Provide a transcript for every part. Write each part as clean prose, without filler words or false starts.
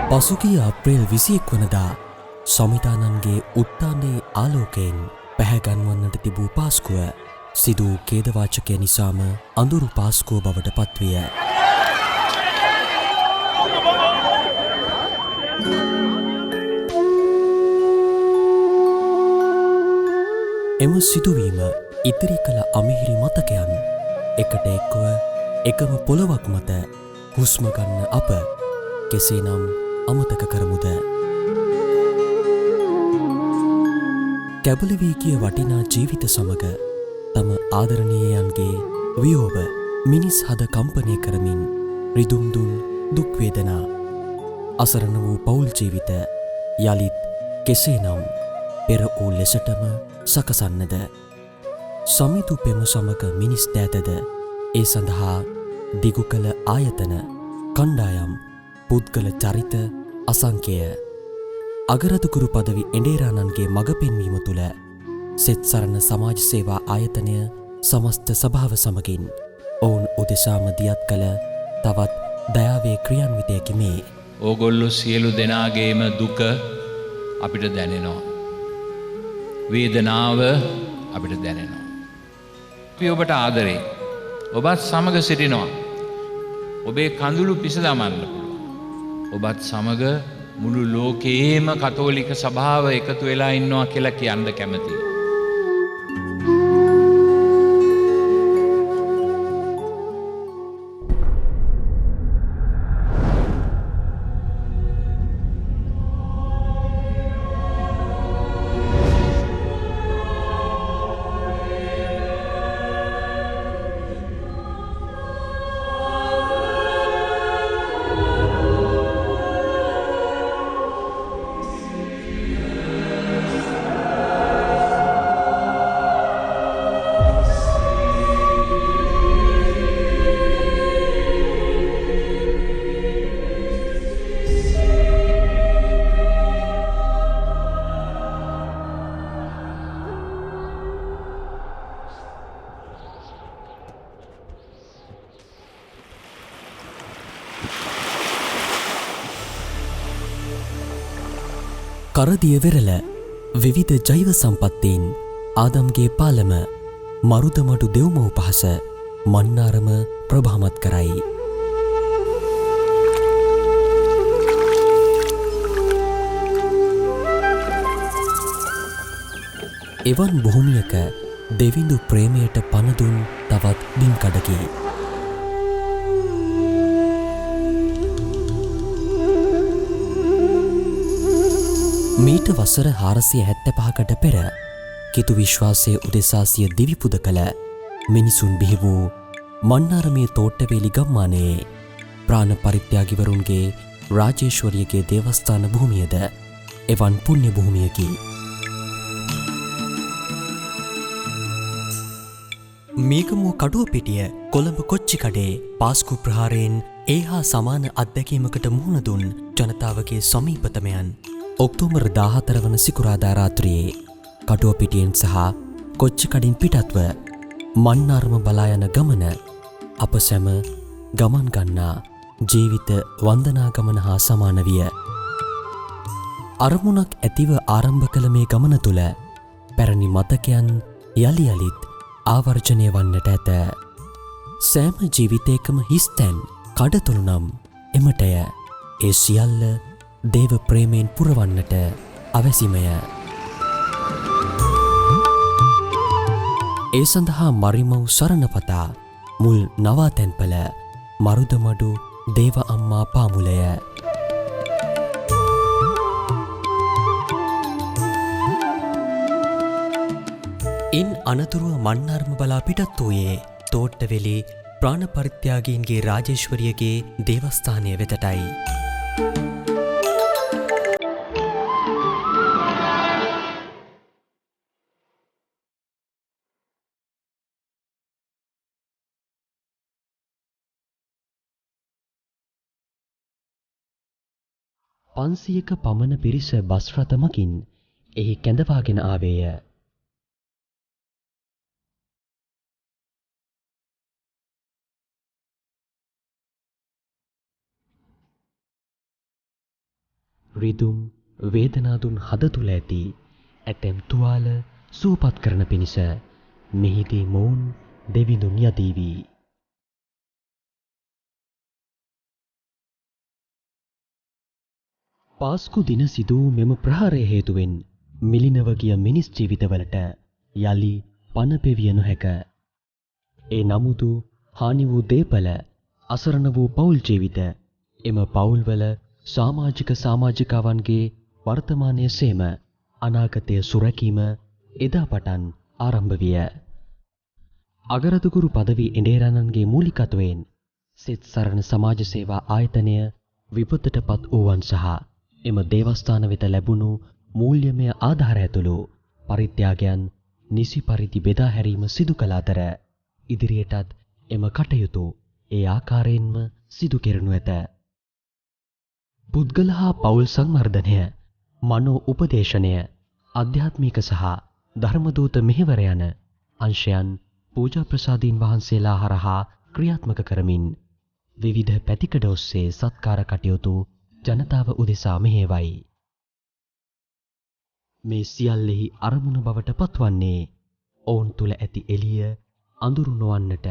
පසුගිය අප්‍රේල් 21 වනදා සොමිතානන්ගේ උත්තානයේ ආලෝකයෙන් පැහැගන්වන්නට තිබූ පාස්කුව සිදු ඛේදවාචකය නිසාම අඳුරු පාස්කුව බවට පත්විය. එම සිදුවීම ඉතිරි කළ අමිහිරි මතකයන් එකට එක්ව එකම පොළොවක් මත හුස්ම ගන්න අප කෙසේනම් අමතක කරමුද? කැබලි වී ගිය වටිනා ජීවිත සමග තම ආදරණීයයන්ගේ වියෝව මිනිස් හද කම්පනය කරමින් රිදුම් දුන් දුක් වේදනා අසරණ වූ පෞල් ජීවිත යලිත් කෙසේනම් පෙර වූ ලෙසටම සකසන්නද? සමිතු පෙම සමග මිනිස් දෑතද ඒ සඳහා දිගු කළ ආයතන කණ්ඩායම් පුද්ගල චරිත අසංකේය අගරදුකුරු පදවි එඬේරාණන්ගේ මඟ පෙන්වීම තුළ සෙත් සරණ සමාජ සේවා ආයතනය සමස්ත සභාව සමගින් ඔවුන් උදෙසාම දියත් කළ තවත් දයාවේ ක්‍රියාන්විතයකි මේ. ඕගොල්ලෝ සියලු දෙනාගේම දුක අපිට දැනෙනවා. වේදනාව අපිට දැනෙනවා. අපි ඔබට ආදරේ. ඔබත් සමග සිටිනවා. ඔබේ කඳුළු පිස දමන්න පුළුවන්. ඔබත් සමග මුළු ලෝකයේම කතෝලික සභාව එකතු වෙලා ඉන්නවා කියලා කියන්න කැමතියි. කරදිය වෙරළ විවිධ ජෛව සම්පත්තීන් ආදම්ගේ පාලම මරුදමඩු දෙව්මව් පහස මන්නාරම ප්‍රභාමත් කරයි. එවන් භූමියක දෙවිඳු ප්‍රේමයට පනදුන් තවත් බිම්කඩකි. මීට වසර 475කට පෙර කිතු විශ්වාසයේ උදෙසාසිය දිවිපුද කළ මිනිසුන් බිහි වූ මන්නාරමේ තෝට්ටවේලි ගම්මානයේ ප්‍රාණ පරිත්‍යාගිවරුන්ගේ රාජේශ්වරියගේ දේවස්ථාන භූමියද එවන් පුණ්‍ය භූමියකි. මීගමුව කඩුවපිටිය කොළඹ කොච්චිකඩේ පාස්කු ප්‍රහාරයෙන් ඒ හා සමාන අත්දැකීමකට මුහුණ දුන් ජනතාවගේ සමීපතමයන් ඔක්තෝබර් 14 වන සිකුරාදා රාත්‍රියේ කටුවපිටියෙන් සහ කොච්චිකඩින් පිටත්ව මන්නාරම බලා යන ගමන අප සැම ගමන් ගන්නා ජීවිත වන්දනා ගමන හා සමාන විය. අරමුණක් ඇතිව ආරම්භ කළ මේ ගමන තුළ පැරණි මතකයන් යලි යලිත් ආවර්ජනය වන්නට ඇත. සෑම ජීවිතයකම හිස්තැන් කඩතුළු නම් එමටය. ඒ සියල්ල දේව ප්‍රේමයෙන් පුරවන්නට අවැසිමය. ඒ සඳහා මරිමව් සරණපතා මුල් නවාතැන්පල මරුදමඩු දේව අම්මා පාමුලය. ඉන් අනතුරුව මන්නාරම බලා පිටත් වූයේ තෝට්ටවෙලි ප්‍රාණ පරිත්‍යාගීන්ගේ රාජේශ්වරියගේ දේවස්ථානය වෙතටයි. පන්සියක පමණ පිරිස බස් රථ මගින් එහි කැඳවාගෙන ආවේය. රිදුම් වේදනාදුන් හද තුල ඇති ඇතැම් තුවාල සුවපත් කරන පිණිස මෙහිදී මොවුන් දෙවිඳුන් යදීවි. පාස්කු දින සිදු මෙම ප්‍රහාරය හේතුවෙන් මිලිනව ගිය මිනිස් ජීවිතවලට යලි පණ පෙවිය නොහැක. ඒ නමුදු හානි වූ දේපල අසරණ වූ පවුල් ජීවිත එම පවුල්වල සමාජිකාවන්ගේ වර්තමානයේ සේම අනාගතය සුරැකීම එදා පටන් ආරම්භ විය. අගරදුගුරු පදවි එඬේරණන්ගේ මූලිකත්වයෙන් සෙත් සරණ සමාජ සේවා ආයතනය විපතට පත් වූවන් සහ එම දේවස්ථාන වෙත ලැබුණු මූල්‍යමය ආධාර ඇතුළු පරිත්‍යාගයන් නිසි පරිදි බෙදා හැරීම සිදු කළ අතර ඉදිරියටත් එම කටයුතු ඒ ආකාරයෙන්ම සිදු කෙරෙනු ඇත. පුද්ගල හා පවුල් සංවර්ධනය, මනෝ උපදේශනය, ආධ්‍යාත්මික සහ ධර්මදූත මෙහෙවර යන අංශයන් පූජා ප්‍රසාදීන් වහන්සේලා හරහා ක්‍රියාත්මක කරමින් විවිධ පැතිකඩ ඔස්සේ සත්කාර කටයුතු ජනතාව උදෙසා මෙහෙවයි. මේ සියල්ලෙහි අරමුණ බවට පත්වන්නේ ඔවුන් තුල ඇති එළිය අඳුරු නොවන්නට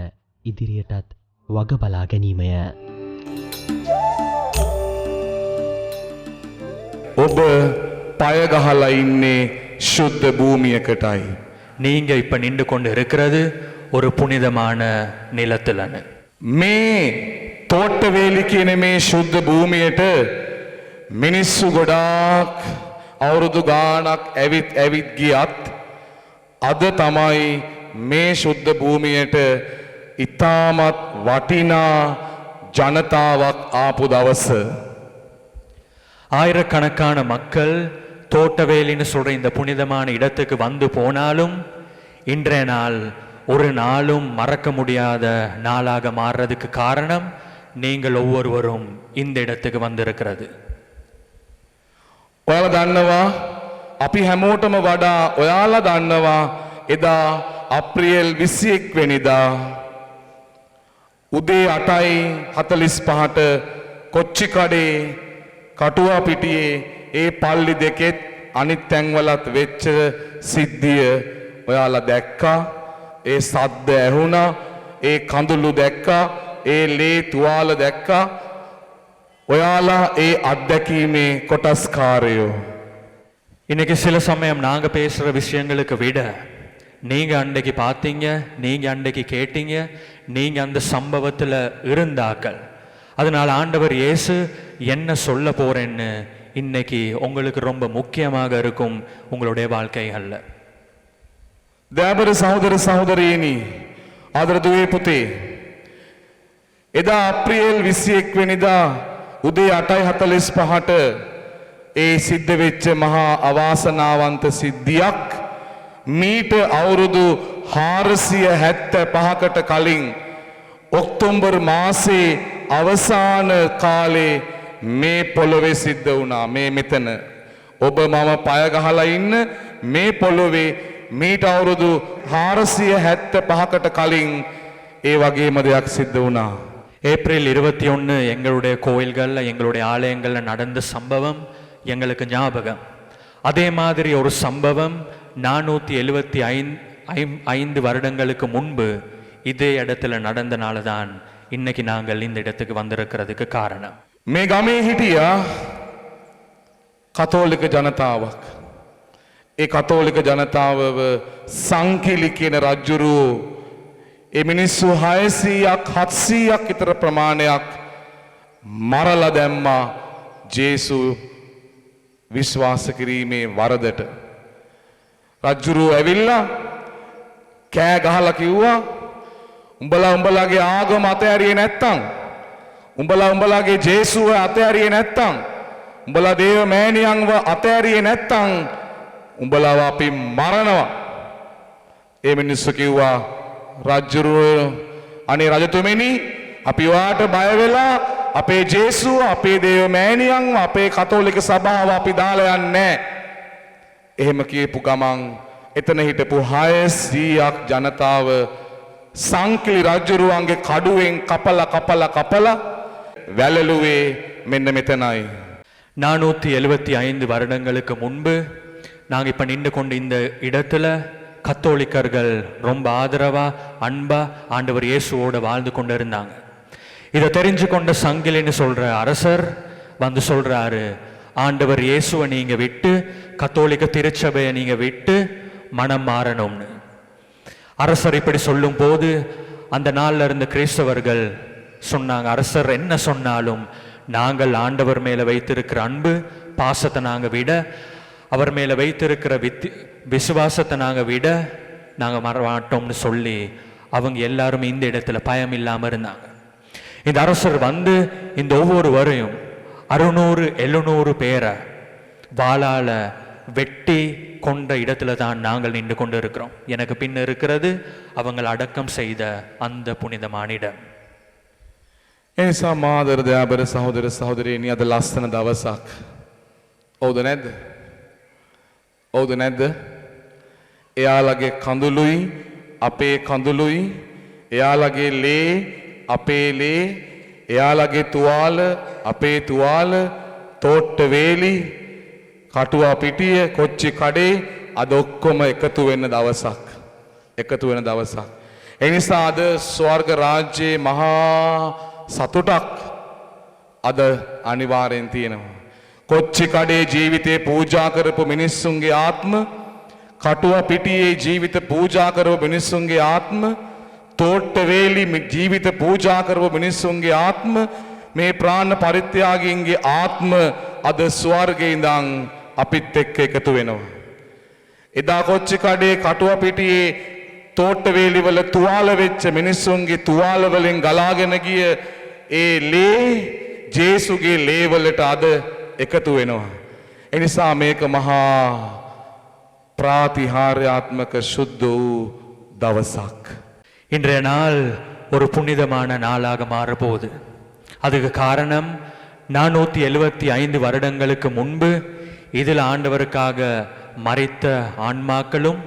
ඉදිරියටත් වග බලා ගැනීමය. ඔබ පය ගහලා ඉන්නේ සුද්ධ භූමියකටයි. நீங்க இப்ப நின்று கொண்டு இருக்கிறது ஒரு புனிதமான நிலத்திலன்னு. මේ තෝට්ටවේලි කියන මේ සුද්ධ භූමියට මිනිස්සු ගොඩාක් අවුරුදු ගාණක් ඇවිත් ගියත් අද තමයි මේ සුද්ධ භූමියට ඉතාමත් වටිනා ජනතාවක් ආපු දවස. ஆயிரக்கணக்கான மக்கள் தோட்டவேலின்னு சொல்ற இந்த புனிதமான இடத்துக்கு வந்து போனாலும் இன்றைய நாள் ஒரு நாளும் மறக்க முடியாத நாளாக மாறுறதுக்கு காரணம் நீங்கள் ஒவ்வொருவரும் இந்த இடத்துக்கு வந்திருக்கிறது. ඔයාලා දන්නවා අපි හැමෝටම වඩා ඔයාලා දන්නවා එදා අප්‍රේල් 21 වෙනිදා උදේ 8:45ට කොච්චිකඩේ කටුවා පිටියේ ඒ පල්ලි දෙකෙත් අනිත් තැන්වලත් වෙච්ච සිද්ධිය ඔයාලා දැක්කා. ඒ සද්ද ඇහුණා, ඒ කඳුළු දැක්කා, ඒ ලේ තුවාල දැක්කා. ඔයාලා ඒ අත්දැකීමේ කොටස්කාරයෝ. இன்னைக்கு சில சமயம் நாங்க பேசுற விஷயங்களுக்கு விட நீங்க அன்றைக்கு பார்த்தீங்க, நீங்க அன்றைக்கு கேட்டீங்க, நீங்க அந்த சம்பவத்துல இருந்தாக்கள். அதனால ஆண்டவர் இயேசு என்ன சொல்ல போறேன்னு இன்னைக்கு உங்களுக்கு ரொம்ப முக்கியமாக இருக்கும் உங்களுடைய வாழ்க்கைகள்ல. දෑබර සහෝදර සහෝදරියනි, ආදර දුවේ පුතේ, එදා අප්‍රේල් 21 වෙනිදා උදේ 8:45ට ඒ සිද්ධ වෙච්ච මහා අවාසනාවන්ත සිද්ධියක් මීට අවුරුදු 475කට කලින් ඔක්තෝබර් මාසේ අවසාන කාලේ මේ පොළොවේ සිද්ධ වුණා. මේ මෙතන ඔබ මම පය ගහලා ඉන්න මේ පොළොවේ මීට අවුරුදු 475කට කලින් ඒ වගේම දෙයක් සිද්ධ වුණා. ஏப்ரல் 21 எங்களுடைய கோயில்கள்ல, எங்களுடைய ஆலயங்கள்ல நடந்த சம்பவம் எங்களுக்கு ஞாபகம். அதே மாதிரி ஒரு சம்பவம் 475 வருடங்களுக்கு முன்பு இதே இடத்துல நடந்தனால தான் இன்னைக்கு நாங்கள் இந்த இடத்துக்கு வந்திருக்கிறதுக்கு காரணம். මේ ගමේ හිටියා කතෝලික ජනතාවක්. ඒ කතෝලික ජනතාවව සංකිලි කියන රජුරු ඒ මිනිස්සු 600ක් 700ක් විතර ප්‍රමාණයක් මරලා දැම්මා ජේසු විශ්වාස කිරීමේ වරදට. රජුරු ඇවිල්ලා කෑ ගහලා කිව්වා, උඹලාගේ ආගම අතහැරියේ නැත්තම්, උඹලාගේ ජේසුව අතහැරියේ නැත්තම්, උඹලා දේව මෑණියන්ව අතහැරියේ නැත්තම් උඹලාව අපි මරනවා. ඒ මිනිස්සු කිව්වා රජුරුව, අනේ රජතුමනි, අපි ඔයාට බය වෙලා අපේ ජේසුව, අපේ දේව මෑණියන්ව, අපේ කතෝලික සභාව අපි දාලා යන්නේ නැහැ. එහෙම කියපු ගමන් එතන හිටපු 600ක් ජනතාව සංකිලි රජුරුවන්ගේ කඩුවෙන් කපලා වැළලුවේ මෙන්න මෙතනයි. 475 வருடங்களுக்கு முன்பு நாங்கள் இப்போ நின்று கொண்டு இந்த இடத்துல கத்தோலிக்கர்கள் ரொம்ப ஆதரவா அன்பா ஆண்டவர் இயேசுவோட வாழ்ந்து கொண்டு இருந்தாங்க. இதை தெரிஞ்சு கொண்ட சங்கிலின்னு சொல்ற அரசர் வந்து சொல்றாரு, ஆண்டவர் இயேசுவை நீங்க விட்டு கத்தோலிக்க திருச்சபையை நீங்க விட்டு மனம் மாறணும்னு. அரசர் இப்படி சொல்லும் போது அந்த நாள்ல இருந்த கிறிஸ்தவர்கள் சொன்னாங்க, அரசர் என்ன சொன்னாலும் நாங்கள் ஆண்டவர் மேல வைத்திருக்கிற அன்பு பாசத்தை நாங்க விட, அவர் மேல வைத்திருக்கிற விசுவாசத்தை நாங்க விட நாங்க மறமாட்டோம்னு சொல்லி அவங்க எல்லாரும் இந்த இடத்துல பயம் இல்லாம இருந்தாங்க. இந்த அரசர் வந்து இந்த ஒவ்வொருவரையும் 600-700 பேரை வாளால வெட்டி கொண்ட இடத்துல தான் நாங்கள் நின்று கொண்டு இருக்கிறோம். எனக்கு பின் இருக்கிறது அவங்கள் அடக்கம் செய்த அந்த புனிதமான இடம். එනිසා මාදර දයාබර සහෝදර සහෝදරයනි අද ලස්සන දවසක්. ඔව්ද නැද්ද? ඔව්ද නැද්ද? එයාලගේ කඳුළුයි අපේ කඳුළුයි, එයාලගේ ලේ අපේ ලේ, එයාලගේ තුවාල අපේ තුවාල, තෝට්ට වේලි, කටුවා පිටිය, කොච්චි කඩේ අද ඔක්කොම එකතු වෙන දවසක්. එකතු වෙන දවසක්. ඒ නිසා අද ස්වර්ග රාජ්‍යයේ මහා සතුටක් අද අනිවාර්යෙන් තියෙනවා. කොච්චි කඩේ ජීවිතේ පූජා කරපු මිනිස්සුන්ගේ ආත්ම, කටුවා පිටියේ ජීවිත පූජා කරපු මිනිස්සුන්ගේ ආත්ම, තෝට්ට වේලි ජීවිත පූජා කරපු මිනිස්සුන්ගේ ආත්ම, මේ ප්‍රාණ පරිත්‍යාගීන්ගේ ආත්ම අද ස්වර්ගයේ ඉඳන් අපිත් එක්ක එකතු වෙනවා. එදා කොච්චි කඩේ කටුවා පිටියේ තෝට්ට වේලි වල තුවාල වෙච්ච මිනිස්සුන්ගේ තුවාල වලින් ගලාගෙන ගිය ඒ ලේ ජේසුගේ ලේ වලට අද එකතු වෙනවා. ඒ නිසා මේක මහා ප්‍රාතිහාර්යාත්මක සුද්ධ වූ දවසක්. இன்றைய நாள் ஒரு புனிதமான நாளாக மாறப்போகுது. அதுக்கு காரணம் 475 வருடங்களுக்கு முன்பு இதில் ஆண்டவருக்காக மரித்த ஆன்மாக்களும்,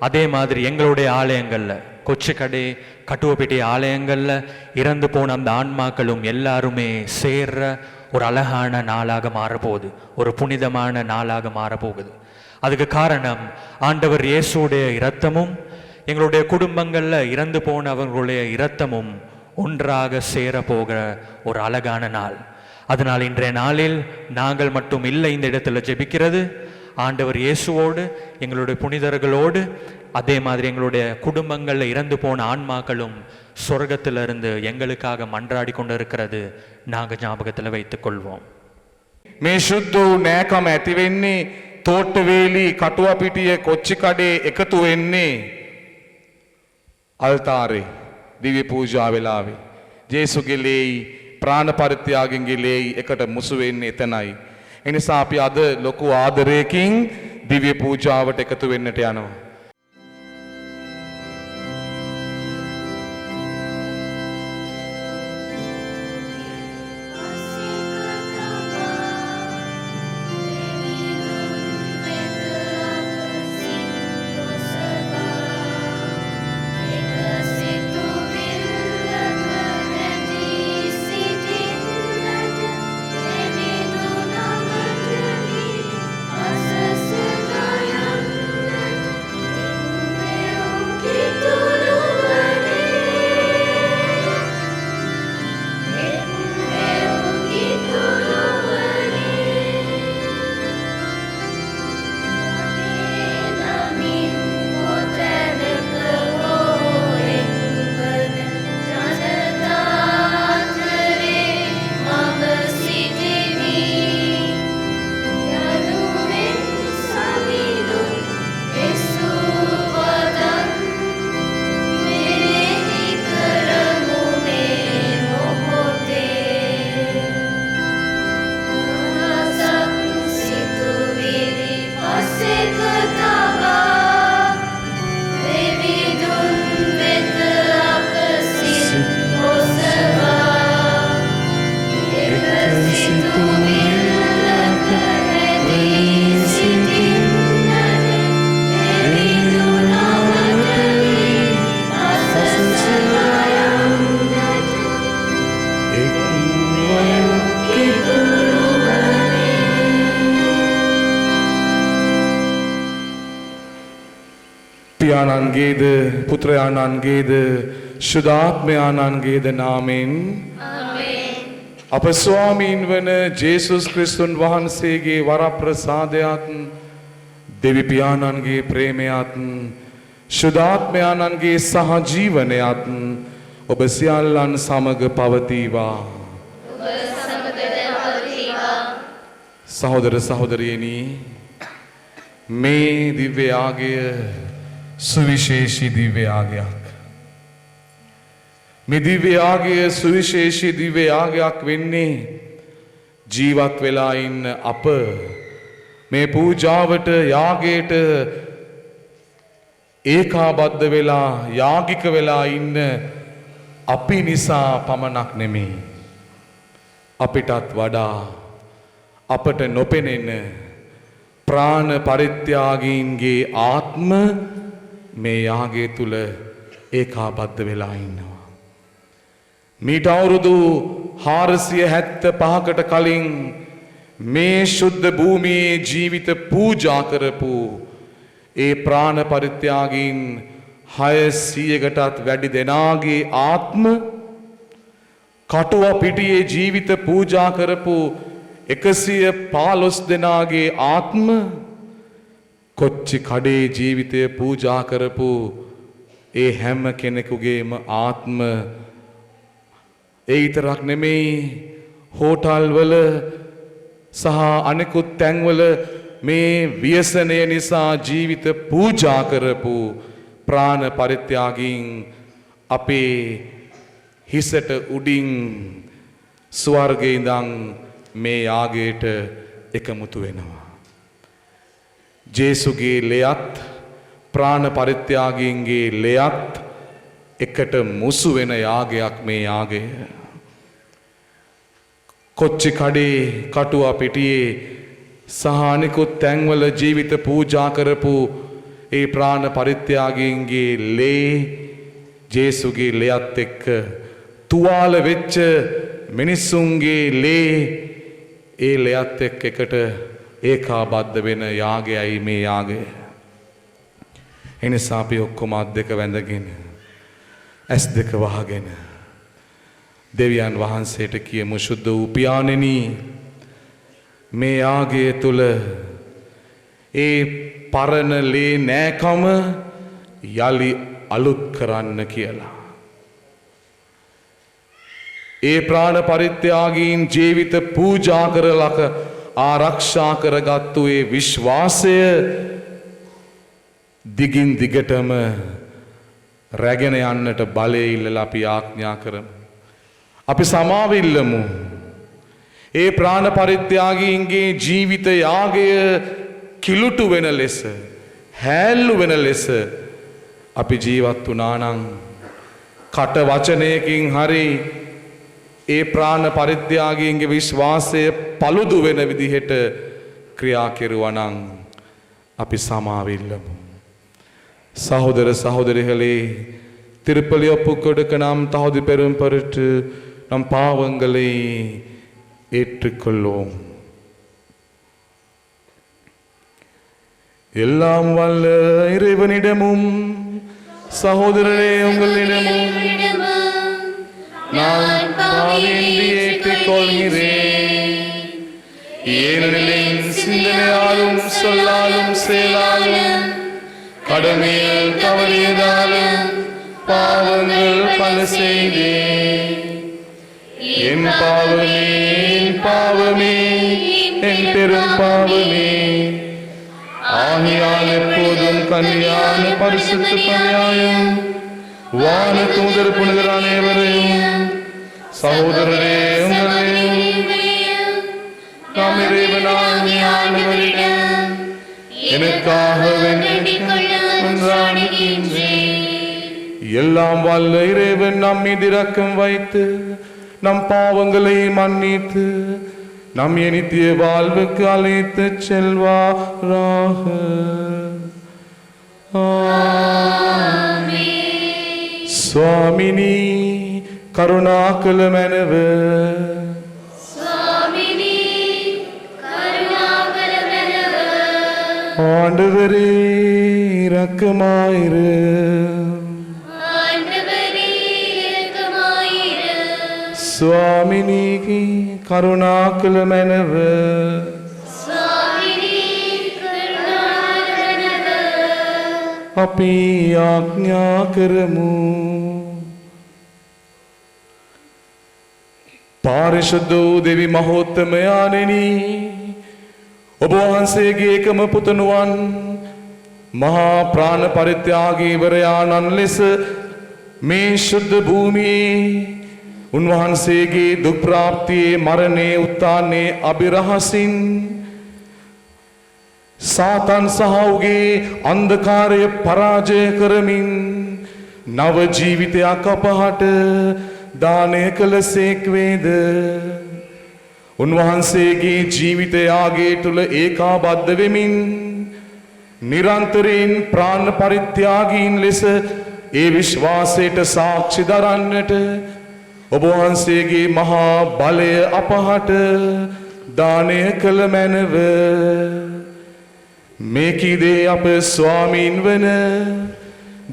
அதே மாதிரி எங்களுடைய ஆலயங்கள்ல கொச்சிக்கடை கட்டுவப்பட்டி ஆலயங்கள்ல இறந்து போன அந்த ஆன்மாக்களும் எல்லாருமே சேர்ற ஒரு அழகான நாளாக மாறப்போகுது, ஒரு புனிதமான நாளாக மாறப்போகுது. அதுக்கு காரணம் ஆண்டவர் இயேசுடைய இரத்தமும் எங்களுடைய குடும்பங்கள்ல இறந்து போனவர்களுடைய இரத்தமும் ஒன்றாக சேர போகிற ஒரு அழகான நாள். அதனால் இன்றைய நாளில் நாங்கள் மட்டும் இல்லை இந்த இடத்துல ஜெபிக்கிறது, ஆண்டவர் இயேசுவோடு எங்களுடைய புனிதர்களோடு அதே மாதிரி எங்களுடைய குடும்பங்களில் இறந்து போன ஆன்மாக்களும் சொர்க்கத்திலிருந்து எங்களுக்காக மன்றாடி கொண்டு இருக்கிறது நாங்கள் ஞாபகத்தில் வைத்துக் கொள்வோம். මේ ශුද්ධ වූ නෑකම ඇති වෙන්නේ තෝට්ටවේලි කටුවපිටිය කොච්චිකඩේ එකතු වෙන්නේ අල්තාරේ දිව්‍ය පූජා වෙලාවේ. ජේසුගේ ලේයි ප්‍රාණ පරිත්‍යාගයේ ලේයි එකට මුසු වෙන්නේ එතනයි. ඒ නිසා අපි අද ලොකු ආදරයකින් දිව්‍ය පූජාවට එකතු වෙන්නට යනවා. පියාණන්ගේද පුත්‍රයාණන්ගේද ශුද්ධාත්මයාණන්ගේද නාමෙන් අප ස්වාමීන් වන ජේසුස් ක්‍රිස්තුන් වහන්සේගේ වරප්‍රසාදයත් දෙවි පියාණන්ගේ ප්‍රේමයත් ශුද්ධාත්මයාණන්ගේ සහජීවනයත් ඔබ සියල්ලන් සමග පවතිවා. සහෝදර සහෝදරියනි, මේ දිව්‍ය යාගය සුවිශේෂී දිව්‍ය යාගයක්. මේ දිව්‍ය යාගය සුවිශේෂී දිව්‍ය යාගයක් වෙන්නේ ජීවත් වෙලා ඉන්න අප මේ පූජාවට යාගයට ඒකාබද්ධ වෙලා යාගික වෙලා ඉන්න අපි නිසා පමණක් නෙමෙයි. අපිටත් වඩා අපට නොපෙනෙන ප්‍රාණ පරිත්‍යාගීන්ගේ ආත්ම මේ යාගය තුල ඒකාබද්ධ වෙලා ඉන්නවා. මීට අවුරුදු 475කට කලින් මේ ශුද්ධ භූමියේ ජීවිත පූජා කරපු ඒ ප්‍රාණ පරිත්‍යාගීන් 600කටත් වැඩි දෙනාගේ ආත්ම කටුව පිටියේ ජීවිත පූජා කරපු 115 දෙනාගේ ආත්ම කොච්චි කඩේ ජීවිතය පූජා කරපු ඒ හැම කෙනෙකුගේම ආත්ම ඒ විතරක් නෙමෙයි හෝටල් වල සහ අනෙකුත් තැන්වල මේ ව්‍යසනය නිසා ජීවිත පූජා කරපු ප්‍රාණ පරිත්‍යාගීන් අපේ හිසට උඩින් ස්වර්ගයේ ඉඳන් මේ යාගයට එකමුතු වෙනවා. ජේසුගේ ලෙයත් ප්‍රාණ පරිත්‍යාගීන්ගේ ලෙයත් එකට මුසු වෙන යාගයක් මේ යාගය. කොච්චි කඩේ කටුව පිටියේ සහ අනිකුත් තැන්වල ජීවිත පූජා කරපු ඒ ප්‍රාණ පරිත්‍යාගීන්ගේ ලේ ජේසුගේ ලෙයත් එක්ක තුවාල වෙච්ච මිනිසුන්ගේ ලේ ඒ ලෙයත් එක්ක එකට ඒකාබද්ධ වෙන යාගයයි මේ යාගය. එනිසා අපි ඔක්කොම අත් දෙක වැඳගෙන ඇස් දෙක වහගෙන දෙවියන් වහන්සේට කියමු, ශුද්ධ වූ පියාණෙනි, මේ යාගය තුල ඒ පරණ ලේ නෑකම යලි අලුත් කරන්න කියලා. ඒ ප්‍රාණ පරිත්‍යාගීන් ජීවිත පූජා කරලක ආරක්ෂා කරගත්තු ඒ විශ්වාසය දිගින් දිගටම රැගෙන යන්නට බලය ඉල්ලලා අපි ආඥා කරමු. අපි සමාව ඉල්ලමු. ඒ ප්‍රාණ පරිත්‍යාගීන්ගේ ජීවිත යාගය කිලුටු වෙන ලෙස, හැල්ලු වෙන ලෙස අපි ජීවත් වුණා නම්, කට වචනයකින් හරි ඒ ප්‍රාණ පරිත්‍යාගීන්ගේ විශ්වාසය paludu වෙන විදිහට ක්‍රියා කෙරුවා නම් අපි සමාව ඉල්ලමු. சகோதர சகோதரிகளே, திருப்பலி ஒப்புக் கொடுக்க நாம் தகுதி பெறும் பொருட்டு நம் பாவங்களை ஏற்றுக்கொள்வோம். எல்லாம் வல்ல இறைவனிடமும் சகோதரரே உங்களிடமும் நான் பாவின்றி ஏற்றுக்கொள்கிறேன். ஏனெனில் என் சிந்தனையாலும் சொல்லாலும் செயலாலும் கடமையில் தவறியதாலும் பாவங்கள் பல செய்தேன். என் பாவமே என் பெரும் பாவமே. ஆகையால் எப்போதும் கன்னியான பரிசுத்த பரியாயம் வான தூதர் புனிதர் அனைவரையும் சகோதரரே உங்களையும் நாம் இறைவனாகிய ஆண்டவரிடம் எனக்காக எல்லாம் வல்ல இறைவன் நம் மீது இரக்கம் வைத்து நம் பாவங்களை மன்னித்து நம் நித்திய வாழ்வுக்கு அழைத்து செல்வாராக. சுவாமினி கருணாக்கல மெனவ ஆண்டவரே இரக்கமாயிரு. ස්වාමිනීගේ කරුණා කළ මැනව. අපි ආඥා කරමු. පාරිශුද්ධ වූ දෙවි මහෝත්තමයාණෙනි, ඔබ වහන්සේගේ එකම පුතණුවන් මහා ප්‍රාණ පරිත්‍යාගීවරයාණන් ලෙස මේ ශුද්ධ භූමියේ උන්වහන්සේගේ දුක් ප්‍රාප්තියේ මරණයේ උත්ථානයේ අභිරහසින් සාතන් සහ ඔහුගේ අන්ධකාරය පරාජය කරමින් නව ජීවිතයක් අපහට දානය කළසේක් වේද. උන්වහන්සේගේ ජීවිතය ආගේ තුල ඒකාබද්ධ වෙමින් නිරන්තරයෙන් ප්‍රාණ පරිත්‍යාගීන් ලෙස ඒ විශ්වාසයට සාක්ෂි දරන්නට ඔබ වහන්සේගේ මහා බලය අපහට දානය කළ මැනව. මේ කීදේ අප ස්වාමීන් වන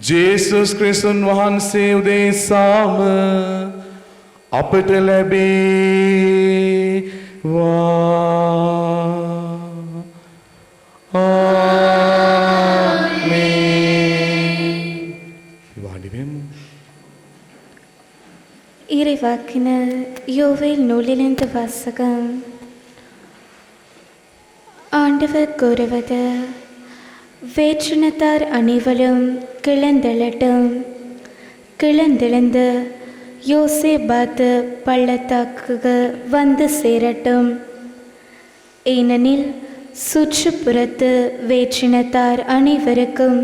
ජේසුස් ක්‍රිස්තුන් වහන්සේ උදෙසාම අපට ලැබේවා. ආමේන්. වාඩි වෙමු. இறைவாக்கினர் யோவேல் நூலிலிருந்து வாசகம். ஆண்டவர் கூறுவது, வேற்றினத்தார் அனைவரும் கிளந்தெழட்டும், கிளந்தெழுந்து யோசேபாத்து பள்ளத்தாக்கு வந்து சேரட்டும். ஏனெனில் சுற்றுப்புறத்து வேற்றினத்தார் அனைவருக்கும்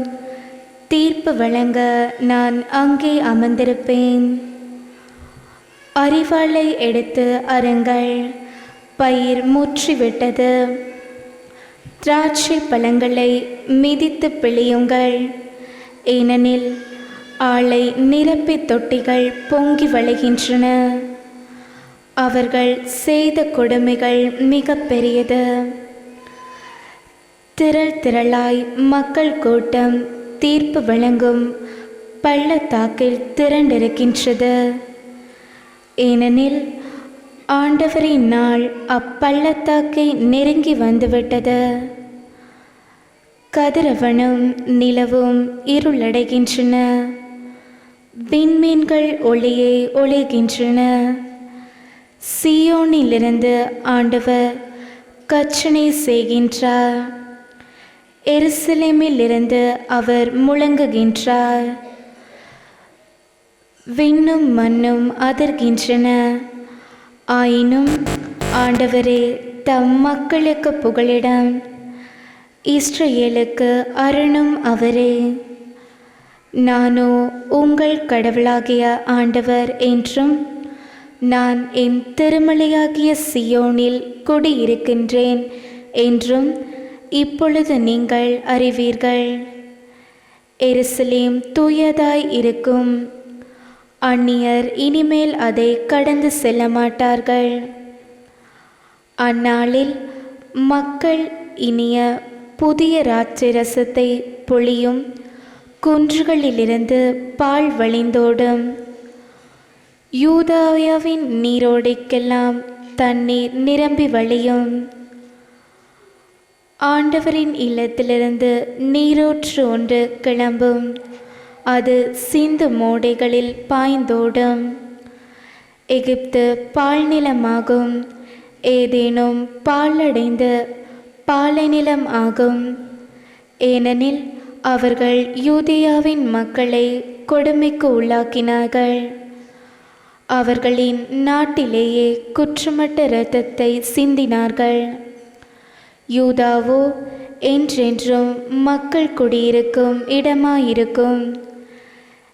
தீர்ப்பு வழங்க நான் அங்கே அமர்ந்திருப்பேன். அறிவாளை எடுத்து அருங்கள், பயிர் முற்றிவிட்டது. திராட்சை பழங்களை மிதித்து பிழியுங்கள், ஏனெனில் ஆளை நிரப்பி தொட்டிகள் பொங்கி வழிகின்றன. அவர்கள் செய்த கொடுமைகள் மிக பெரியது. திரள் திரளாய் மக்கள் கூட்டம் தீர்ப்பு வழங்கும் பள்ளத்தாக்கில் திரண்டிருக்கின்றது. ஏனெனில் ஆண்டவரின் நாள் அப்பள்ளத்தாக்கை நெருங்கி வந்துவிட்டது. கதிரவனும் நிலவும் இருளடைகின்றன, விண்மீன்கள் ஒளியை ஒளிகின்றன. சீயோனிலிருந்து ஆண்டவர் கர்ச்சனை செய்கின்றார், எருசலேமிலிருந்து அவர் முழங்குகின்றார். விண்ணும் மண்ணும் அதிர்கின்றன. ஆயினும் ஆண்டவரே தம் மக்களுக்கு புகலிடம், இஸ்ரவேலுக்கு அருணும் அவரே. நானோ உங்கள் கடவுளாகிய ஆண்டவர் என்றும், நான் என் திருமலையாகிய சியோனில் குடியிருக்கின்றேன் என்றும் இப்பொழுது நீங்கள் அறிவீர்கள். எருசலேம் தூயதாய் இருக்கும், அந்நியர் இனிமேல் அதை கடந்து செல்ல மாட்டார்கள். அந்நாளில் மக்கள் இனிய புதிய ராட்சரசத்தை பொழியும் குன்றுகளிலிருந்து பால் வழிந்தோடும். யூதாயாவின் நீரோடைக்கெல்லாம் தண்ணீர் நிரம்பி வழியும். ஆண்டவரின் இல்லத்திலிருந்து நீரூற்று ஒன்று கிளம்பும், அது சிந்து மோடைகளில் பாய்ந்தோடும். எகிப்து பால் நிலமாகும், ஏதேனும் பாலடைந்த பாலை நிலம் ஆகும். ஏனெனில் அவர்கள் யூதேயாவின் மக்களை கொடுமைக்கு உள்ளாக்கினார்கள். அவர்களின் நாட்டிலேயே குற்றமற்ற இரத்தத்தை சிந்தினார்கள். யூதாவோ என்றென்றும் மக்கள் குடியிருக்கும் இடமாயிருக்கும்.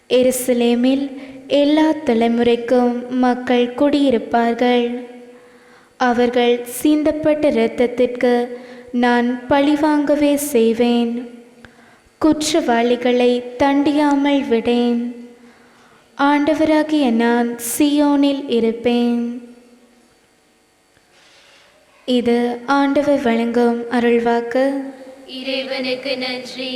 எருசலேமில் எல்லா தலைமுறைக்கும் மக்கள் குடியிருப்பார்கள். அவர்கள் சிந்தப்பட்ட இரத்தத்திற்கு நான் பழிவாங்கவே செய்வேன். குற்றவாளிகளை தண்டியாமல் விடேன். ஆண்டவராகிய நான் சியோனில் இருப்பேன். இது ஆண்டவர் வழங்கும் அருள்வாக்கு. இறைவனுக்கு நன்றி.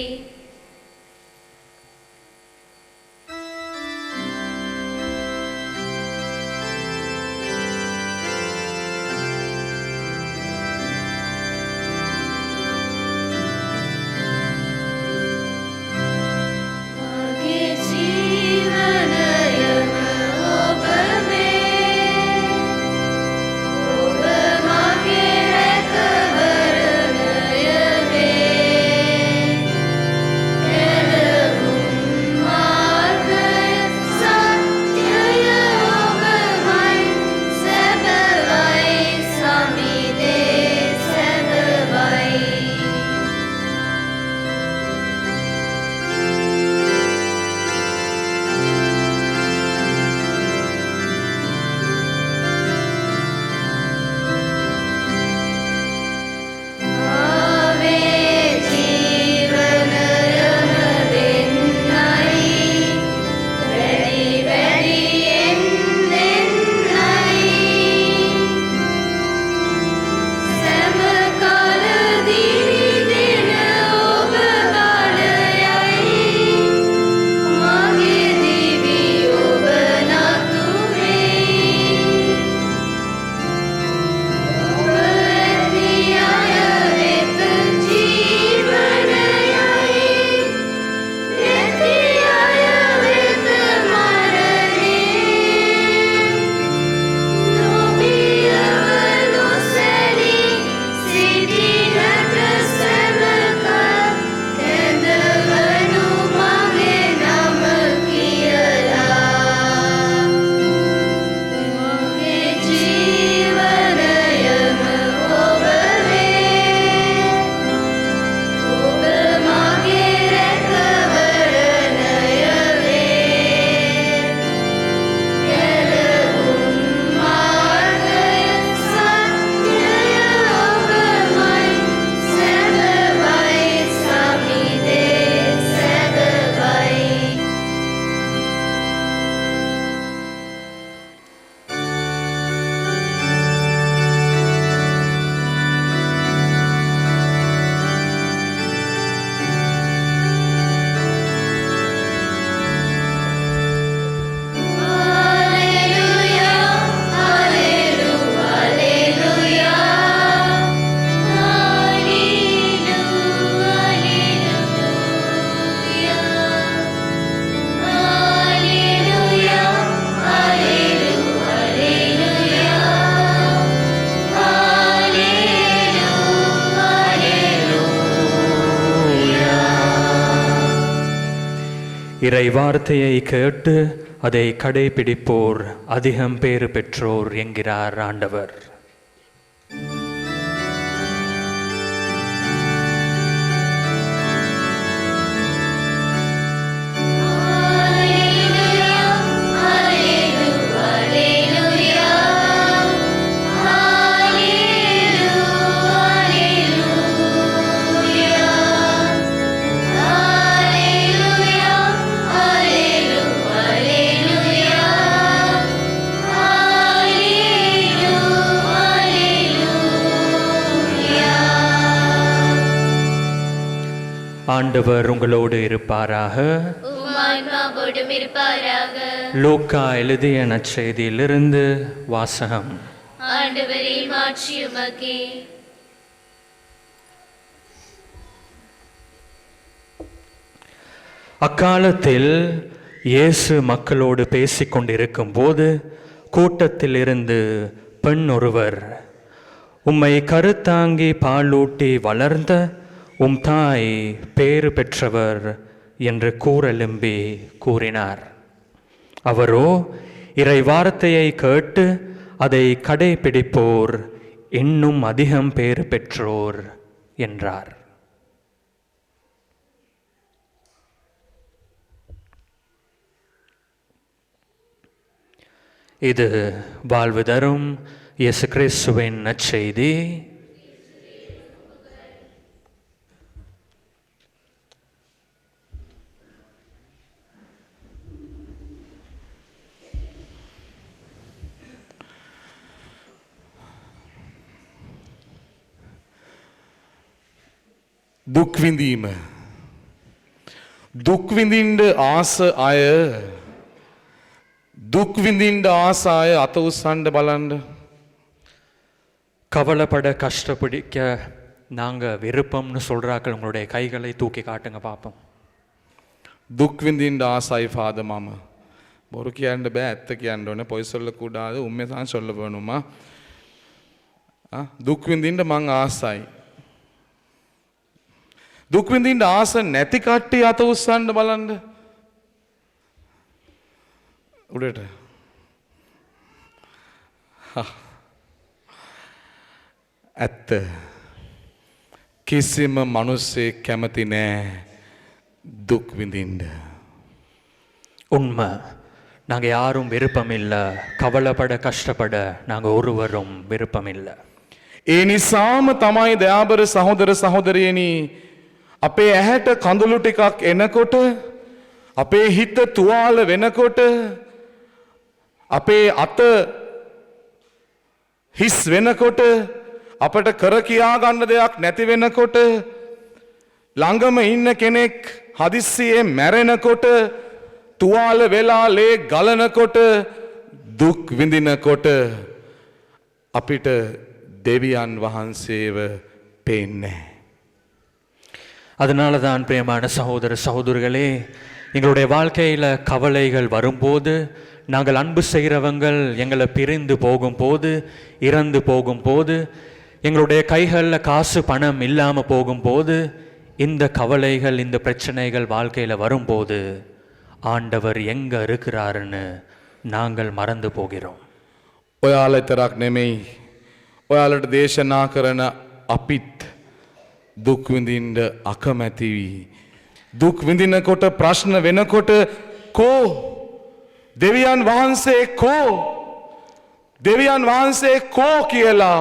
இறை வார்த்தையை கேட்டு அதை கடைபிடிப்போர் அதிகம் பேறு பெற்றோர் என்கிறார் ஆண்டவர். ஆண்டவர் உங்களோடு இருப்பாராக. லூக்கா எழுதிய நற்செய்தியிலிருந்து வாசகம். ஆண்டவரே மாட்சி உமக்கே. அக்காலத்தில் இயேசு மக்களோடு பேசிக் கொண்டிருக்கும் போது கூட்டத்திலிருந்து பெண் ஒருவர், உம்மை கருத்தாங்கி பாலூட்டி வளர்ந்த உம் தாய் பேறு பெற்றவர் என்று கூறெழும்பி கூறினார். அவரோ, இறை வார்த்தையை கேட்டு அதை கடைபிடிப்போர் இன்னும் அதிகம் பேறு பெற்றோர் என்றார். இது வாழ்வு தரும் இயேசு கிறிஸ்துவின் நற்செய்தி. දුක් විඳීම. දුක් විඳින්න ආස අය දුක් විඳින්න ආස අය අත උස්සන්න බලන්න. கவலைப்பட கஷ்டப்பிடிக்க நாங்கள் விருப்பம்னு சொல்கிறாக்கள் உங்களுடைய கைகளை தூக்கி காட்டுங்க பார்ப்போம். දුක් විඳින්න ආසයි ෆාද මම. බොරු කියන්න බෑ ඇත්ත කියන්න ඕනේ. පොයි සොල්ල කුඩාද උම්මේ සාන් සොල්ල බනුමා. දුක් විඳින්න මං ආසයි. දුක් විඳින්න ආස නැති කට්ටිය අත උස්සන්න බලන්න. උඩට. ඇත්ත. කිසිම මිනිස්සෙක් කැමති නෑ දුක් විඳින්න. உண்மை, நாங்கள் யாரும் விருப்பம் இல்லை. கவலைப்பட கஷ்டப்பட நாங்கள் ஒருவரும் விருப்பம் இல்லை. ඒ නිසාම තමයි දයාබර සහෝදර සහෝදරියනි අපේ ඇහැට කඳුළු ටිකක් එනකොට අපේ හිත තුවාල වෙනකොට අපේ අත හිස් වෙනකොට අපට කර කියා ගන්න දෙයක් නැති වෙනකොට ළඟම ඉන්න කෙනෙක් හදිස්සියේ මැරෙනකොට තුවාල වෙලා ලේ ගලනකොට දුක් විඳිනකොට අපිට දෙවියන් වහන්සේව පේන්නේ. அதனால தான் பிரியமான சகோதர சகோதரிகளே, எங்களுடைய வாழ்க்கையில் கவலைகள் வரும்போது, நாங்கள் அன்பு செய்கிறவங்கள் எங்களை பிரிந்து போகும்போது, இறந்து போகும்போது, எங்களுடைய கைகளில் காசு பணம் இல்லாமல் போகும்போது, இந்த கவலைகள் இந்த பிரச்சனைகள் வாழ்க்கையில் வரும்போது ஆண்டவர் எங்கே இருக்கிறாருன்னு நாங்கள் மறந்து போகிறோம். ඔයාල තරක් නෙමෙයි ඔයාලට දේශනා කරන අපිත් දුක් විඳින්න අකමැති වී දුක් විඳිනකොට ප්‍රශ්න වෙනකොට කෝ දෙවියන් වහන්සේ කෝ කියලා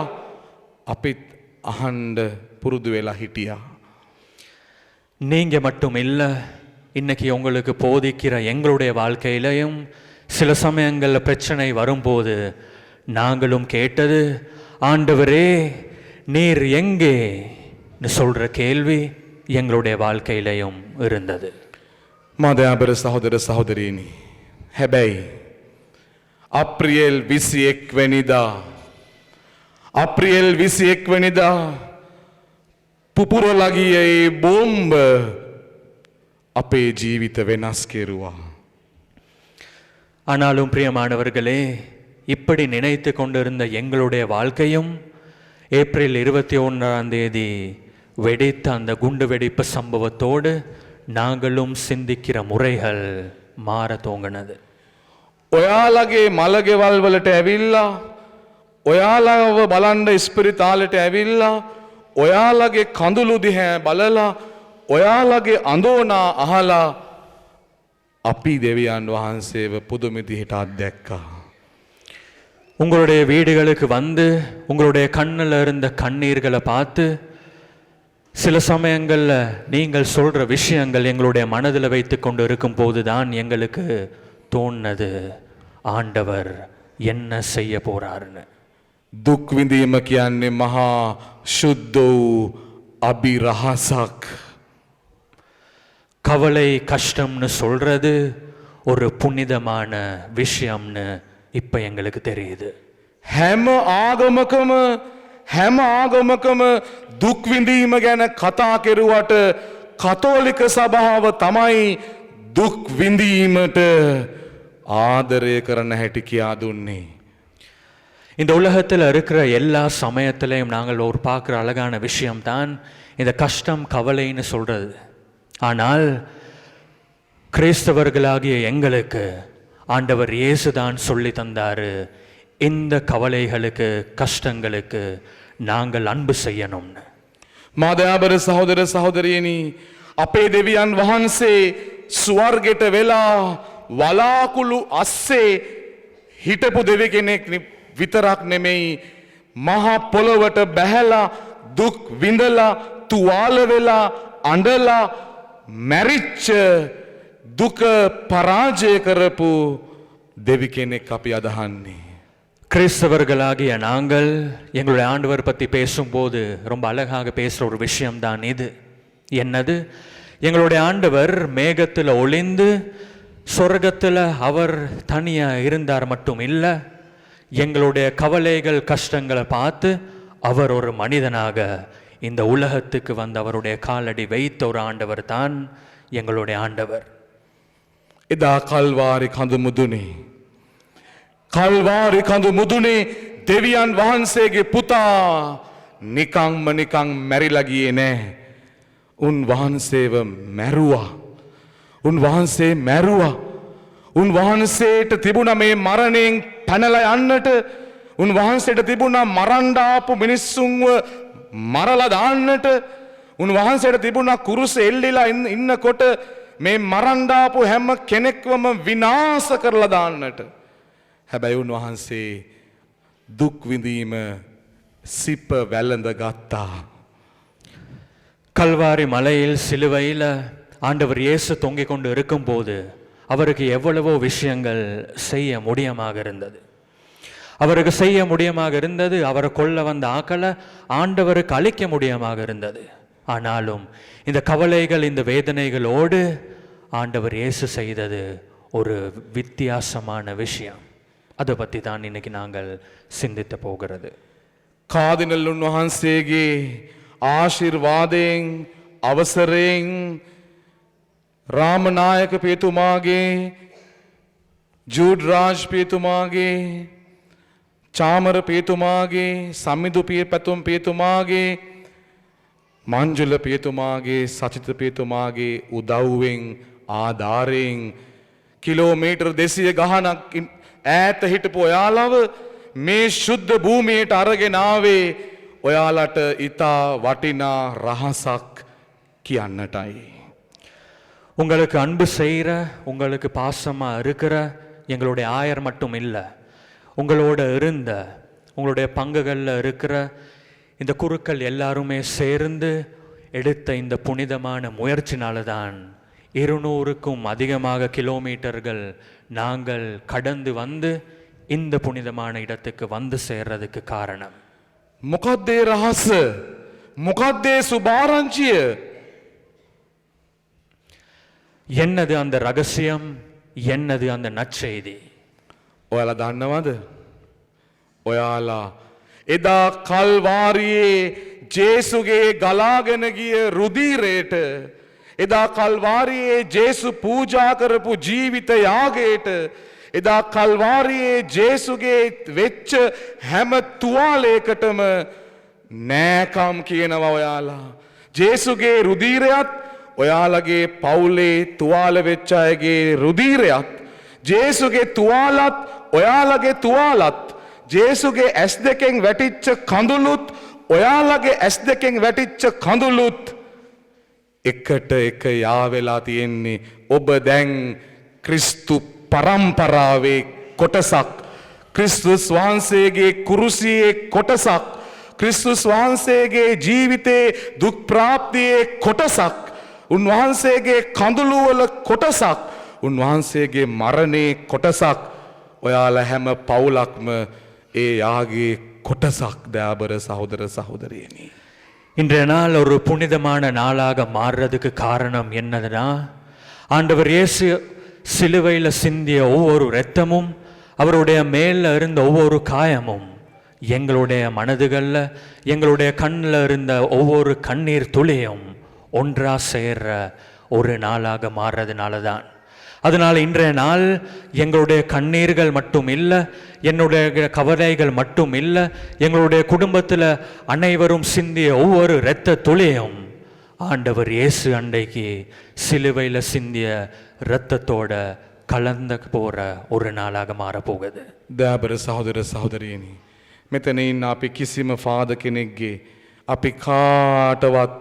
අපිත් අහන්න පුරුදු වෙලා හිටියා. நீங்கள் மட்டும் இல்லை, இன்னைக்கு உங்களுக்கு போதிக்கிற எங்களுடைய வாழ்க்கையிலையும் சில சமயங்களில் பிரச்சனை வரும்போது நாங்களும் கேட்டது, ஆண்டவரே நீர் எங்கேன்னு சொல்கிற கேள்வி எங்களுடைய வாழ்க்கையிலையும் இருந்தது. මාදයාබර සහෝදර සහෝදරීනි හැබැයි අප්‍රියල් 21 වෙනිදා පුපුරලා ගිය ඒ බෝම්බ අපේ ජීවිත වෙනස් කෙරුවා. ஆனாலும் பிரியமானவர்களே, இப்படி நினைத்து கொண்டிருந்த எங்களுடைய வாழ்க்கையும் ஏப்ரல் 21 வெடித்த அந்த குண்டு வெடிப்பு சம்பவத்தோடு நாங்களும் சிந்திக்கிற முறைகள் மாற துவங்கினது. ඔයාලගේ මලගෙවල් වලට ඇවිල්ලා ඔයාලව බලන්න ස්පිරිතාලට ඇවිල්ලා ඔයාලගේ කඳුළු දිහා බලලා ඔයාලගේ අඳෝනා අහලා අපි දෙවියන් වහන්සේව පුදුම විදිහට අත්දැක්කා. உங்களுடைய வீடுகளுக்கு வந்து உங்களுடைய கண்ணில் இருந்த கண்ணீர்களை பார்த்து சில சமயங்களில் நீங்கள் சொல்கிற விஷயங்கள் எங்களுடைய மனதில் வைத்து கொண்டு இருக்கும் போது தான் எங்களுக்கு தோணுது, ஆண்டவர் என்ன செய்ய போறாருன்னு. දුක් විඳීම කියන්නේ මහා ශුද්ධ වූ අභිරහසක්. கவலை கஷ்டம்னு சொல்றது ஒரு புனிதமான விஷயம்னு இப்போ எங்களுக்கு தெரியுது. හැම ආගමකම දුක් විඳීම ගැන කතා කෙරුවට කතෝලික සභාව තමයි දුක් විඳීමට ආදරය කරන හැටි කියා දුන්නේ. இந்த உலகத்தில் இருக்கிற எல்லா சமயத்திலையும் நாங்கள் ஒரு பார்க்குற அழகான விஷயம்தான் இந்த கஷ்டம் கவலைன்னு சொல்கிறது. ஆனால் கிறிஸ்தவர்களாகிய எங்களுக்கு ஆண்டவர் இயேசுதான் சொல்லி தந்தாரு, இந்த கவலைகளுக்கு கஷ்டங்களுக்கு நாங்கள் அன்பு செய்யணும்னு. මාදයාබර සහෝදර සහෝදරියනි අපේ දෙවියන් වහන්සේ ස්වර්ගයට වෙලා වලාකුළු අස්සේ හිටපු දෙවි කෙනෙක් විතරක් නෙමෙයි, මහා පොළොවට බැහැලා දුක් විඳලා තුවාල වෙලා අඬලා මැරිච්ච දුක පරාජය කරපු දෙවි කෙනෙක් අපි අදහන්නේ. கிறிஸ்தவர்களாகிய நாங்கள் எங்களுடைய ஆண்டவர் பற்றி பேசும்போது ரொம்ப அழகாக பேசுகிற ஒரு விஷயம்தான் இது. என்னது? எங்களுடைய ஆண்டவர் மேகத்தில் ஒளிந்து சொர்க்கத்தில் அவர் தனியாக இருந்தார் மட்டும் இல்லை, எங்களுடைய கவலைகள் கஷ்டங்களை பார்த்து அவர் ஒரு மனிதனாக இந்த உலகத்துக்கு வந்து அவருடைய காலடி வைத்த ஒரு ஆண்டவர் தான் எங்களுடைய ஆண்டவர். එදා කල්වාරි කඳු මුදුනේ දෙවියන් වහන්සේගේ පුතා නිකංම මැරිලා ගියේ නෑ. උන්වහන්සේව මැරුවා. උන්වහන්සේ මැරුවා. උන්වහන්සේට තිබුණ මේ මරණයෙන් පැනලා යන්නට, උන්වහන්සේට තිබුණා මරන්න ආපු මිනිස්සුන්ව මරලා දාන්නට, උන්වහන්සේට තිබුණා කුරුස එල්ලිලා ඉන්නකොට මේ මරන්න ආපු හැම කෙනෙක්වම විනාශ කරලා දාන්නට. හැබැයි උන්වහන්සේ දුක් විඳීම සිප වැළඳ ගත්තා. கல்வாரி மலையில் சிலுவையில் ஆண்டவர் இயேசு தொங்கிக் கொண்டு இருக்கும்போது அவருக்கு எவ்வளவோ விஷயங்கள் செய்ய முடியமாக இருந்தது. அவருக்கு செய்ய முடியமாக இருந்தது. அவரை கொல்ல வந்த ஆக்களை ஆண்டவருக்கு அழிக்க முடியமாக இருந்தது. ஆனாலும் இந்த கவலைகள், இந்த வேதனைகளோடு ஆண்டவர் இயேசு செய்தது ஒரு வித்தியாசமான விஷயம். அதை பற்றி தான் இன்னைக்கு நாங்கள் சிந்தித்து போகிறது. කාදිනල් උන්වහන්සේගේ ආශිර්වාදයෙන් අවසරයෙන් රාමනායක පියතුමාගේ, ජූඩ් රාජ් පියතුමාගේ, චාමර පියතුමාගේ, සම්මිදු පැතුම් පියතුමාගේ, මංජුල පියතුමාගේ, සචිත පියතුමාගේ උදව්වෙන් ආධාරයෙන් කිලෝමීටර් 200 ගහනක් ඈත හිටපු ඔයාලව මේ ශුද්ධ භූමියට අරගෙන ආවේ ඔයාලට ඊතා වටිනා රහසක් කියන්නටයි. உங்களுக்கு அன்பு செய்கிற, உங்களுக்கு பாசமாக இருக்கிற எங்களுடைய ஆயர் மட்டும் இல்லை, உங்களோட இருந்த உங்களுடைய பங்குகளில் இருக்கிற இந்த குருக்கள் எல்லாருமே சேர்ந்து எடுத்த இந்த புனிதமான முயற்சினால தான் 200க்கும் அதிகமாக கிலோமீட்டர்கள் நாங்கள் கடந்து வந்து இந்த புனிதமான இடத்துக்கு வந்து சேர்றதுக்கு காரணம். මොකද්ද ඒ රහස? මොකද්ද ඒ සුභාරංචිය? என்னது அந்த ரகசியம்? என்னது அந்த நற்செய்தி? ඔයාලා දන්නවද? ඔයාලා එදා කල්වාරියේ ජේසුගේ ගලාගෙන ගිය රුධිරයට, එදා කල්වාරියේ ජේසු පූජා කරපු ජීවිත යාගයට, එදා කල්වාරියේ ජේසුගේ වෙච්ච හැම තුවාලයකටම නෑකම් කියනවා ඔයාලා. ජේසුගේ රුධිරයත්, ඔයාලගේ පවුලේ තුවාල වෙච්ච අයගේ රුධිරයත්, ජේසුගේ තුවාලත්, ඔයාලගේ තුවාලත්, ජේසුගේ ඇස් දෙකෙන් වැටිච්ච කඳුළුත්, ඔයාලගේ ඇස් දෙකෙන් වැටිච්ච කඳුළුත් එකට එක යාවෙලා තියෙන්නේ. ඔබ දැන් ක්‍රිස්තු පරම්පරාවේ කොටසක්, ක්‍රිස්තුස් වහන්සේගේ කුරුසියේ කොටසක්, ක්‍රිස්තුස් වහන්සේගේ ජීවිතේ දුක් ප්‍රාප්තියේ කොටසක්, උන්වහන්සේගේ කඳුළුවල කොටසක්, උන්වහන්සේගේ මරණේ කොටසක්. ඔයාලා හැම පවුලක්ම ඒ යාගේ කොටසක්. දයාබර සහෝදර සහෝදරියනි, இன்றைய நாள் ஒரு புனிதமான நாளாக மாறுறதுக்கு காரணம் என்னதுன்னா, ஆண்டவர் இயேசு சிலுவையில் சிந்திய ஒவ்வொரு இரத்தமும், அவருடைய மேல இருந்த ஒவ்வொரு காயமும் எங்களுடைய மனதுகளில், எங்களுடைய கண்ணில் இருந்த ஒவ்வொரு கண்ணீர் துளியும் ஒன்றா சேர்ற ஒரு நாளாக மாறுறதுனால தான். அதனால் இன்றைய நாள் எங்களுடைய கண்ணீர்கள் மட்டும் இல்லை, என்னுடைய கவலைகள் மட்டும் இல்லை, எங்களுடைய குடும்பத்தில் அனைவரும் சிந்திய ஒவ்வொரு இரத்த துளியும் ஆண்டவர் இயேசு அன்றைக்கு சிலுவையில் சிந்திய இரத்தத்தோட கலந்து போகிற ஒரு நாளாக மாறப்போகுது. දයාබර සහෝදර සහෝදරියනි, මෙතන ඉන්න අපි කිසිම ෆාද කෙනෙක්ගේ, අපි කාටවත්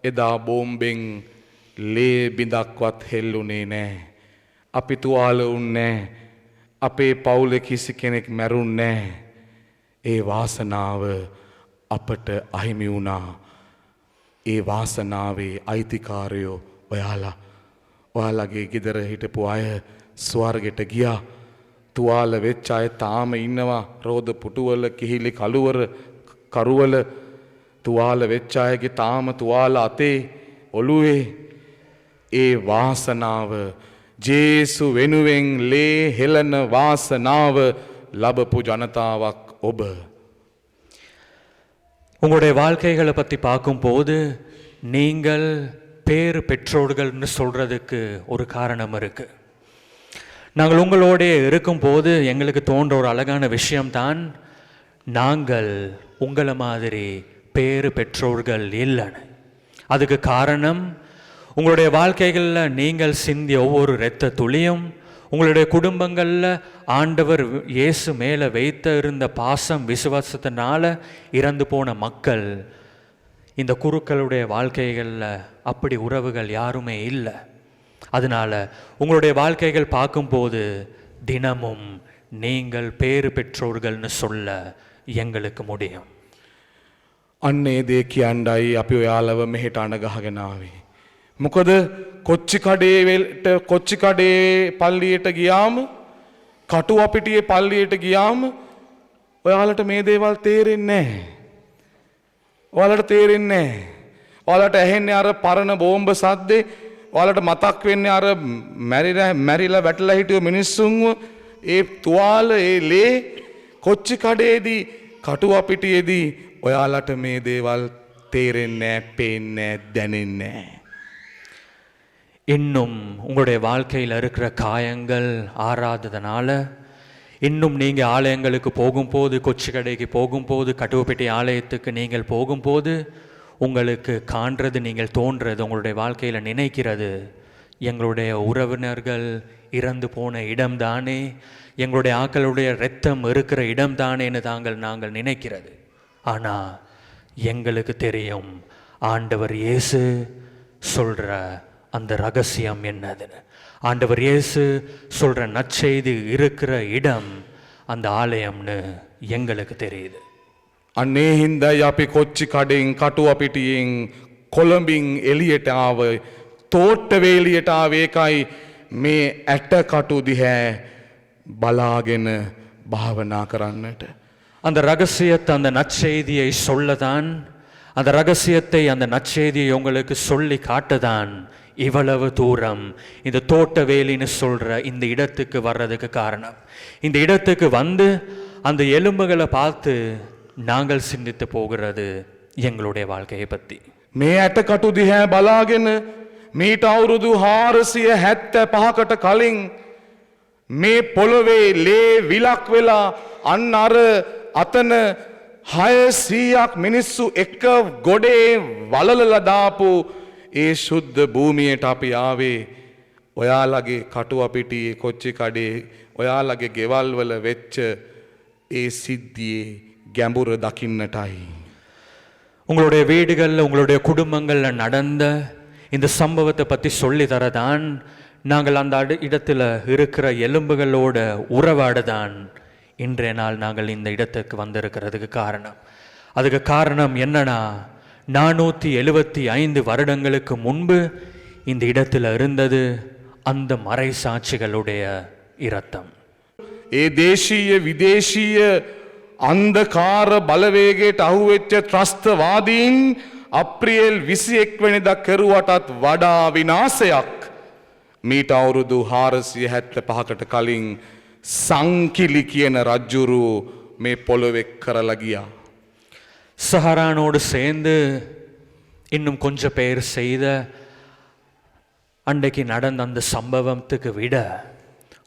එදා බෝම්බෙන් ලේ බිඳක්වත් හෙල්ලුනේ නෑ. අපි තුවාල උන්නේ, අපේ පවුලේ කිසි කෙනෙක් මැරුන්නේ නෑ. ඒ වාසනාව අපට අහිමි වුණා. ඒ වාසනාවේ අයිතිකාරයෝ ඔයාලා. ඔයාලගේ ගෙදර හිටපු අය ස්වර්ගයට ගියා. තුවාල වෙච්ච අය තාම ඉන්නවා රෝද පුටුවල, කිහිලි කළුවර, කරුවල. තුවාල වෙච්ච අයගේ තාම තුවාල අතේ. ඔළුවේ ඒ වාසනාව ජේසු වෙනුවෙන් ලේ හෙළන වාසනාව ලබපු ජනතාවක් ඔබ. உங்களுடைய வாழ்க்கைகளை பற்றி பார்க்கும்போது நீங்கள் பேறு பெற்றோர்கள்னு சொல்கிறதுக்கு ஒரு காரணம் இருக்குது. நாங்கள் உங்களோடைய இருக்கும்போது எங்களுக்கு தோன்ற ஒரு அழகான விஷயம்தான், நாங்கள் உங்களை மாதிரி பேறு பெற்றோர்கள் இல்லைன்னு. அதுக்கு காரணம், உங்களுடைய வாழ்க்கைகளில் நீங்கள் சிந்திய ஒவ்வொரு இரத்த துளியும், உங்களுடைய குடும்பங்களில் ஆண்டவர் இயேசு மேலே வைத்த இருந்த பாசம் விசுவாசத்தினால இறந்து போன மக்கள், இந்த குருக்களுடைய வாழ்க்கைகளில் அப்படி உறவுகள் யாருமே இல்லை. அதனால் உங்களுடைய வாழ்க்கைகள் பார்க்கும்போது தினமும் நீங்கள் பேறு பெற்றோர்கள்னு சொல்ல எங்களுக்கு முடியும். අන්නේ දේ කියන්නයි අපි ඔයාලව මෙහෙට අනගහගෙන ආවේ. මොකද කොච්චි කඩේ පල්ලියට ගියාම, කටුවපිටියේ පල්ලියට ගියාම ඔයාලට මේ දේවල් තේරෙන්නේ නැහැ. ඔයාලට තේරෙන්නේ නැහැ. ඔයාලට ඇහෙන්නේ අර පරණ බෝම්බ සද්දේ. ඔයාලට මතක් වෙන්නේ අර මැරිලා වැටලා හිටිය මිනිස්සුන්ව, ඒ තුවාල, ඒ ලේ කොච්චි කඩේදී කටුවපිටියේදී ඔයාලට මේ දේවල් තේරෙන්නේ නැහැ, පේන්නේ නැහැ, දැනෙන්නේ නැහැ. இன்னும் உங்களுடைய வாழ்க்கையில் இருக்கிற காயங்கள் ஆறாததுனால, இன்னும் நீங்கள் ஆலயங்களுக்கு போகும்போது, கொச்சி கடைக்கு போகும்போது, கட்டுவப்பட்டி ஆலயத்துக்கு நீங்கள் போகும்போது உங்களுக்கு காண்றது, நீங்கள் தோன்றது, உங்களுடைய வாழ்க்கையில் நினைக்கிறது, எங்களுடைய உறவினர்கள் இறந்து போன இடம்தானே, எங்களுடைய ஆக்களுடைய இரத்தம் இருக்கிற இடம்தானேன்னு நாங்கள் நினைக்கிறது. ஆனால் எங்களுக்கு தெரியும் ஆண்டவர் இயேசு சொல்கிற அந்த ரகசியம் என்னதுன்னு. ஆண்டவர் இயேசு சொல்கிற நற்செய்தி இருக்கிற இடம் அந்த ஆலயம்னு எங்களுக்கு தெரியுது. අන්නේ හින්දායි අපි කොච්චි කඩෙන් කටුවපිටියෙන් කොළඹින් එළියට ආව, තෝට්ටවේ එළියට ආවේ. ඒකයි මේ ඇට කටු දිහා බලාගෙන භාවනා කරන්නට. அந்த ரகசியத்தை, அந்த நற்செய்தியை சொல்லதான், அந்த ரகசியத்தை, அந்த நற்செய்தியை உங்களுக்கு சொல்லி காட்டுதான் இவ்வளவு தூரம் இந்த தோட்ட வேலின்னு சொல்கிற இந்த இடத்துக்கு வர்றதுக்கு காரணம். இந்த இடத்துக்கு வந்து அந்த எலும்புகளை பார்த்து நாங்கள் சிந்தித்து போகிறது எங்களுடைய வாழ்க்கையை பற்றி. මේ ඇට කටු දිහා බලාගෙන මීට අවුරුදු 475කට කලින් මේ පොළොවේ ලේ විලක් වෙලා අන්න අර අතන 600ක් මිනිස්සු එක ගොඩේ වලලලා දාපු ඒ ශුද්ධ භූමියට අපි ආවේ. ඔයාලගේ කටුවපිටියේ, කොච්චි කඩේ, ඔයාලගේ ගෙවල් වල වෙච්ච ඒ සිද්ධියේ ගැඹුර දකින්නටයි. உங்களுடைய வீடுகளில், உங்களுடைய குடும்பங்களில் நடந்த இந்த சம்பவத்தை பற்றி சொல்லி தரதான், நாங்கள் அந்த இடத்துல இருக்கிற எலும்புகளோட உறவாடுதான் இன்றைய நாள் நாங்கள் இந்த இடத்துக்கு வந்திருக்கிறதுக்கு காரணம். அதுக்கு காரணம் என்னன்னா, 475 வருடங்களுக்கு முன்பு இந்த இடத்துல இருந்தது அந்த மறை சாட்சிகளுடைய இரத்தம். ඒ දේශීය විදේශීය අන්ධකාර බලවේගයට අහුවෙච්ච ත්‍රස්තවාදීන් අප්‍රේල් 21 වෙනිදා කෙරුවටත් වඩා විනාශයක් මීට අවුරුදු 475කට කලින් සංකිලි කියන රජුරු මේ පොළොවේ කරලා ගියා. சஹரானோடு சேர்ந்து இன்னும் கொஞ்சம் பேர் செய்த அன்றைக்கு நடந்த அந்த சம்பவத்துக்கு விட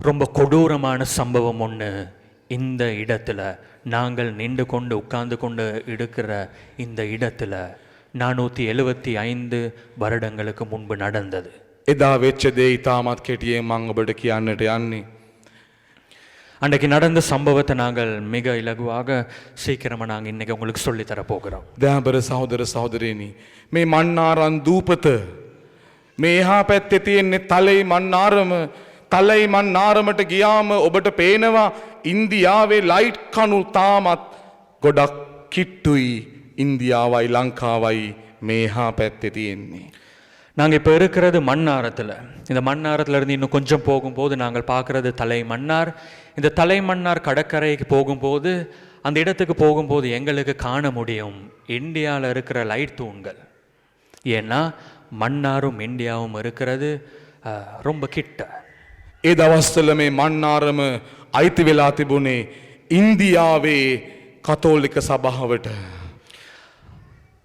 ரொம்ப கொடூரமான சம்பவம் ஒன்று இந்த இடத்துல, நாங்கள் நின்று கொண்டு உட்கார்ந்து கொண்டு இருக்கிற இந்த இடத்துல 475 வருடங்களுக்கு முன்பு நடந்தது. එදා වෙච්ච දේ ඉතාමත් කෙටියෙන් මම ඔබට කියන්නට යන්නේ. அன்றைக்கு நடந்த சம்பவத்தை நாங்கள் மிக இலகுவாக சீக்கிரமாக நாங்கள் இன்றைக்கி உங்களுக்கு சொல்லித்தர போகிறோம். දෑබර සහෝදර සහෝදරයනි, මේ මන්නාරන් දූපත, මේ එහා පැත්තේ තියෙන්නේ තලයි මන්නාරම. තලයි මන්නාරමට ගියාම ඔබට පේනවා ඉන්දියාවේ ලයිට් කණු තාමත් ගොඩක් කිට්ටුයි. ඉන්දියාවයි ලංකාවයි මේ එහා පැත්තේ තියෙන්නේ. நாங்கள் இப்போ இருக்கிறது மன்னாரத்தில். இந்த மன்னாரத்தில் இருந்து இன்னும் கொஞ்சம் போகும்போது நாங்கள் பார்க்குறது தலை மன்னார். இந்த தலை மன்னார் கடற்கரைக்கு போகும்போது, அந்த இடத்துக்கு போகும்போது எங்களுக்கு காண முடியும் இந்தியாவில் இருக்கிற லைட் தூண்கள். ஏன்னா மன்னாரும் இந்தியாவும் இருக்கிறது ரொம்ப கிட்ட. ඒ දවස්වල මේ මන්නාරම අයිති වෙලා තිබුණේ ඉන්දියාවේ කතෝලික සභාවට.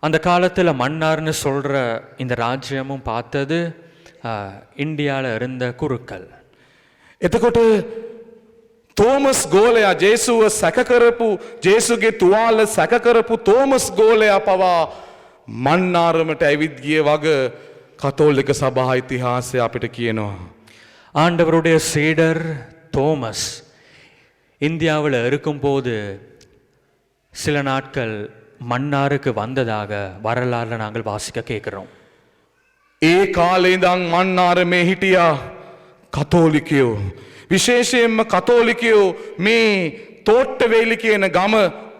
அந்த காலத்தில் மன்னார்னு சொல்கிற இந்த ராஜ்யமும் பார்த்தது இந்தியாவில் இருந்த குருக்கள். එතකොට තෝමස් ගෝලයා ජේසුව සැකකරපු ජේසුගේ තුවාල සැකකරපු තෝමස් ගෝලයා පවා මන්නාරමට ඇවිත් ගිය වග කතෝලික සභා ඉතිහාසය අපිට කියනවා. ஆண்டவருடைய சீடர் தோமஸ் இந்தியாவில் இருக்கும்போது சில நாட்கள் மன்னாருக்கு வந்ததாக வரலாறு நாங்கள் வாசிக்க கேட்குறோம். ඒ කාලේ ඉඳන් මන්නාරමේ හිටියා කතෝලිකයෝ. විශේෂයෙන්ම කතෝලිකයෝ මේ තෝට්ටවේලි කියන ගම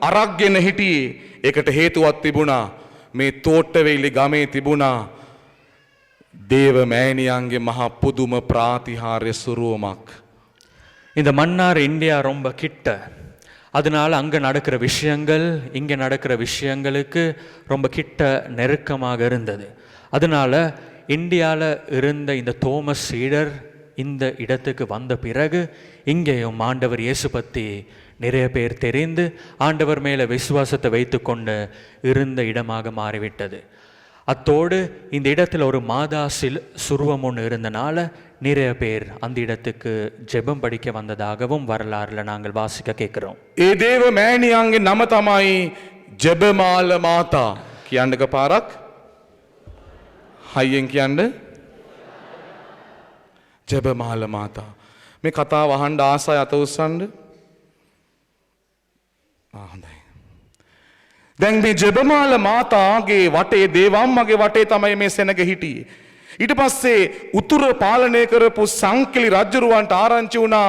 අරක්ගෙන හිටියේ. ඒකට හේතුවක් තිබුණා. මේ තෝට්ටවේලි ගමේ තිබුණා දේව මෑණියන්ගේ මහා පුදුම ප්‍රාතිහාර්ය සුරුවමක්. இந்த மன்னார் இந்தியா ரொம்ப கிட்ட, அதனால அங்கே நடக்கிற விஷயங்கள் இங்கே நடக்கிற விஷயங்களுக்கு ரொம்ப கிட்ட நெருக்கமாக இருந்தது. அதனால இந்தியாவில் இருந்த இந்த தோமஸ் சீடர் இந்த இடத்துக்கு வந்த பிறகு இங்கேயும் ஆண்டவர் இயேசு பற்றி நிறைய பேர் தெரிந்து ஆண்டவர் மேலே விசுவாசத்தை வைத்து கொண்டு இருந்த இடமாக மாறிவிட்டது. அத்தோடு இந்த இடத்துல ஒரு மாதா சுருவம் ஒன்று இருந்தனால நிறைய பேர் அந்த இடத்துக்கு ஜெபம் படிக்க வந்ததாகவும் வரலாறுல நாங்கள் வாசிக்க கேட்கிறோம். ඒ දේව මෑණියන්ගේ නම තමයි ජෙබමාල මාතා. කියන්නක පාරක් හයියෙන් කියන්න. ජෙබමාල මාතා. මේ කතාව අහන්න ආසයි අත උස්සන්න. හොඳයි. දැන් මේ ජෙබමාල මාතාගේ වටේ දේවම්මගේ වටේ තමයි මේ සෙනග හිටියේ. ඊට පස්සේ උතුර පාලනය කරපු සංකිලි රජුරවන්ට ආරංචි වුණා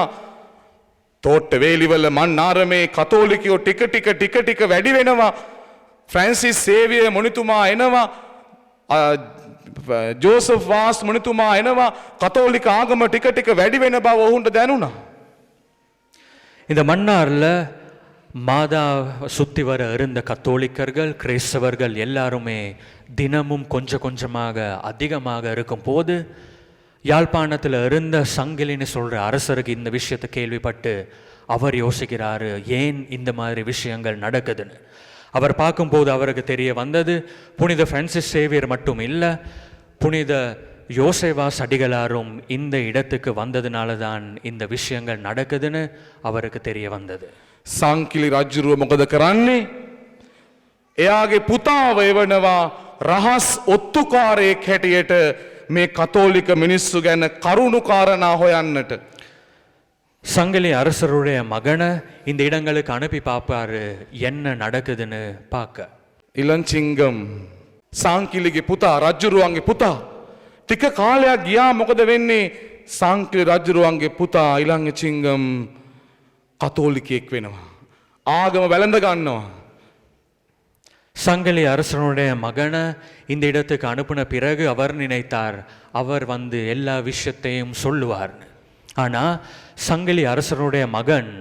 තෝට්ටවේලිවල මන්නාරමේ කතෝලිකයෝ ටික ටික වැඩි වෙනවා. ෆ්‍රැන්සිස් සේවියර් මුනිතුමා එනවා. ජෝසප් වාස් මුනිතුමා එනවා. කතෝලික ආගම ටික ටික වැඩි වෙන බව ඔවුන්ට දැනුණා. இந்த மன்னாரில் மாதா சுற்றி வர இருந்த கத்தோலிக்கர்கள் கிறிஸ்தவர்கள் எல்லாருமே தினமும் கொஞ்சம் கொஞ்சமாக அதிகமாக இருக்கும் போது யாழ்ப்பாணத்தில் இருந்த சங்கிலின்னு சொல்கிற அரசருக்கு இந்த விஷயத்தை கேள்விப்பட்டு அவர் யோசிக்கிறாரு, ஏன் இந்த மாதிரி விஷயங்கள் நடக்குதுன்னு. அவர் பார்க்கும்போது அவருக்கு தெரிய வந்தது, புனித பிரான்சிஸ் சேவியர் மட்டும் இல்லை, புனித யோசேவாஸ் அடிகளாரும் இந்த இடத்துக்கு வந்ததுனால தான் இந்த விஷயங்கள் நடக்குதுன்னு அவருக்கு தெரிய வந்தது. සංකිලි රජ්ජුරුව මොකද කරන්නේ? එයාගේ පුතාව එවනවා රහස් ඔත්තුකාරයෙක් හැටියට මේ කතෝලික මිනිස්සු ගැන කරුණු කාරණා හොයන්නට. சங்கிலி அரசருடைய மகனை இந்த இடங்களுக்கு அனுப்பி பார்ப்பாரு, என்ன நடக்குதுன்னு பார்க்க. ඉලංචිංගම් සංකිලිගේ පුතා රජ්ජුරුවන්ගේ පුතා ටික කාලයක් ගියා මොකද වෙන්නේ? සංකිලි රජ්ජුරුවන්ගේ පුතා ඉලංචිංගම් කතෝලිකයෙක් වෙනවා. ආගම වැළඳ ගන්නවා. சங்கிலி அரசனுடைய மகனை இந்த இடத்துக்கு அனுப்பின பிறகு அவர் நினைத்தார் அவர் வந்து எல்லா விஷயத்தையும் சொல்லுவார். ஆனால் சங்கிலி அரசனுடைய மகன்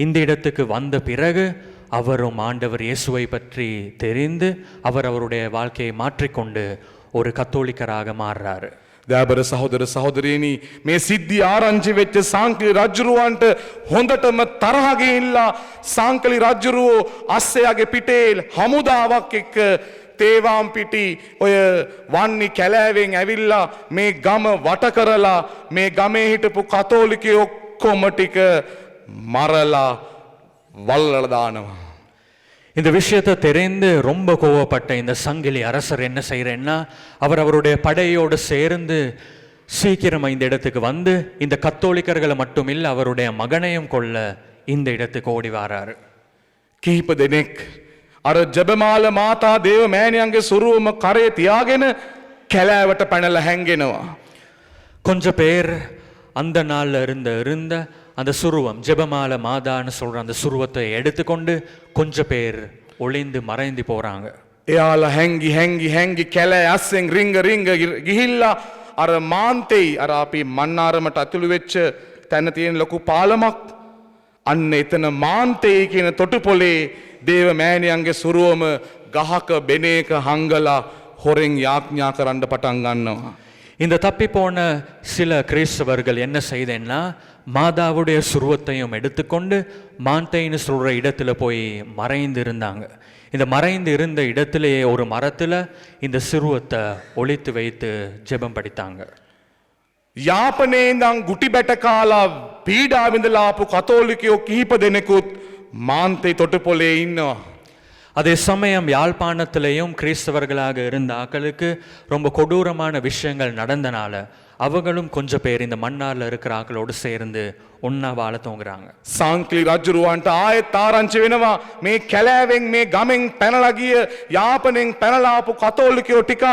இந்த இடத்துக்கு வந்த பிறகு அவரும் ஆண்டவர் இயேசுவை பற்றி தெரிந்து அவருடைய வாழ்க்கையை மாற்றிக்கொண்டு ஒரு கத்தோலிக்கராக மாறுறாரு. දෑබර සහෝදර සහෝදරයනි, මේ සිද්ධි ආරංචි වෙච්ච සංකලි රජ්ජුරුවන්ට හොඳටම තරහ ගිහිල්ලා සංකලි රජ්ජුරුවෝ අස්සයාගේ පිටේ හමුදාවක් එක්ක තේවාම් පිටි ඔය වන්නි කැලෑවෙන් ඇවිල්ලා මේ ගම වට කරලා මේ ගමේ හිටපු කතෝලිකයෝ ඔක්කොම ටික මරලා වල්ලලා දානවා. இந்த விஷயத்தை தெரிந்து ரொம்ப கோவப்பட்ட இந்த சங்கிலி அரசர் என்ன செய்யறேன்னா, அவருடைய படையோடு சேர்ந்து சீக்கிரம் இந்த இடத்துக்கு வந்து இந்த கத்தோலிக்கர்களை மட்டும் இல்லை அவருடைய மகனையும் கொல்ல இந்த இடத்துக்கு ஓடி வராரு. කිහිප දෙනෙක් අර ජබමාල මාතා දේව මෑණියන්ගේ සුරුවම කරේ තියාගෙන කැලෑවට පැනලා හැංගෙනවා. கொஞ்சம் பேர் அந்த நாள்ல இருந்த அந்த சுருவம் ஜெபமால மாதான்னு சொல்ற அந்த சுருவத்தை எடுத்துக்கொண்டு கொஞ்சம் பேர் ஒளிந்து மறைந்து போறாங்க. එයාලා හැංගි කැලෑ අස්සෙන් රිංග ගිහිල්ලා අර මාන්තෙයි අර අපි මන්නාරමට ඇතුළු වෙච්ච තැන තියෙන ලොකු පාලමක් අන්න එතන මාන්තෙයි කියන තොටුපොලේ දේව මෑණියන්ගේ සුරුවම ගහක බෙනේක හංගලා හොරෙන් යාඥා කරන්න පටන් ගන්නවා. இந்த தப்பி போன சில கிறிஸ்தவர்கள் என்ன செய்தேன்னா மாதாவுடைய சுருவத்தையும் எடுத்துக்கொண்டு மாந்தைன்னு சொல்ற இடத்துல போய் மறைந்து இருந்தாங்க. இந்த மறைந்து இருந்த இடத்திலேயே ஒரு மரத்துல இந்த சிறுவத்தை ஒளித்து வைத்து ஜெபம் படித்தாங்க. යාපනයේ ඉඳන් ගුටි බැට කාලා පීඩා විඳලා ආපු කතෝලිකයෝ කිහිප දෙනෙකුත් මාන්තේ තොටුපොලේ ඉන්නවා. அதே சமயம் யாழ்ப்பாணத்திலேயும் கிறிஸ்தவர்களாக இருந்த ஆக்களுக்கு ரொம்ப கொடூரமான விஷயங்கள் நடந்தனால அவங்களும் கொஞ்சம் பேர் இந்த மன்னார்ல இருக்கிற ஆக்களோடு சேர்ந்து ஒன்னா வாழ தூங்குறாங்க. සංක්ලි රජුරවන්ට ආයෙත් ආරංචි වෙනවා මේ කැලෑවෙන් මේ ගමෙන් පැනලා ගිය යාපනෙන් පැනලා ආපු කතෝලිකයෝ ටිකක්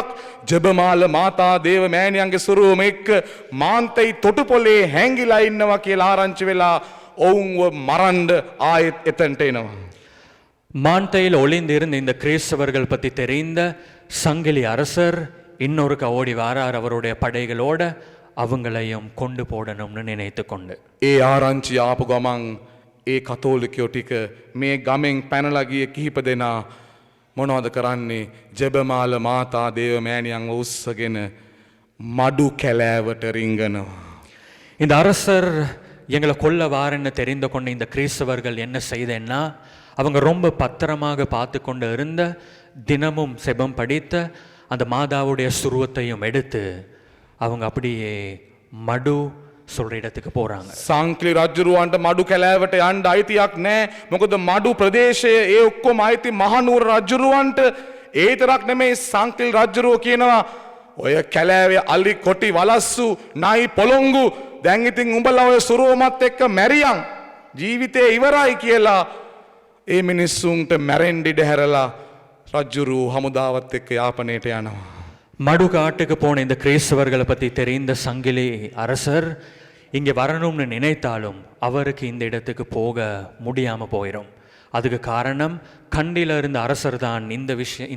ජබමාල මාතා දේව මෑණියන්ගේ සුරුවම එක්ක මාන්තේ තොටුපොලේ හැංගිලා ඉන්නවා කියලා ආරංචි වෙලා ඔවුන්ව මරන්න ආයෙත් එතනට එනවා. மாந்தையில் ஒளிந்திருந்த இந்த கிறிஸ்தவர்கள் பற்றி தெரிந்த சங்கிலி அரசர் இன்னொரு ஓடி வாரார் அவருடைய படைகளோட அவங்களையும் கொண்டு போடணும்னு நினைத்து கொண்டு. ඒ ආරංචි ආපු ගමන් ඒ කතෝලිකයෝ ටික මේ ගමෙන් පැනලා ගිය කිහිප දෙනා මොනවද කරන්නේ? ජබමාල මාතා දේව මෑණියන්ව උස්සගෙන මඩු කැලෑවට රිංගනවා. இந்த அரசர் எங்களை கொல்ல வாரன்னு தெரிந்து கொண்ட இந்த கிறிஸ்தவர்கள் என்ன செய்தேன்னா அவங்க ரொம்ப பத்திரமாக பார்த்து கொண்டு இருந்த தினமும் செபம் படித்த அந்த மாதாவுடைய சுருவத்தையும் எடுத்து அவங்க அப்படியே மடு சொல்ற இடத்துக்கு போறாங்க. සංක්ලි රජුරවන්ට මඩු කැලෑවට යන්න අයිතියක් නැහැ. මොකද මඩු ප්‍රදේශයේ ඒ ඔක්කොම අයිති මහනුවර රජුරවන්ට. ඒ තරක් නෙමෙයි සංක්ලි රජුරව කියනවා ඔය කැලෑවේ අලි කොටි වලස්සු නයි පොළොංගු දැන් ඉතින් උඹලා ඔය සුරුවමත් එක්ක මැරියන් ජීවිතේ ඉවරයි කියලා ඒ මිනිස්සුන්ට මැරෙන්න ඉඩ හැරලා රජුරු හමුදාවත් එක්ක යාපනයට යනවා. மடு காட்டுக்கு போன இந்த கிறிஸ்தவர்களை பற்றி தெரிந்த சங்கிலி அரசர் இங்கே வரணும்னு நினைத்தாலும் அவருக்கு இந்த இடத்துக்கு போக முடியாமல் போயிடும். அதுக்கு காரணம் கண்டியில் இருந்த அரசர் தான் இந்த விஷயம்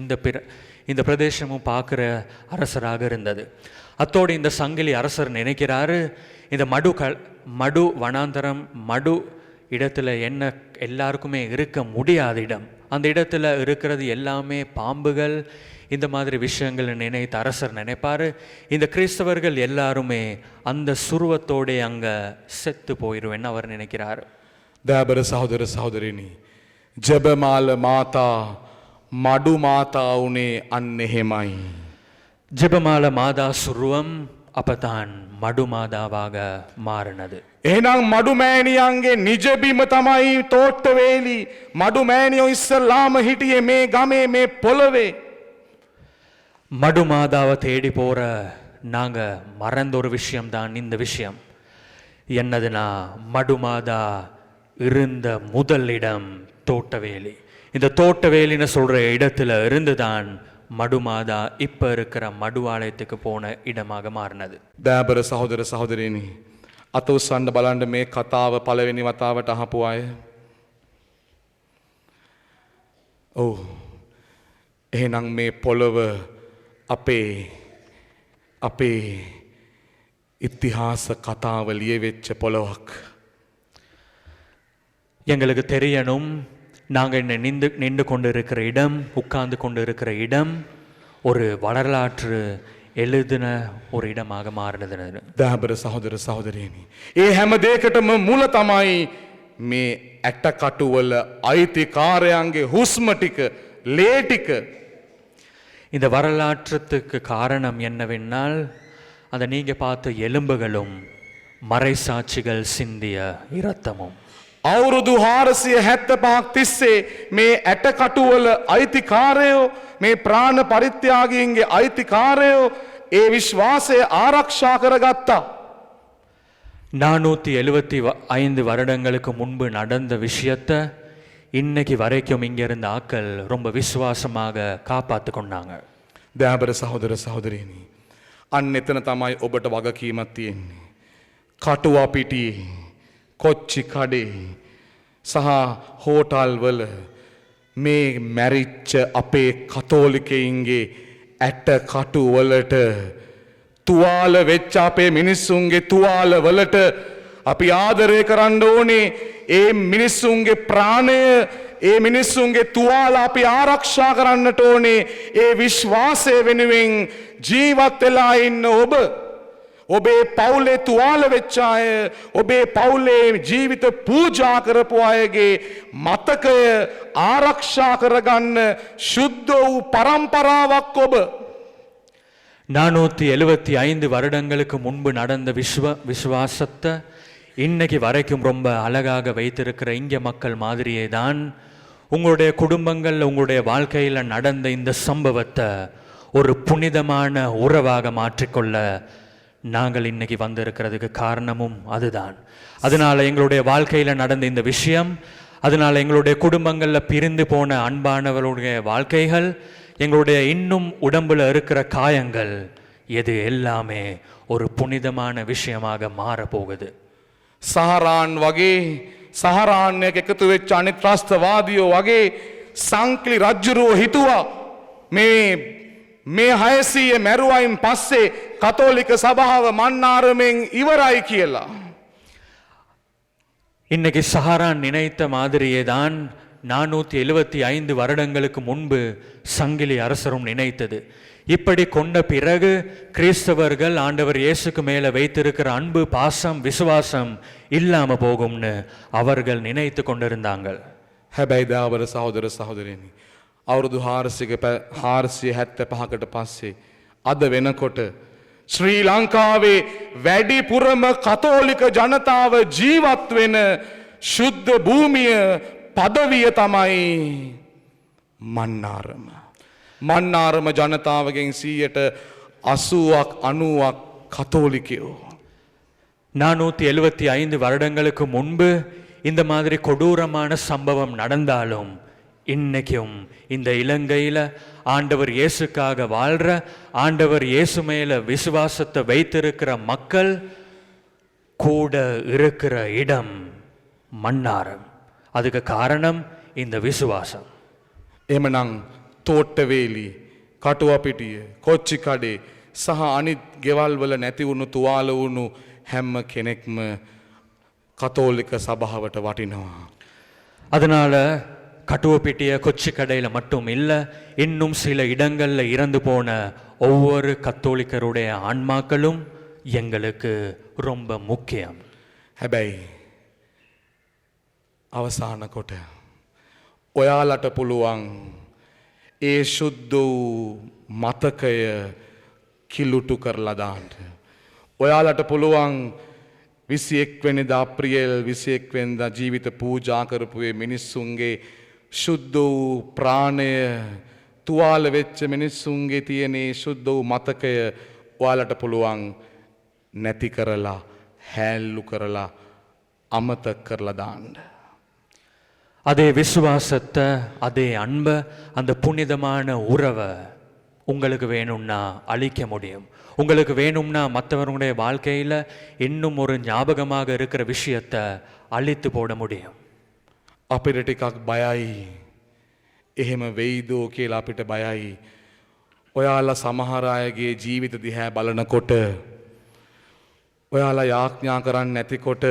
இந்த பிரதேசமும் பார்க்குற அரசராக இருந்தது. அத்தோடு இந்த சங்கிலி அரசர் நினைக்கிறாரு இந்த மடு வனாந்தரம் மடு இடத்துல என்ன எல்லாருக்குமே இருக்க முடியாத இடம், அந்த இடத்துல இருக்கிறது எல்லாமே பாம்புகள் இந்த மாதிரி விஷயங்கள் நினைத்து அரசர் நினைப்பாரு இந்த கிறிஸ்தவர்கள் எல்லாருமே அந்த சுருவத்தோட அங்க செத்து போயிடுவேன்னு அவர் நினைக்கிறார். දෑබර සහෝදර සහෝදරිනි ජබමාල මාතා මඩු මාතා වුණේ අන්න එහෙමයි. ஜெபமால மாதா சுருவம் அப்பதான் மடு மாதாவாக மாறினது. එහෙනම් මඩු මෑණියන්ගේ නිජබිම තමයි තෝට්ටවේලි. මඩු මෑණියෝ ඉස්සල්ලාම හිටියේ මේ ගමේ මේ පොළවේ. மடு மாதாவை தேடி போற நாங்க மறந்த ஒரு விஷயம்தான் இந்த விஷயம். என்னதுன்னா மடு மாதா இருந்த முதல் இடம் தோட்டவேலி. இந்த தோட்டவேலின்னு சொல்ற இடத்துல இருந்துதான் மடு மாதா இப்ப இருக்கிற மடுவாலயத்துக்கு போன இடமாக மாறினது. දෑබර සහෝදර සහෝදරිනි අත උස්සන්න බලන්න මේ කතාව පළවෙනි වතාවට අහපු අය. ඔව් එහෙනම් මේ පොළව අපේ ඉතිහාස කතාව ලියවෙච්ච පොළොවක්. எங்களுக்கு தெரியணும் நாங்கள் நின்று கொண்டு இருக்கிற இடம் உட்கார்ந்து கொண்டு இருக்கிற இடம் ஒரு வரலாற்று எழுதின ஒரு இடமாக மாறினது. දෑබර සහෝදර සහෝදරියනි ඒ හැම දෙයකටම මුල තමයි මේ ඇටකටුවල අයිතිකාරයන්ගේ හුස්ම ටික ලේ ටික. இந்த வரலாற்றுக்கு காரணம் என்னவென்னால் அந்த நீங்க பார்த்த எலும்புகளும் மறைசாட்சிகள் சிந்திய இரத்தமும். අවුරුදු 475ක් තිස්සේ මේ ඇටකටුවල අයිතිකාරයෝ මේ ප්‍රාණ පරිත්‍යාගීන්ගේ අයිතිකාරයෝ ඒ විශ්වාසය ආරක්ෂා කරගත්තා. 475 வருடங்களுக்கு முன்பு நடந்த விஷயத்தை இன்னைக்கு வரைக்கும் இங்க இருந்த ஆக்கள் ரொம்ப விசுவாசமாக காப்பாத்து கொண்டாங்க. දෑබර සහෝදර සහෝදරියනි අන්න එතන තමයි ඔබට වගකීමක් තියෙන්නේ. කටුවා පිටියේ කොච්චි කඩේ සහ හෝටල් වල මේ මැරිච්ච අපේ කතෝලිකයින්ගේ ඇට කටු වලට තුවාල වෙච්ච අපේ මිනිස්සුන්ගේ තුවාල වලට අපි ආදරය කරන්න ඕනේ. ඒ මිනිස්සුන්ගේ ප්‍රාණය ඒ මිනිස්සුන්ගේ තුවාල අපි ආරක්ෂා කරන්නට ඕනේ. ඒ විශ්වාසය වෙනුවෙන් ජීවත් වෙලා ඉන්න ඔබ, ඔබේ පවුලේ තුවාල වෙච්ච අය, ඔබේ පවුලේ ජීවිත පූජා කරපු අයගේ මතකය ආරක්ෂා කරගන්න සුද්ධ වූ පරම්පරාවක් ඔබ. 475 வருடங்களுக்கு முன்பு நடந்த விசுவாசத்தை இன்னைக்கு வரைக்கும் ரொம்ப அழகாக வைத்திருக்கிற இங்க மக்கள் மாதிரியே தான் உங்களுடைய குடும்பங்களில் உங்களுடைய வாழ்க்கையில் நடந்த இந்த சம்பவத்தை ஒரு புனிதமான உறவாக மாற்றிக்கொள்ள நாங்கள் இன்னைக்கு வந்திருக்கிறதுக்கு காரணமும் அதுதான். அதனால எங்களுடைய வாழ்க்கையில் நடந்த இந்த விஷயம், அதனால எங்களுடைய குடும்பங்களில் பிரிந்து போன அன்பானவர்களுடைய வாழ்க்கைகள், எங்களுடைய இன்னும் உடம்புல இருக்கிற காயங்கள், இது எல்லாமே ஒரு புனிதமான விஷயமாக மாறப்போகுது. සහරාන් වගේ සහරාන්‍යක එකතු වෙච්ච අනිත් ත්‍රස්තවාදියෝ වගේ සංක්ලි රජ්ජුරුවෝ හිතුවා මේ 600 මැරුවයින් පස්සේ කතෝලික සභාව මන්නාරමෙන් ඉවරයි කියලා. இன்னைக்கு சஹரான் நினைத்த மாதிரியே தான் 475 வருடங்களுக்கு முன்பு சங்கிலி அரசரும் நினைத்தது. இப்படி கொண்ட பிறகு கிறிஸ்தவர்கள் ஆண்டவர் இயேசுக்கு மேல வைத்திருக்கிற அன்பு, பாசம், விசுவாசம் இல்லாம போகும்னு அவர்கள் நினைத்து கொண்டிருந்தாங்க. හැබැයි දාවර සහෝදර සහෝදරයනි, අවුරුදු 475කට පස්සේ අද වෙනකොට ශ්‍රී ලංකාවේ වැඩිපුරම කතෝලික ජනතාව ජීවත් වෙන ශුද්ධ භූමිය, පදවිය තමයි මන්නාරම. මන්නාරම ජනතාවගෙන් 80ක් 90ක් கத்தோலிக்கோ. 475 வருடங்களுக்கு முன்பு இந்த மாதிரி கொடூரமான சம்பவம் நடந்தாலும் இன்னைக்கும் இந்த இலங்கையில் ஆண்டவர் இயேசுக்காக வாழ்ற, ஆண்டவர் இயேசு மேல விசுவாசத்தை வைத்திருக்கிற மக்கள் கூட இருக்கிற இடம் மன்னாரம். அதுக்கு காரணம் இந்த விசுவாசம். එමනම් තෝට්ටවේලි, කටුවපිටිය, කොච්චිකඩේ සහ අනිත් ගෙවල් වල නැති වුණු තුවාල වුණු හැම කෙනෙක්ම கத்தோலிக்க சபාවට වටිනවා. அதனால கட்டுவப்பிட்டிய கொச்சி கடையில் மட்டும் இல்லை, இன்னும் சில இடங்கள்ல இறந்து போன ஒவ்வொரு கத்தோலிக்கருடைய ஆன்மாக்களும் எங்களுக்கு ரொம்ப முக்கியம். හැබැයි අවසාන කොට ඔයාලට පුළුවන් ඒ සුද්ධ වූ මතකය කිලුටු කරලා දාන්න. ඔයාලට පුළුවන් 21 වෙනිදා අප්‍රේල් 21 වෙනිදා ජීවිත පූජා කරපු මේ මිනිස්සුන්ගේ සුද්ධ වූ ප්‍රාණය, තුවාල වෙච්ච මිනිස්සුන්ගේ තියෙන සුද්ධ වූ මතකය ඔයාලට පුළුවන් නැති කරලා, හැල්ලු කරලා, අමතක කරලා දාන්න. அதே விசுவாசத்தை, அதே அன்பை, அந்த புனிதமான உறவை உங்களுக்கு வேணும்னா அழிக்க முடியும். உங்களுக்கு வேணும்னா மற்றவர்களுடைய வாழ்க்கையில் இன்னும் ஒரு ஞாபகமாக இருக்கிற விஷயத்தை அழித்து போட முடியும். අපිට ටිකක් බයයි. එහෙම වෙයිදෝ කියලා අපිට බයයි. ඔයාලා සමහර අයගේ ජීවිත දිහා බලනකොට, ඔයාලා යාඥා කරන්නේ නැතිකොට,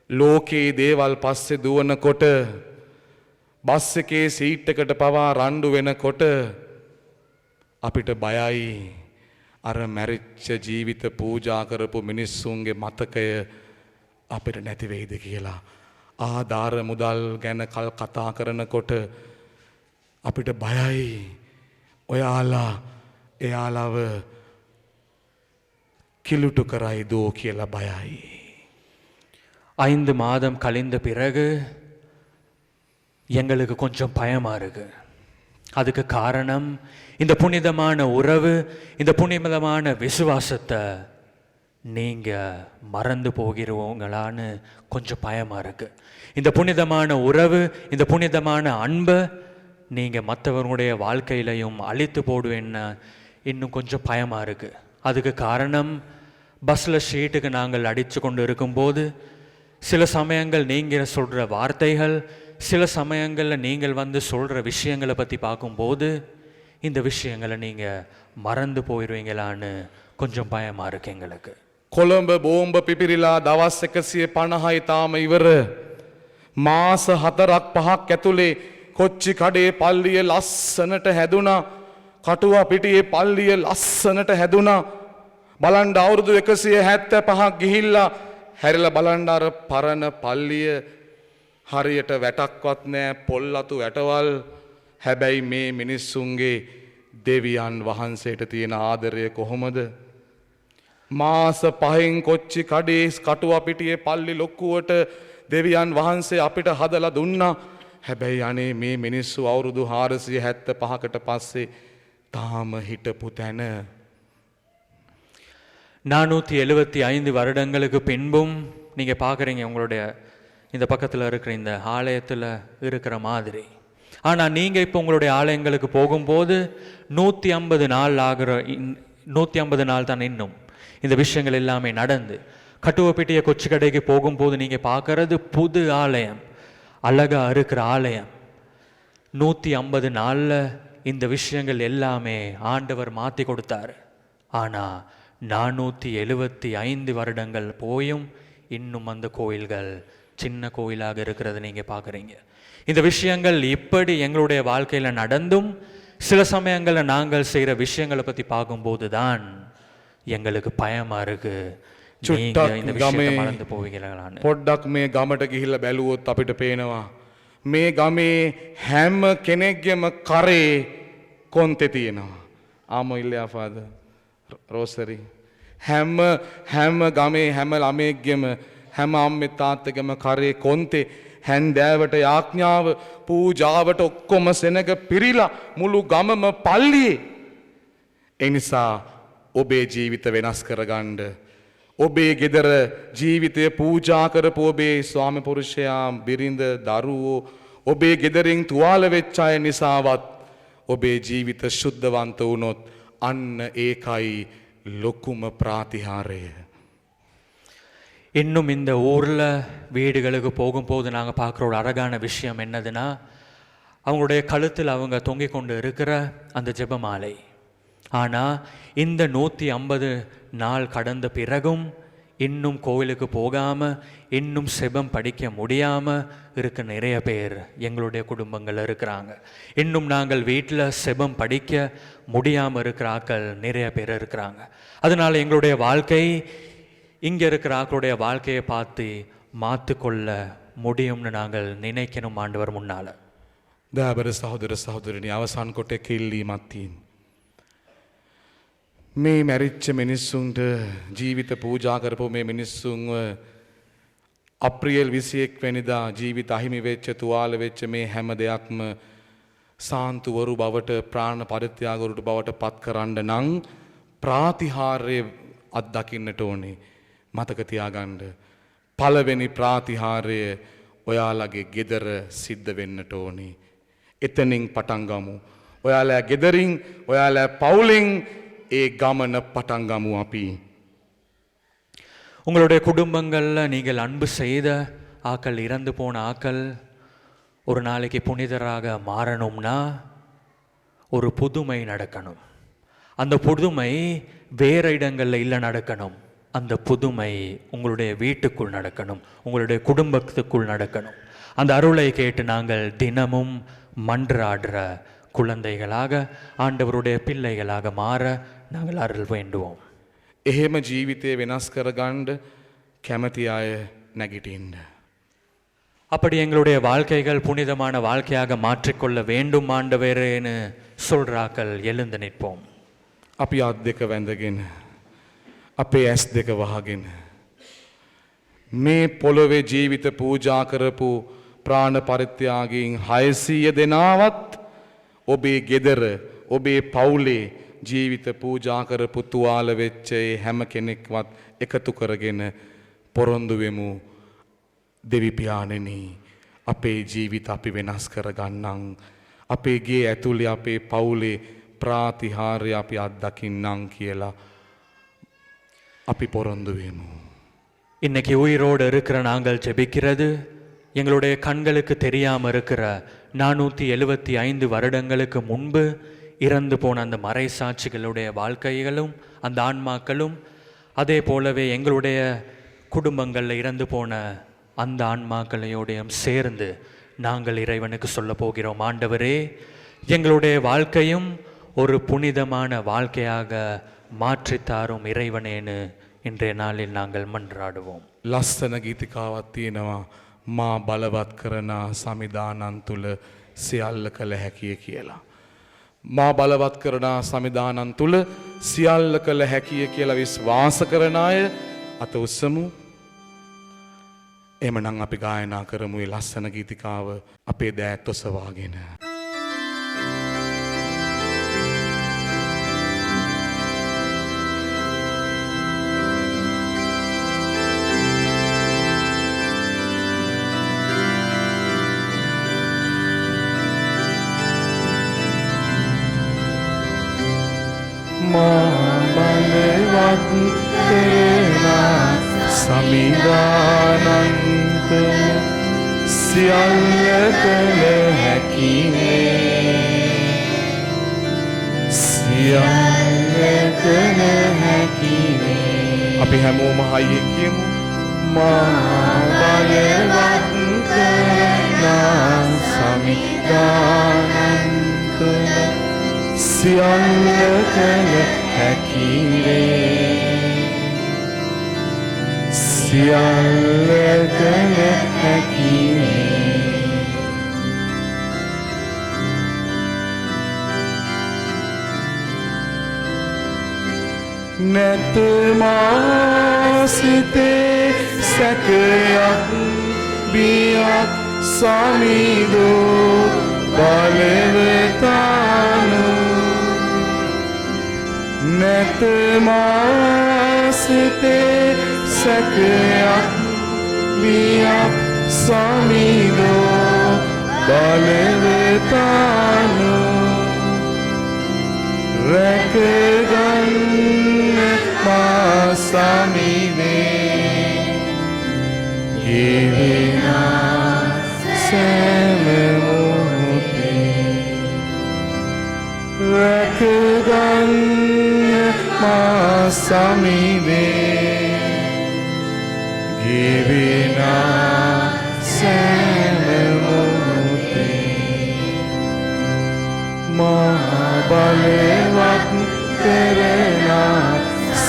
ලෝකේ දේවල් පස්සේ දුවනකොට, බස් එකේ සීට් එකට පවා රණ්ඩු වෙනකොට අපිට බයයි අර මැරිච්ච ජීවිත පූජා කරපු මිනිස්සුන්ගේ මතකය අපිට නැති වෙයිද කියලා. ආධාර මුදල් ගැන කතා කරනකොට අපිට බයයි එයාලව කිලුටු කරයිදෝ කියලා බයයි. 5 மாதம் கழிந்த பிறகு எங்களுக்கு கொஞ்சம் பயமா இருக்கு. அதுக்கு காரணம் இந்த புனிதமான உறவு, இந்த புனிதமான விசுவாசத்தை நீங்க மறந்து போகிறவங்களான்னு கொஞ்சம் பயமா இருக்கு. இந்த புனிதமான உறவு, இந்த புனிதமான அன்பை நீங்க மற்றவர்களுடைய வாழ்க்கையிலையும் அழித்து போடுவேன்னு இன்னும் கொஞ்சம் பயமா இருக்கு. அதுக்கு காரணம் பஸ்ஸில் ஷீட்டுக்கு நாங்கள் அடித்து கொண்டு இருக்கும்போது சில சமயங்கள் நீங்கள் சொல்கிற வார்த்தைகள், சில சமயங்களில் நீங்கள் வந்து சொல்கிற விஷயங்களை பற்றி பார்க்கும்போது இந்த விஷயங்களை நீங்கள் மறந்து போயிடுவீங்களான்னு கொஞ்சம் பயமாக இருக்கு எங்களுக்கு. කොළඹ බෝම්බ පිපිරිලා දවස් 150යි තාම ඉවර. මාස 4ක් 5ක් ඇතුලේ කොච්චි කඩේ පල්ලිය ලස්සනට හැදුනා. කටුවා පිටියේ පල්ලිය ලස්සනට හැදුනා. බලන්න අවුරුදු 175ක් ගිහිල්ලා හැරිලා බලන්න අර පරණ පල්ලිය හරියට වැටක්වත් නෑ, පොල්ලතු වැටවල්. හැබැයි මේ මිනිස්සුන්ගේ දෙවියන් වහන්සේට තියෙන ආදරය කොහොමද? මාස 5න් කොච්චි කඩේ කටුවා පිටියේ පල්ලි ලොක්කුවට දෙවියන් වහන්සේ අපිට හදලා දුන්නා. හැබැයි අනේ මේ මිනිස්සු අවුරුදු 475කට පස්සේ තාම හිටපු තැන. 475 வருடங்களுக்கு பின்பும் நீங்க பார்க்குறீங்க உங்களுடைய இந்த பக்கத்தில் இருக்கிற இந்த ஆலயத்தில் இருக்கிற மாதிரி. ஆனால் நீங்கள் இப்போ உங்களுடைய ஆலயங்களுக்கு போகும்போது 150 நாள் ஆகிற 150 நாள் தான் இன்னும் இந்த விஷயங்கள் எல்லாமே நடந்து கட்டுவப்பட்டிய கொச்சி கடைக்கு போகும்போது நீங்கள் பார்க்கறது புது ஆலயம், அழகா இருக்கிற ஆலயம். 150 நாளில் இந்த விஷயங்கள் எல்லாமே ஆண்டவர் மாற்றி கொடுத்தாரு. ஆனால் 475 வருடங்கள் போயும் இன்னும் அந்த கோயில்கள் சின்ன கோயிலாக இருக்கிறது நீங்கள் பார்க்குறீங்க. இந்த விஷயங்கள் இப்படி எங்களுடைய வாழ்க்கையில் நடந்தும் சில சமயங்களில் நாங்கள் செய்கிற விஷயங்களை பற்றி பார்க்கும்போது தான் எங்களுக்கு பயமாக இருக்கு. இந்த விஷயத்தை மறந்து போவீங்களான்னு. පොඩ්ඩක් මේ ගමට ගිහිල්ලා බැලුවොත් අපිට පේනවා මේ ගමේ හැම කෙනෙක්ගේම කරේ කොන්තේ තියෙනවා. ආමෝ ඉල්ලයා ෆාදර් රෝසරි හැම ගමේ හැම ළමයෙක්ගෙම හැම අම්මේ තාත්තගෙම කරේ කොන්තේ හැන්දෑවට යාඥාව පූජාවට ඔක්කොම සෙනග පිරීලා මුළු ගමම පල්ලියේ. ඒ නිසා ඔබේ ජීවිත වෙනස් කරගන්න, ඔබේ ගෙදර ජීවිතය පූජා කරපු ඔබේ ස්වාමි පුරුෂයා, බිරිඳ, දරුවෝ, ඔබේ ගෙදරින් තුවාල වෙච්ච අය නිසාවත් ඔබේ ජීවිත සුද්ධවන්ත වුණොත් අන්න ඒකයි ලොකුම ප්‍රාතිහාරය. இன்னும் இந்த ஊரில் வீடுகளுக்கு போகும்போது நாங்கள் பார்க்குற ஒரு அழகான விஷயம் என்னதுன்னா, அவங்களுடைய கழுத்தில் அவங்க தொங்கிக் கொண்டு இருக்கிற அந்த ஜெபமாலை. ஆனால் இந்த 150 நாள் கடந்த பிறகும் இன்னும் கோவிலுக்கு போகாமல், இன்னும் செபம் படிக்க முடியாமல் இருக்க நிறைய பேர் எங்களுடைய குடும்பங்கள் இருக்கிறாங்க. இன்னும் நாங்கள் வீட்டில் செபம் படிக்க முடியாமல் இருக்கிற ஆட்கள் நிறைய பேர் இருக்கிறாங்க. அதனால் எங்களுடைய வாழ்க்கை இங்கே இருக்கிற ஆக்களுடைய வாழ்க்கையை பார்த்து மாற்றிக்கொள்ள முடியும்னு நாங்கள் நினைக்கணும் ஆண்டவர் முன்னால். දෑබර සහෝදර සහෝදරනි, අවසන් කොට කිල්ලීමක් තියෙන. මේ මැරිච්ච මිනිස්සුන්ට ජීවිත පූජා කරපු මේ මිනිස්සුන්ව අප්‍රියල් 21 වෙනිදා ජීවිත අහිමි වෙච්ච, තුවාල වෙච්ච මේ හැම දෙයක්ම සාන්තුවරු බවට, ප්‍රාණ පරිත්‍යාගවරුට බවට පත් කරන්න නම් ප්‍රාතිහාර්ය අත්දකින්නට ඕනේ. මතක තියාගන්න, පළවෙනි ප්‍රාතිහාර්ය ඔයාලගේ ගෙදර සිද්ධ වෙන්නට ඕනේ. එතනින් පටන් ගමු. ඔයාලා ගෙදරින්, ඔයාලා පවුලෙන් ඒ ගමන පටන් ගමු අපි. உங்களுடைய குடும்பங்களில் நீங்கள் அன்பு செய்த ஆக்கள், இறந்து போன ஆக்கள் ஒரு நாளைக்கு புனிதராக மாறணும்னா ஒரு புதுமை நடக்கணும். அந்த புதுமை வேற இடங்களில் இல்லை நடக்கணும். அந்த புதுமை உங்களுடைய வீட்டுக்குள் நடக்கணும், உங்களுடைய குடும்பத்துக்குள் நடக்கணும். அந்த அருளை கேட்டு நாங்கள் தினமும் மன்றாடுற குழந்தைகளாக, ஆண்டவருடைய பிள்ளைகளாக மாற நாங்கள் அருள் வேண்டுவோம். එහෙම ජීවිතය වෙනස් කරගන්න කැමති අය නැගිටින්න. அப்படி எங்களுடைய வாழ்க்கைகள் புனிதமான வாழ்க்கையாக மாற்றிக்கொள்ள வேண்டும் ஆண்டவரேன்னு சொல்றாக்கள் எழுந்து நிற்போம். අපි අත් දෙක වැඳගෙන, අපේ ඇස් දෙක වහගෙන මේ පොළොවේ ජීවිත පූජා කරපු ප්‍රාණ පරිත්‍යාගීන් 600 දෙනාවත් ඔබේ ගෙදර, ඔබේ පවුලේ ජීවිත පූජා කරපු තුවාල වෙච්ච ඒ හැම කෙනෙක්වත් එකතු කරගෙන පොරොන්දු වෙමු. දෙවි පියාණෙනි, අපේ ජීවිත අපි වෙනස් කරගන්නම්. අපේ ගේ ඇතුලේ, අපේ පවුලේ ප්‍රාතිහාර්ය අපි අත්දකින්නම් කියලා අපි පොරොන්දු වෙමු. இன்னைக்கு உயிரோடு இருக்கிற நாங்கள் ஜெபிக்கிறது, எங்களுடைய கண்களுக்கு தெரியாமல் இருக்கிற 475 வருடங்களுக்கு முன்பு இறந்து போன அந்த மறை சாட்சிகளுடைய வாழ்க்கைகளும், அந்த ஆன்மாக்களும், அதே போலவே எங்களுடைய குடும்பங்களில் இறந்து போன அந்த ஆன்மாக்களையோடையும் சேர்ந்து நாங்கள் இறைவனுக்கு சொல்ல போகிறோம், ஆண்டவரே எங்களுடைய வாழ்க்கையும் ஒரு புனிதமான வாழ்க்கையாக மாற்றித்தாரும் இறைவனேன்னு இன்றைய நாளில் நாங்கள் மன்றாடுவோம். ලස්සන ගීතිකාවක් තියෙනවා මා බලවත් කරන සමිදානන් තුළ සියල්ල කළ හැකිය කියලා. මා බලවත් කරන සමිදානන් තුළ සියල්ල කළ හැකිය කියලා විශ්වාස කරන අය අත උස්සමු. එමනම් අපි ගායනා කරමු මේ ලස්සන ගීතිකාව අපේ දෑත් ඔසවාගෙන. බලවත් කරනා සමිදානන්ත සියල්ල කළ හැකිනේ සියල්ල කළ හැකිනේ. අපි හැමෝම හයියෙන් කියමු. මා බලවත් කරනා සමිදානන්ත සියල්ල කළ හැකිනේ සියල්ල කළ හැකිනේ. නැත මා සිතේ සැකයක් බියක් සමිදෝ බලවතානු නැත මා සිතේ සැකයක් බියක් සමිදෝ බලවතානු රැකගන්න මා සමිදේ ගෙවෙනා සෑම මොහොතේ රැකගන්න මා සමිදේ ගෙවෙනා සෑම මොහොතේ මා බලවත් කරනා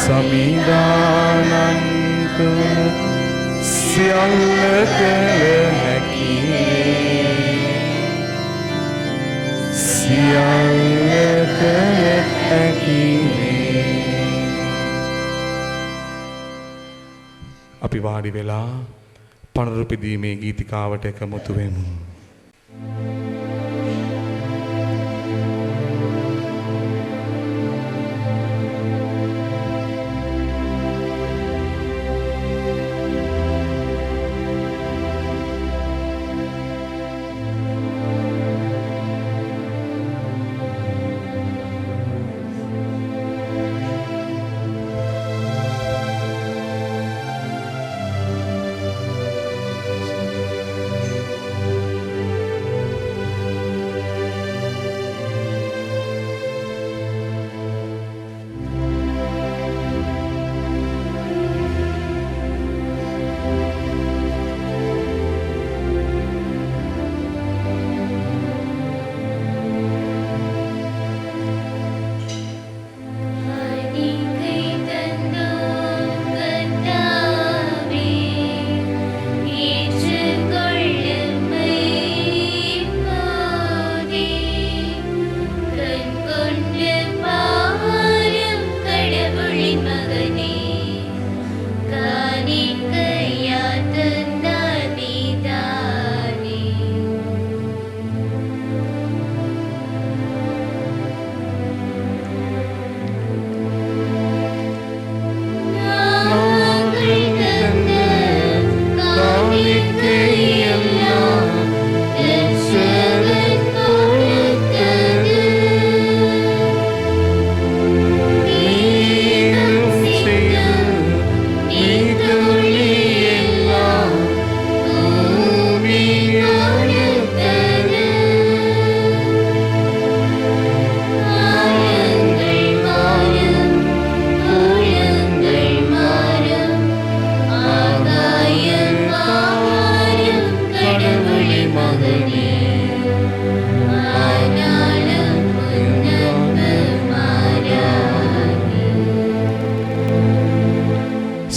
සමිදානන් තුළ සියල්ල කළ හැකිනේ සියල්ල කළ හැකිනේ. අපි වාඩි වෙලා පණුරු පිදීමේ ගීතිකාවට එකමුතු වෙමු.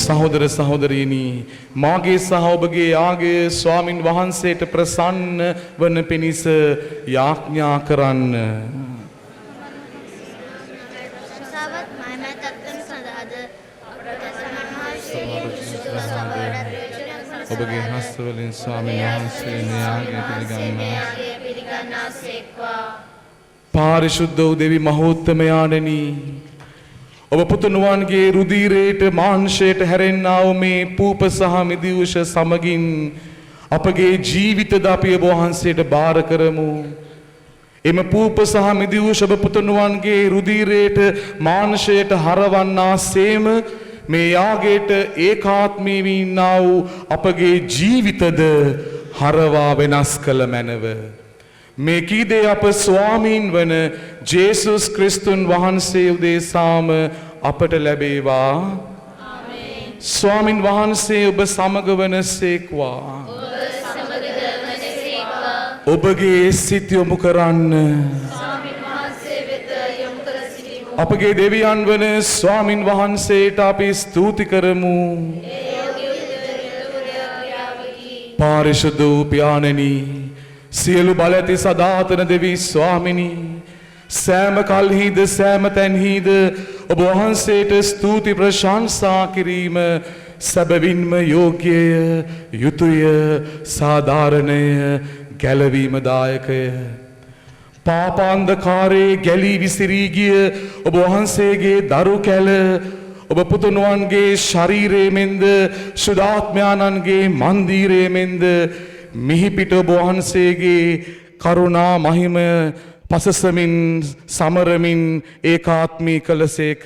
සහෝදර සහෝදරියනි මාගේ සහ ඔබගේ ආගේ ස්වාමින් වහන්සේට ප්‍රසන්න වන පිණිස යාඥා කරන්න. සවත් මහමැතත්වන සඳහාද ඔබගේ හස්තවලින් ස්වාමීන් වහන්සේ න්‍යාගය පිළිගන්නාසේක්වා. පාරිශුද්ධ වූ දෙවි මහෝත්තමයාණෙනි ඔබ පුතුණුවන්ගේ රුධිරයට මාංශයට හැරෙන්නා වූ මේ පූප සහ මිදිවුෂ සමගින් අපගේ ජීවිතද අපි ඔබ වහන්සේට බාර කරමු. එම පූප සහ මිදිවුෂ ඔබ පුතුණුවන්ගේ රුධිරයට මාංශයට හරවන්නාසේම මේ යාගයට ඒකාත්මී වී ඉන්නා වූ අපගේ ජීවිතද හරවා වෙනස් කළ මැනව. මේ කීදේ අප ස්වාමීන් වන ජේසුස් ක්‍රිස්තුන් වහන්සේ උදෙසාම අපට ලැබේවා. ස්වාමින් වහන්සේ ඔබ සමග වනසේක්වා. ඔබගේ සිත යොමු කරන්න. අපගේ දෙවියන් වන ස්වාමින් වහන්සේට අපි ස්තුති කරමු. පාරිශුද්ධ වූ පියාණෙනි සියලු බල ඇති සදාතන දෙවි ස්වාමිනී සෑම කල්හිද සෑම තැන්හිද ඔබ වහන්සේට ස්තුති ප්‍රශංසා කිරීම සැබවින්ම යෝග්‍යය යුතුය සාධාරණය ගැලවීමදායකය. පාපාන්ධකාරයේ ගැලී විසිරී ගිය ඔබ වහන්සේගේ දරු කැල ඔබ පුතුණුවන්ගේ ශරීරයේ මෙන්ද ශුද්ධාත්මයාණන්ගේ මන්දිරයේ මෙන්ද මිහිපිට ඔබ වහන්සේගේ කරුණා මහිමය පසසමින් සමරමින් ඒකාත්මී කළසේක.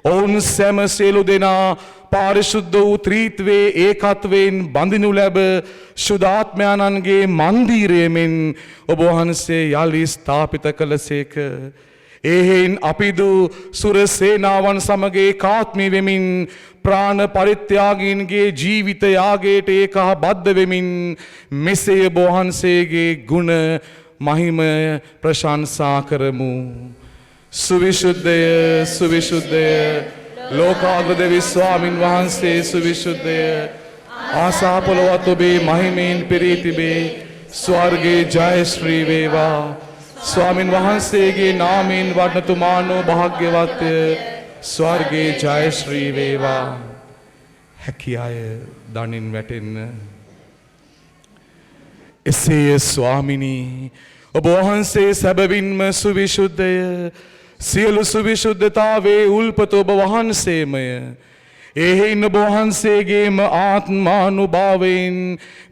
ඔවුන් සැම සියලු දෙනා පාරිශුද්ධ වූ ත්‍රිත්වයේ ඒකත්වයෙන් බඳිනු ලැබ ශුද්ධාත්මයාණන්ගේ මන්දිරයෙන් ඔබ වහන්සේ යලි ස්ථාපිත කළසේක. එහෙයින් අපිදු සුර සේනාවන් සමග ඒකාත්මී වෙමින් ප්‍රාණ පරිත්‍යාගීන්ගේ ජීවිත යාගයට ඒකහා බද්ධ වෙමින් මෙසේ ඔබ වහන්සේගේ ගුණ මහිමය ප්‍රශංසා කරමු. සුවිශුද්ධය සුවිශුද්ධය ලෝකාග්‍ර දෙවි ස්වාමින් වහන්සේ සුවිශුද්ධය. ආසා පොළොවත් ඔබේ මහිමයෙන් පිරී තිබේ. ස්වර්ගයේ ජය ශ්‍රී වේවා. ස්වාමින් වහන්සේගේ නාමයෙන් වඩනතුමානෝ භාග්‍යවත්ය. ස්වර්ගයේ ජය ශ්‍රී වේවා. හැකි අය දනින් වැටෙන්න. එසේය ස්වාමිනී ඔබ වහන්සේ සැබවින්ම සුවිශුද්ධය. සියලු සුවිශුද්ධතාවේ උල්පත ඔබ වහන්සේමය. එහෙයින් ඔබ වහන්සේගේම ආත්මානුභාවයෙන්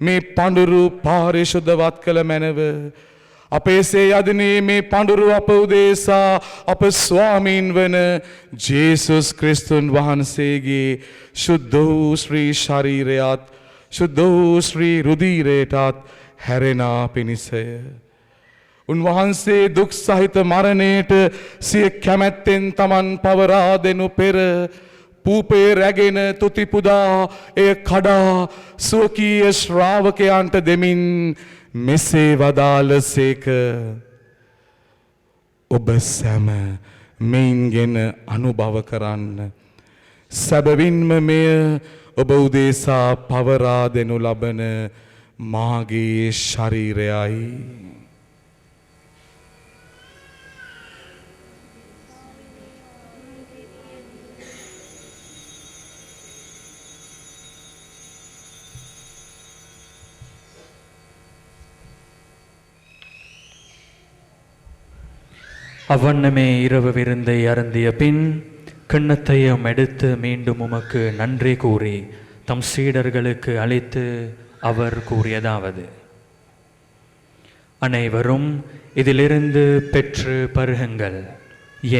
මේ පඬුරු පාරිශුද්ධවත් කළ මැනව. අපේසේ යදනේ මේ පඬුරු අප උදෙසා අප ස්වාමීන් වන ජේසුස් ක්‍රිස්තුන් වහන්සේගේ ශුද්ධ වූ ශ්‍රී ශරීරයත් ශුද්ධ වූ ශ්‍රී රුධිරයටත් හැරෙනා පිණිසය. උන්වහන්සේ දුක් සහිත මරණයට සිය කැමැත්තෙන් තමන් පවරා දෙනු පෙර පූපේ රැගෙන තුති පුදා එය කඩා ස්වකීය ශ්‍රාවකයන්ට දෙමින් මෙසේ වදාළසේක. ඔබ සැම මෙයින්ගෙන අනුභව කරන්න. සැබවින්ම මෙය ඔබ උදෙසා පවරා දෙනු ලබන මාගේ ශරීරයයි. அவ்வண்ணமே இரவு விருந்தை அருந்திய பின் கிண்ணத்தையும் எடுத்து மீண்டும் உமக்கு நன்றி கூறி தம் சீடர்களுக்கு அளித்து அவர் கூறியதாவது: அனைவரும் இதிலிருந்து பெற்று பருகுங்கள்,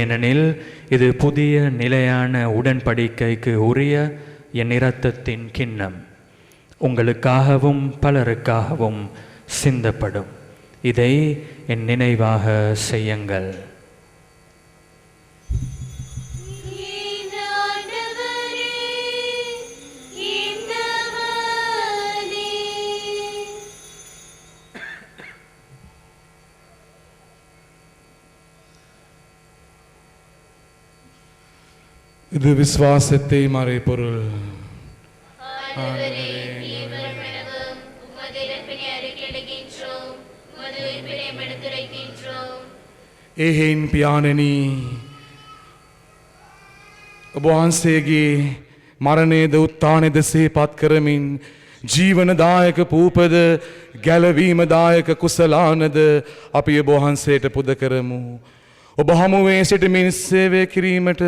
ஏனெனில் இது புதிய நிலையான உடன்படிக்கைக்கு உரிய என் இரத்தத்தின் கிண்ணம், உங்களுக்காகவும் பலருக்காகவும் சிந்தப்படும். இதை என் நினைவாக செய்யுங்கள். இது விசுவாசத்தை மறைபொருள். එහෙයින් පියාණෙනි ඔබ වහන්සේගේ මරණයේද උත්ථානයේද සිහිපත් කරමින් ජීවනදායක පූපද ගැලවීමදායක කුසලානද අපි ඔබ වහන්සේට පුද කරමු. ඔබ හමුවේ සිටමින් සේවය කිරීමට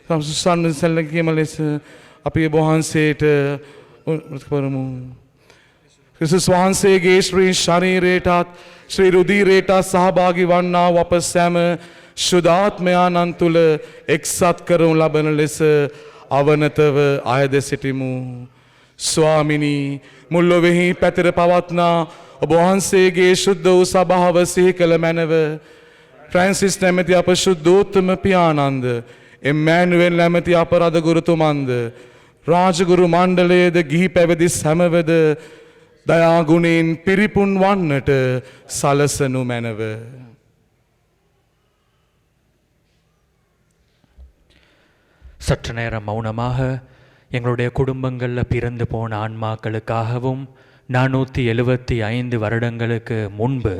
සම්සුසන්න සැලකීම ලෙස අපි ඔබ වහන්සේට කරමු. ක්‍රිස්තුස් වහන්සේගේ ශ්‍රී ශරීරයටත් ශ්‍රී රුධිරයටත් සහභාගී වන්නා වූ අප සැම ශුද්ධාත්මයාණන් තුළ එක්සත් කරනු ලබන ලෙස අවනතව අයද සිටිමු. ස්වාමිනී මුල් ලොවෙහි පැතිර පවත්නා ඔබ වහන්සේගේ ශුද්ධ වූ සභාව සිහි කළ මැනව ෆ්‍රැන්සිස් නැමැති අප ශුද්ධෝත්තම පියාණන්ද එම්මැනුවෙල් නැමැති අප රද ගුරුතුමන්ද රාජගුරු මණ්ඩලයේද ගිහි පැවිදි සැමවද දයාගුණයෙන් පිරිපුන් වන්නට සලසනු මැනව. சற்று நேரம் மௌனமாக எங்களுடைய குடும்பங்களில் பிறந்து போன ஆன்மாக்களுக்காகவும் 475 வருடங்களுக்கு முன்பு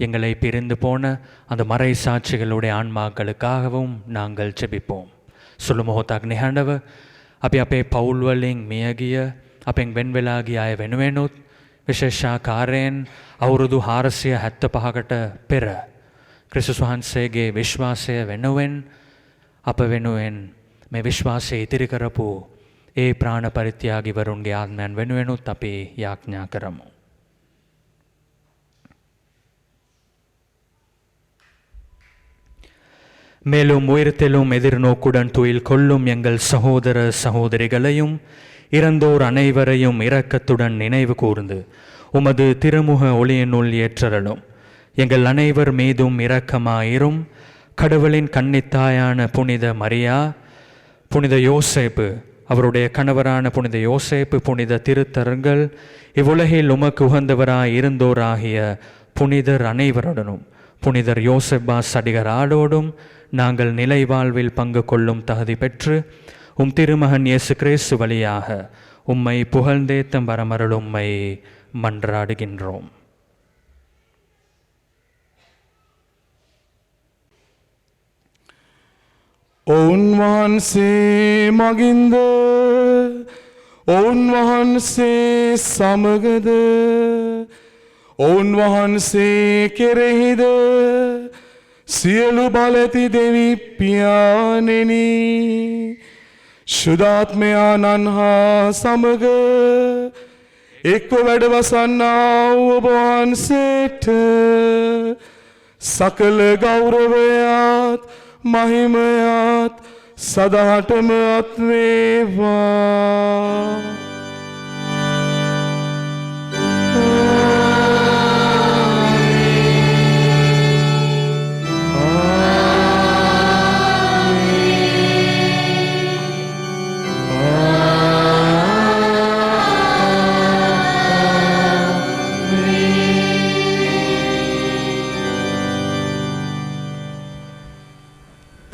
எங்களை பிரிந்து போன அந்த மறை சாட்சிகளுடைய ආන්මාக்களுக்காகவும் நாங்கள் ஜெபிப்போம். සුළු මොහොතක් නිහඬව අපි අපේ පවුල් වලින් මිය ගිය අපෙන් වෙන් වෙලා ගිය අය වෙනුවෙනුත් විශේෂාකාරයෙන් අවුරුදු 475කට පෙර ක්‍රිස්තුස් වහන්සේගේ විශ්වාසය වෙනුවෙන් අප වෙනුවෙන් මේ විශ්වාසය ඉතිරි කරපු ඒ ප්‍රාණ පරිත්‍යාගීවරුන්ගේ ආත්මයන් වෙනුවෙනුත් අපි යාඥා කරමු. மேலும் உயிர்த்தெழும் எதிர்நோக்குடன் துயில் கொள்ளும் எங்கள் சகோதர சகோதரிகளையும் இறந்தோர் அனைவரையும் இரக்கத்துடன் நினைவு கூர்ந்து உமது திருமுக ஒளியினுள் ஏற்றரலும். எங்கள் அனைவர் மீதும் இரக்கமாயிரும். கடவுளின் கன்னித்தாயான புனித மரியா, புனித யோசேப்பு, அவருடைய கணவரான புனித யோசேப்பு, புனித திருத்தரங்கள், இவ்வுலகில் உமக்கு உகந்தவராய் இருந்தோராகிய புனிதர் அனைவருடனும் புனிதர் யோசெப்பாஸ் அடிகராடோடும் நாங்கள் நிலை வாழ்வில் பங்கு கொள்ளும் தகுதி பெற்று உம் திருமகன் இயேசு கிறிஸ்து வழியாக உம்மை புகழ்ந்தேத்தம் வரமருள் உம்மை மன்றாடுகின்றோம். ඔවුන් වහන්සේ මගින්ද ඔවුන් වහන්සේ සමගද ඔවුන් වහන්සේ කෙරෙහිද සියලු බලැති දෙවි පියාණෙනි ශුද්ධාත්මයාණන් හා සමග එක්ව වැඩවසන්නා වූ ඔබ වහන්සේට සකල ගෞරවයත් මහිමයත් සදාටම අත්වේවා.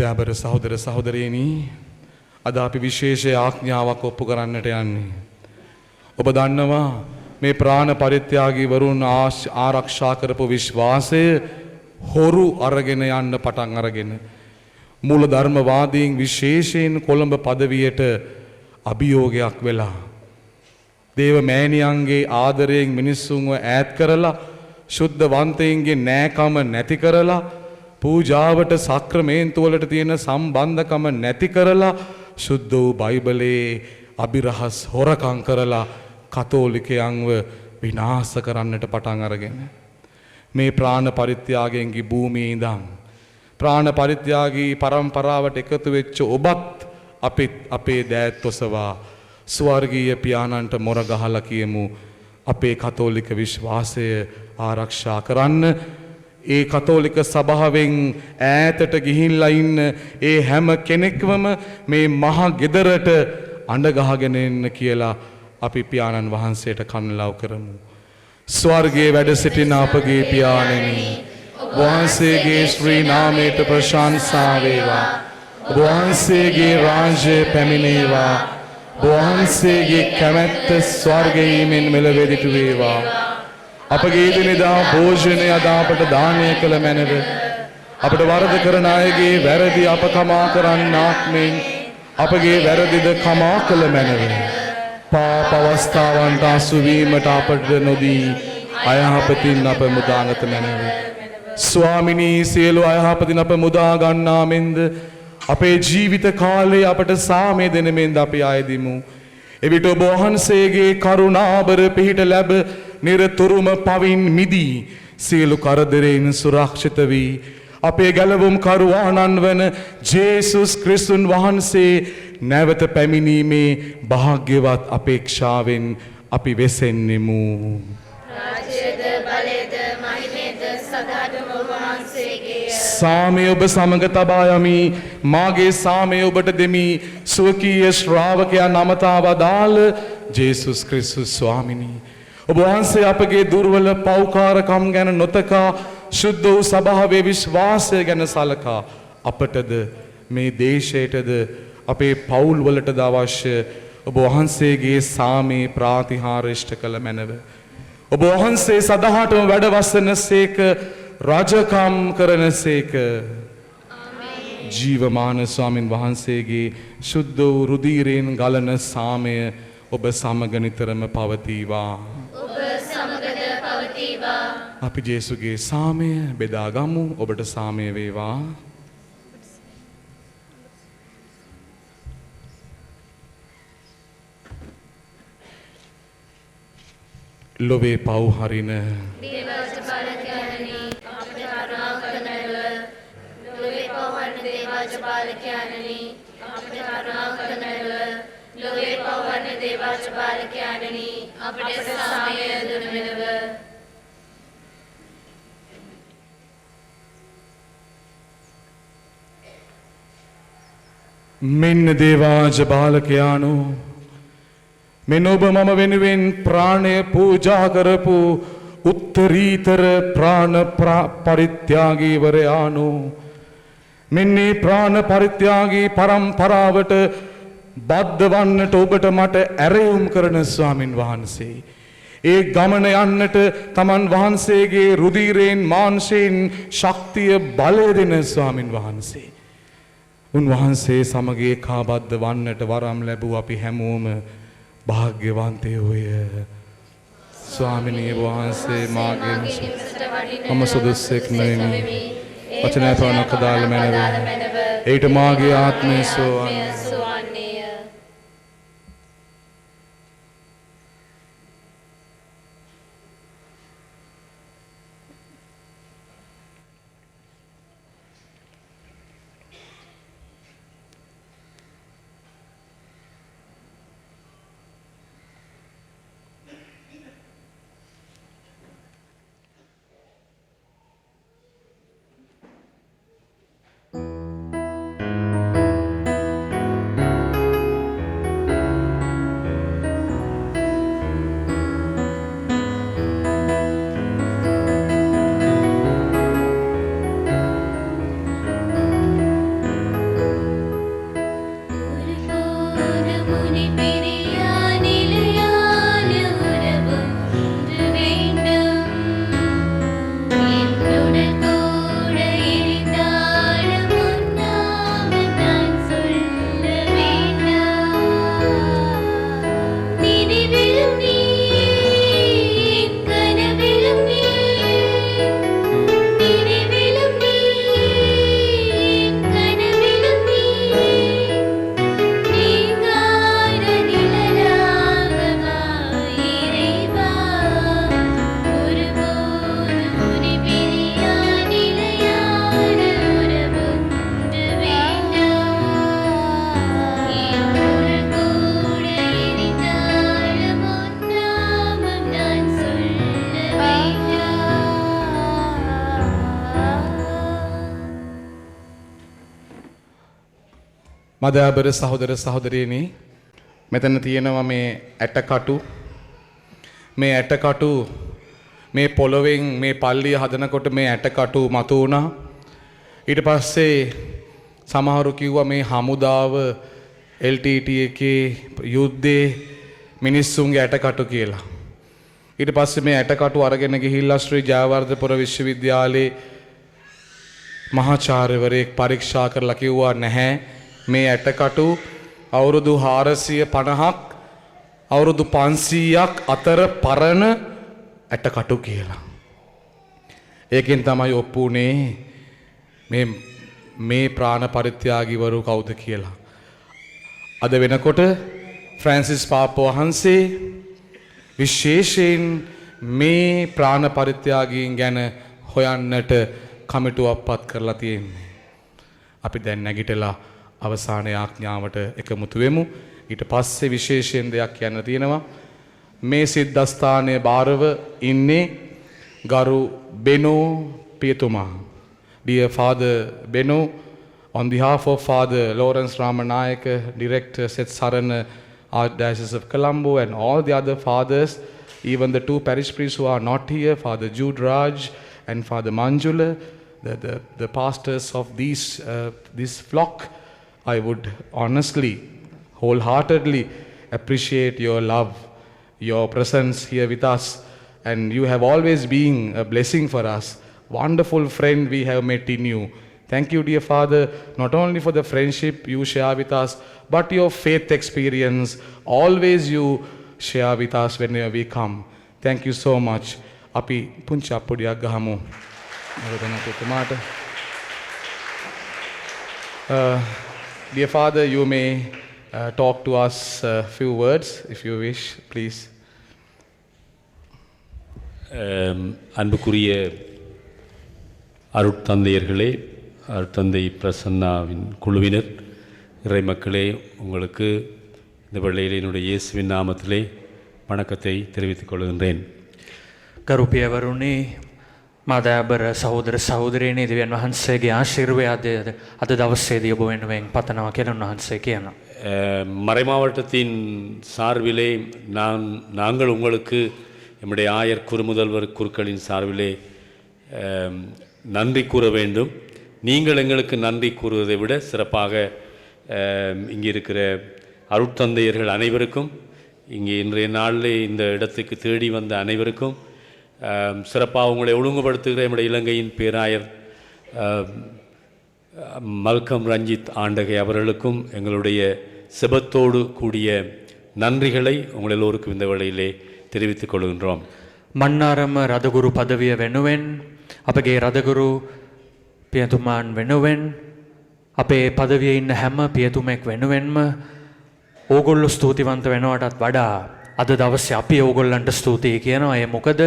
ත්‍යාබර සහෝදර සහෝදරියනි, අද අපි විශේෂ ආඥාවක් ඔප්පු කරන්නට යන්නේ. ඔබ දන්නවා මේ ප්‍රාණ පරිත්‍යාගී වරුන් ආරක්ෂා කරපු විශ්වාසය හොරු අරගෙන යන්න පටන් අරගෙන මූල ධර්මවාදීන් විශේෂයෙන් කොළඹ පදවියට අභියෝගයක් වෙලා දේව මෑණියන්ගේ ආදරයෙන් මිනිස්සුන්ව ඈත් කරලා ශුද්ධවන්තයින්ගේ නෑකම නැති කරලා පූජාවට සක්‍රමේන්තු වලට තියෙන සම්බන්ධකම නැති කරලා සුද්ධ වූ බයිබලයේ අභිරහස් හොරකම් කරලා කතෝලිකයන්ව විනාශ කරන්නට පටන් අරගෙන මේ ප්‍රාණ පරිත්‍යාගයෙන්ගේ භූමියේ ඉඳන් ප්‍රාණ පරිත්‍යාගී පරම්පරාවට එකතු වෙච්ච ඔබත් අපේ දෑත් ඔසවා ස්වර්ගීය පියාණන්ට මොර ගහලා කියමු අපේ කතෝලික විශ්වාසය ආරක්ෂා කරන්න. ඒ කතෝලික සභාවෙන් ඈතට ගිහිල්ලා ඉන්න ඒ හැම කෙනෙක්වම මේ මහා ගෙදරට අඬ ගහගෙන එන්න කියලා අපි පියාණන් වහන්සේට කන්ලව් කරමු. ස්වර්ගයේ වැඩ සිටින අපගේ පියාණෙනි, වහන්සේගේ ශ්‍රී නාමයට ප්‍රශංසා වේවා. ඔබ වහන්සේගේ රාජ්‍ය පැමිණේවා. ඔබ වහන්සේගේ කැමැත්ත ස්වර්ගයේ මෙන් මෙලොවේදිට වේවා. අපගේ එදිනෙදා භෝජනය අද අපට දානය කළ මැනව අපට වරද කරන අයගේ වැරදි අප කමා කරන්නාක් මෙන් අපගේ වැරදිද කමා කළ මැනව. පාප අවස්ථාවන්ට අසු වීමට අපට නොදී අයහපතින් අප මුදාගත මැනව. ස්වාමිනී සියලු අයහපතින් අප මුදා ගන්නා මෙන්ද අපේ ජීවිත කාලේ අපට සාමය දෙන මෙන්ද අපි ආයදිමු. එවිට ඔබ වහන්සේගේ කරුණාබර පිහිට ලැබ නිරතුරුම පවින් මිදී සියලු කරදරයෙන් සුරක්ෂිත වී අපේ ගැලවුම් කරුවාණන් වන ජේසුස් ක්‍රිස්තුන් වහන්සේ නැවත පැමිණීමේ භාග්‍යවත් අපේක්ෂාවෙන් අපි වෙසෙන්නෙමු. රාජ්‍යද බලයද මහිමයද සදාටම ඔබ වහන්සේගේ. සාමය ඔබ සමග තබා යමි. මාගේ සාමය ඔබට දෙමි. ස්වකීය ශ්‍රාවකයන් අමතා වදාළ ජේසුස් ක්‍රිස්තුස් ස්වාමිනී, ඔබ වහන්සේ අපගේ දුර්වල පෞකාරකම් ගැන නොතකා ශුද්ධ වූ සභාවේ විශ්වාසය ගැන සලකා අපටද මේ දේශයටද අපේ පවුල් වලටද අවශ්‍ය ඔබ වහන්සේගේ සාමේ ප්‍රාතිහාර්ය ඉෂ්ට කළ මැනව. ඔබ වහන්සේ සදහටම වැඩවසන සේක, රජකම් කරන සේක. ජීවමාන ස්වාමින් වහන්සේගේ ශුද්ධ වූ රුධිරයෙන් ගලන සාමය ඔබ සමග නිතරම පවතිවා. ඔබ සමගද පවතිවා. අපි ජේසුගේ සාමය බෙදාගමු. ඔබට සාමය වේවා. ලොවේ පව් හරින දේවජ බාලකයන්නි අපට කරුණාව කරනව. ලොවේ පවවන දේවජ බාලකයන්නි අපට කරුණාව කරනව. ලොවේ පවවන දේවජ බාලකයන්නි අපට සාමය දුනව. මෙන්න දේවාජ බාලකයානෝ, මෙන්න ඔබ මම වෙනුවෙන් ප්‍රාණය පූජා කරපු උත්තරීතර ප්‍රාණ පරිත්‍යාගීවරයානෝ, මෙන්නේ ප්‍රාණ පරිත්‍යාගී පරම්පරාවට බද්ධ වන්නට ඔබට මට ඇරයුම් කරන ස්වාමින් වහන්සේ, ඒ ගමන යන්නට තමන් වහන්සේගේ රුධිරයෙන් මාංශයෙන් ශක්තිය බලය දෙන ස්වාමින් වහන්සේ, උන්වහන්සේ සමග ඒකාබද්ධ වන්නට වරම් ලැබූ අපි හැමෝම භාග්‍යවන්තයෝය. ස්වාමිනී වහන්සේ මාගෙන් මම සුදුස්සෙක් නෙමෙමි. වචනය පවනක දාල මැනව. ඒට මාගේ ආත්මය සෝවන්. මදාබර සහෝදර සහෝදරියනි, මෙතන තියෙනවා මේ ඇටකටු. මේ ඇටකටු මේ පොළොවෙන් මේ පල්ලිය හදනකොට මේ ඇටකටු මතු වුණා. ඊට පස්සේ සමහරු කිව්වා මේ හමුදාව LTT එකේ යුද්ධේ මිනිස්සුන්ගේ ඇටකටු කියලා. ඊට පස්සේ මේ ඇටකටු අරගෙන ගිහිල්ලා ශ්‍රී ජයවර්ධනපුර විශ්වවිද්‍යාලයේ මහාචාර්යවරයෙක් පරීක්ෂා කරලා කිව්වා නැහැ මේ ඇටකටු අවුරුදු 450ක් අවුරුදු 500ක් අතර පරණ ඇටකටු කියලා. ඒකෙන් තමයි ඔප්පුනේ මේ ප්‍රාණ පරිත්‍යාගීවරු කවුද කියලා. අද වෙනකොට ෆ්‍රැන්සිස් පාප වහන්සේ විශේෂයෙන් මේ ප්‍රාණ පරිත්‍යාගීන් ගැන හොයන්නට කමිටුවක් පත් කරලා තියෙන්නේ. අපි දැන් නැගිටලා අවසාන යාඥාවට එකමුතු වෙමු. ඊට පස්සේ විශේෂයෙන් දෙයක් කියන්න තියෙනවා. මේ සිද්ධාස්ථානයේ බාරව ඉන්නේ ගරු බෙනෝ පියතුමා. Dear Father Beno, on behalf of Father Lawrence Ramanayaka, Director Seth Sarana, Archdiocese of Colombo, and all the other fathers, even the two parish priests who are not here, Father Jude Raj and Father Manjula, the pastors of this flock, I would honestly, wholeheartedly appreciate your love, your presence here with us, and you have always been a blessing for us. Wonderful friend we have met in you. Thank you, dear Father, not only for the friendship you share with us, but your faith experience. Always you share with us whenever we come. Thank you so much. Api puncha podiyak gahamu. Dear Father, you may talk to us a few words if you wish, please. அன்புக்குரிய அருட்தந்தையர்களே, அருட்தந்தை பிரசன்னாவின் குழுவினர், இறை மக்களே, உங்களுக்கு இந்த வேளையில் என்னுடைய இயேசுவின் நாமத்திலே வணக்கத்தை தெரிவித்துக் கொள்கின்றேன். ගරුපියවරුනි, මාදෑබර සහෝදර සහෝදරයනි, දෙවියන් වහන්සේගේ ආශිර්වාදය අද දවසේදී ඔබ වෙනුවෙන් පතනවා කියලා උන්වහන්සේ කියනවා. மறைமாவட்டத்தின் சார்பிலே நாங்கள் உங்களுக்கு நம்முடைய ஆயர் குறுமுதல்வர் குருக்களின் சார்பிலே நன்றி கூற வேண்டும். நீங்கள் எங்களுக்கு நன்றி கூறுவதை விட சிறப்பாக இங்கே இருக்கிற அருட்தந்தையர்கள் அனைவருக்கும், இங்கே இன்றைய நாளிலே இந்த இடத்துக்கு தேடி வந்த அனைவருக்கும், சிறப்பாக உங்களை ஒழுங்குபடுத்துகிற நம்முடைய இலங்கையின் பேராயர் மல்கம் ரஞ்சித் ஆண்டகை அவர்களுக்கும் எங்களுடைய செபத்தோடு கூடிய நன்றிகளை உங்கள் எல்லோருக்கும் இந்த வேளையிலே தெரிவித்துக் கொள்கின்றோம். මන්නාරම රදගුරු පදවිය වෙනුවෙන්, අපගේ රදගුරු පියතුමාන් වෙනුවෙන්, අපේ පදවියේ ඉන්න හැම පියතුමෙක් වෙනුවෙන්ම ඕගොල්ලෝ ස්තුතිවන්ත වෙනවටත් වඩා අද දවසේ අපි ඕගොල්ලන්ට ස්තුතියි කියනවා. ඒ මොකද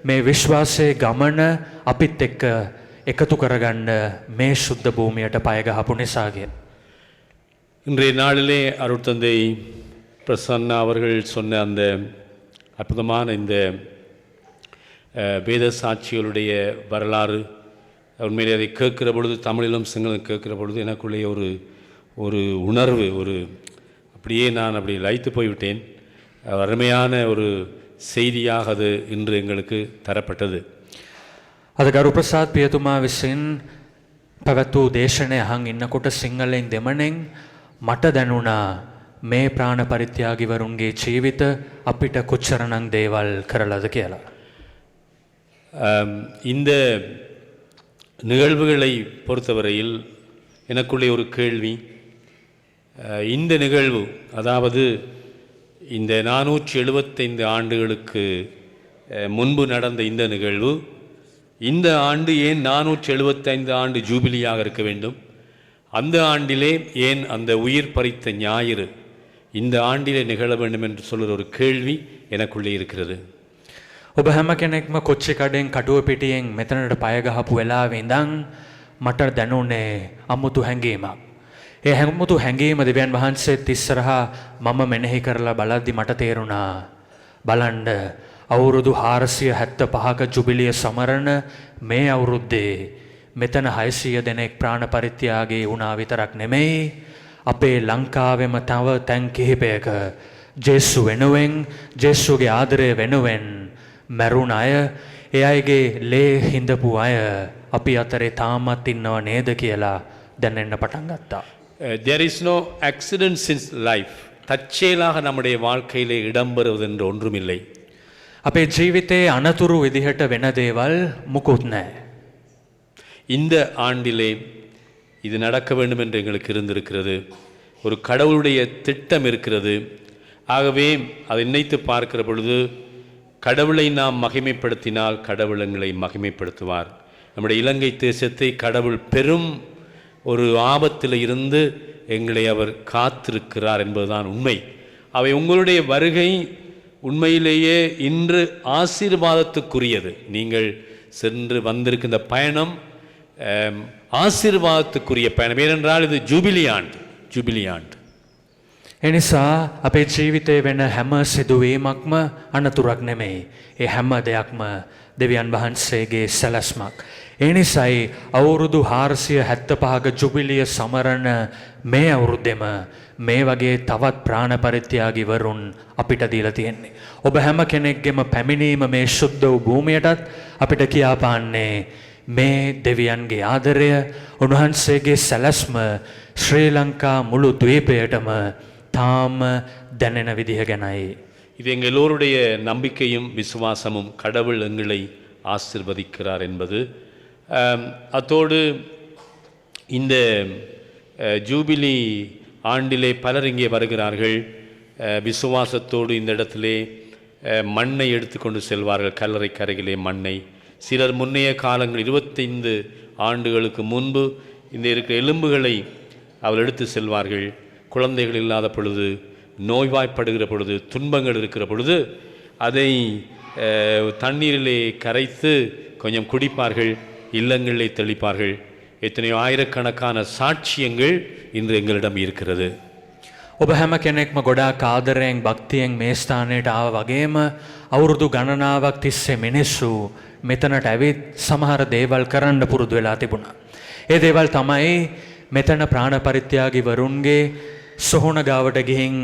මේ විශ්වාසයේ ගමන අපිත් එක්ක එකතු කරගන්න මේ සුද්ධ භූමියට පය ගහපු නිසාගේ. இன்றைய நாளிலே அருட்தந்தை பிரசன்னா அவர்கள் சொன்ன அந்த அற்புதமான இந்த வேத சாட்சிகளுடைய வரலாறு, உண்மையிலே அதை கேட்கிற பொழுது, தமிழிலும் சிங்களம் கேட்கிற பொழுது எனக்குள்ளே ஒரு உணர்வு, அப்படியே நான் அப்படி லயித்து போய்விட்டேன். அருமையான ஒரு செய்தியாக அது இன்று எங்களுக்கு தரப்பட்டது. අද ගරු ප්‍රසාද් පියතුමා විසින් පැවැත් වූ දේශනය අහන් ඉන්නකොට සිංහලෙන් දෙමණෙන් මට දැනුණා මේ ප්‍රාණ පරිත්‍යාගිවරුන්ගේ ජීවිත අපිට කොච්චරනම් දේවල් කරලාද කියලා. இந்த நிகழ்வுகளை பொறுத்தவரையில் எனக்குள்ளே ஒரு கேள்வி. இந்த நிகழ்வு, அதாவது இந்த 475 ஆண்டுகளுக்கு முன்பு நடந்த இந்த நிகழ்வு, இந்த ஆண்டு ஏன் 475 ஆண்டு ஜூபிலியாக இருக்க வேண்டும்? அந்த ஆண்டிலே ஏன் அந்த உயிர் பறித்த ஞாயிறு இந்த ஆண்டிலே நிகழ வேண்டும் என்று சொல்கிற ஒரு கேள்வி எனக்குள்ளே இருக்கிறது. ඔබ හැම කෙනෙක්ම කොච්චි කඩෙන් කටුව පිටියෙන් මෙතනට පය ගහපු වෙලාවේ ඉඳන් මට දැනුනේ අමුතු හැඟීමක්. ඒ හැමුතු හැඟීම දෙවියන් වහන්සේත් ඉස්සරහා මම මෙනෙහි කරලා බලද්දි මට තේරුණා, බලන්න අවුරුදු 475ක ජුබිලිය සමරන මේ අවුරුද්දේ මෙතන 600 දෙනෙක් ප්‍රාණ පරිත්‍යාගී වුණා විතරක් නෙමෙයි, අපේ ලංකාවෙම තව තැන් කිහිපයක ජේසු වෙනුවෙන්, ජේසුගේ ආදරය වෙනුවෙන් මැරුණ අය, ඒ අයගේ ලේ හිඳපු අය අපි අතරේ තාමත් ඉන්නව නේද කියලා දැනෙන්න පටන් ගත්තා. There is no accidents in life. தற்செயலாக நம்முடைய வாழ்க்கையிலே இடம்பெறுவது என்று ஒன்றுமில்லை. අපේ ජීවිතයේ අනතුරු විදිහට වෙන දේවල් මුකුත් නැහැ. இந்த ஆண்டிலே இது நடக்க வேண்டும் என்று எங்களுக்கு இருந்திருக்கிறது. ஒரு கடவுளுடைய திட்டம் இருக்கிறது. ஆகவே அதை நினைத்து பார்க்கிற பொழுது கடவுளை நாம் மகிமைப்படுத்தினால் கடவுள் எங்களை மகிமைப்படுத்துவார். நம்முடைய இலங்கை தேசத்தை கடவுள் பெரும் ஒரு ஆபத்தில் இருந்து எங்களை அவர் காத்திருக்கிறார் என்பதுதான் உண்மை. அவை உங்களுடைய வருகை உண்மையிலேயே இன்று ஆசீர்வாதத்துக்குரியது. நீங்கள் சென்று வந்திருக்கின்ற பயணம் ஆசீர்வாதத்துக்குரிய பயணம். ஏனென்றால் இது ஜூபிலி ஆண்டு. එනිසා අපේ ජීවිතේ වෙන හැම සිදුවීමක්ම අනතුරක් නෙමෙයි. ඒ හැම දෙයක්ම දෙවියන් වහන්සේගේ සැලැස්මක්. ඒ නිසායි අවුරුදු 475ක ජුබිලිය සමරන මේ අවුරුද්දෙම මේ වගේ තවත් ප්‍රාණ පරිත්‍යාගීවරුන් අපිට දීලා තියෙන්නේ. ඔබ හැම කෙනෙක්ගේම පැමිණීම මේ ශුද්ධ වූ භූමියටත් අපිට කියාපාන්නේ මේ දෙවියන්ගේ ආදරය, උන්වහන්සේගේ සැලැස්ම ශ්‍රී ලංකා මුළු ද්වීපයටම තාම දැනෙන විදිහ ගැනයි. இது எங்கள் எல்லோருடைய நம்பிக்கையும் விசுவாசமும் கடவுள் எங்களை ஆசிர்வதிக்கிறார் என்பது. அத்தோடு இந்த ஜூபிலி ஆண்டிலே பலர் இங்கே வருகிறார்கள். விசுவாசத்தோடு இந்த இடத்திலே மண்ணை எடுத்துக்கொண்டு செல்வார்கள், கல்லறை கரையிலே மண்ணை. சிலர் முன்னைய காலங்கள் 25 ஆண்டுகளுக்கு முன்பு இந்த இருக்கிற எலும்புகளை அவர் எடுத்து செல்வார்கள். குழந்தைகள் இல்லாத பொழுது, நோய்வாய்ப்படுகிற பொழுது, துன்பங்கள் இருக்கிற பொழுது அதை தண்ணீரிலே கரைத்து கொஞ்சம் குடிப்பார்கள், இல்லங்களிலே தெளிப்பார்கள். எத்தனையோ ஆயிரக்கணக்கான சாட்சியங்கள் இன்று எங்களிடம் இருக்கிறது. ඔබ හැම කෙනෙක්ම ගොඩාක් ආදරයෙන් භක්තියෙන් මේ ස්ථානයට ආව වගේම අවුරුදු ගණනාවක් තිස්සේ මිනිස්සු මෙතනට ඇවිත් සමහර දේවල් කරන්න පුරුදු වෙලා තිබුණා. ඒ දේවල් තමයි මෙතන ප්‍රාණ පරිත්‍යාගීවරුන්ගේ සොහොන ගාවට ගිහින්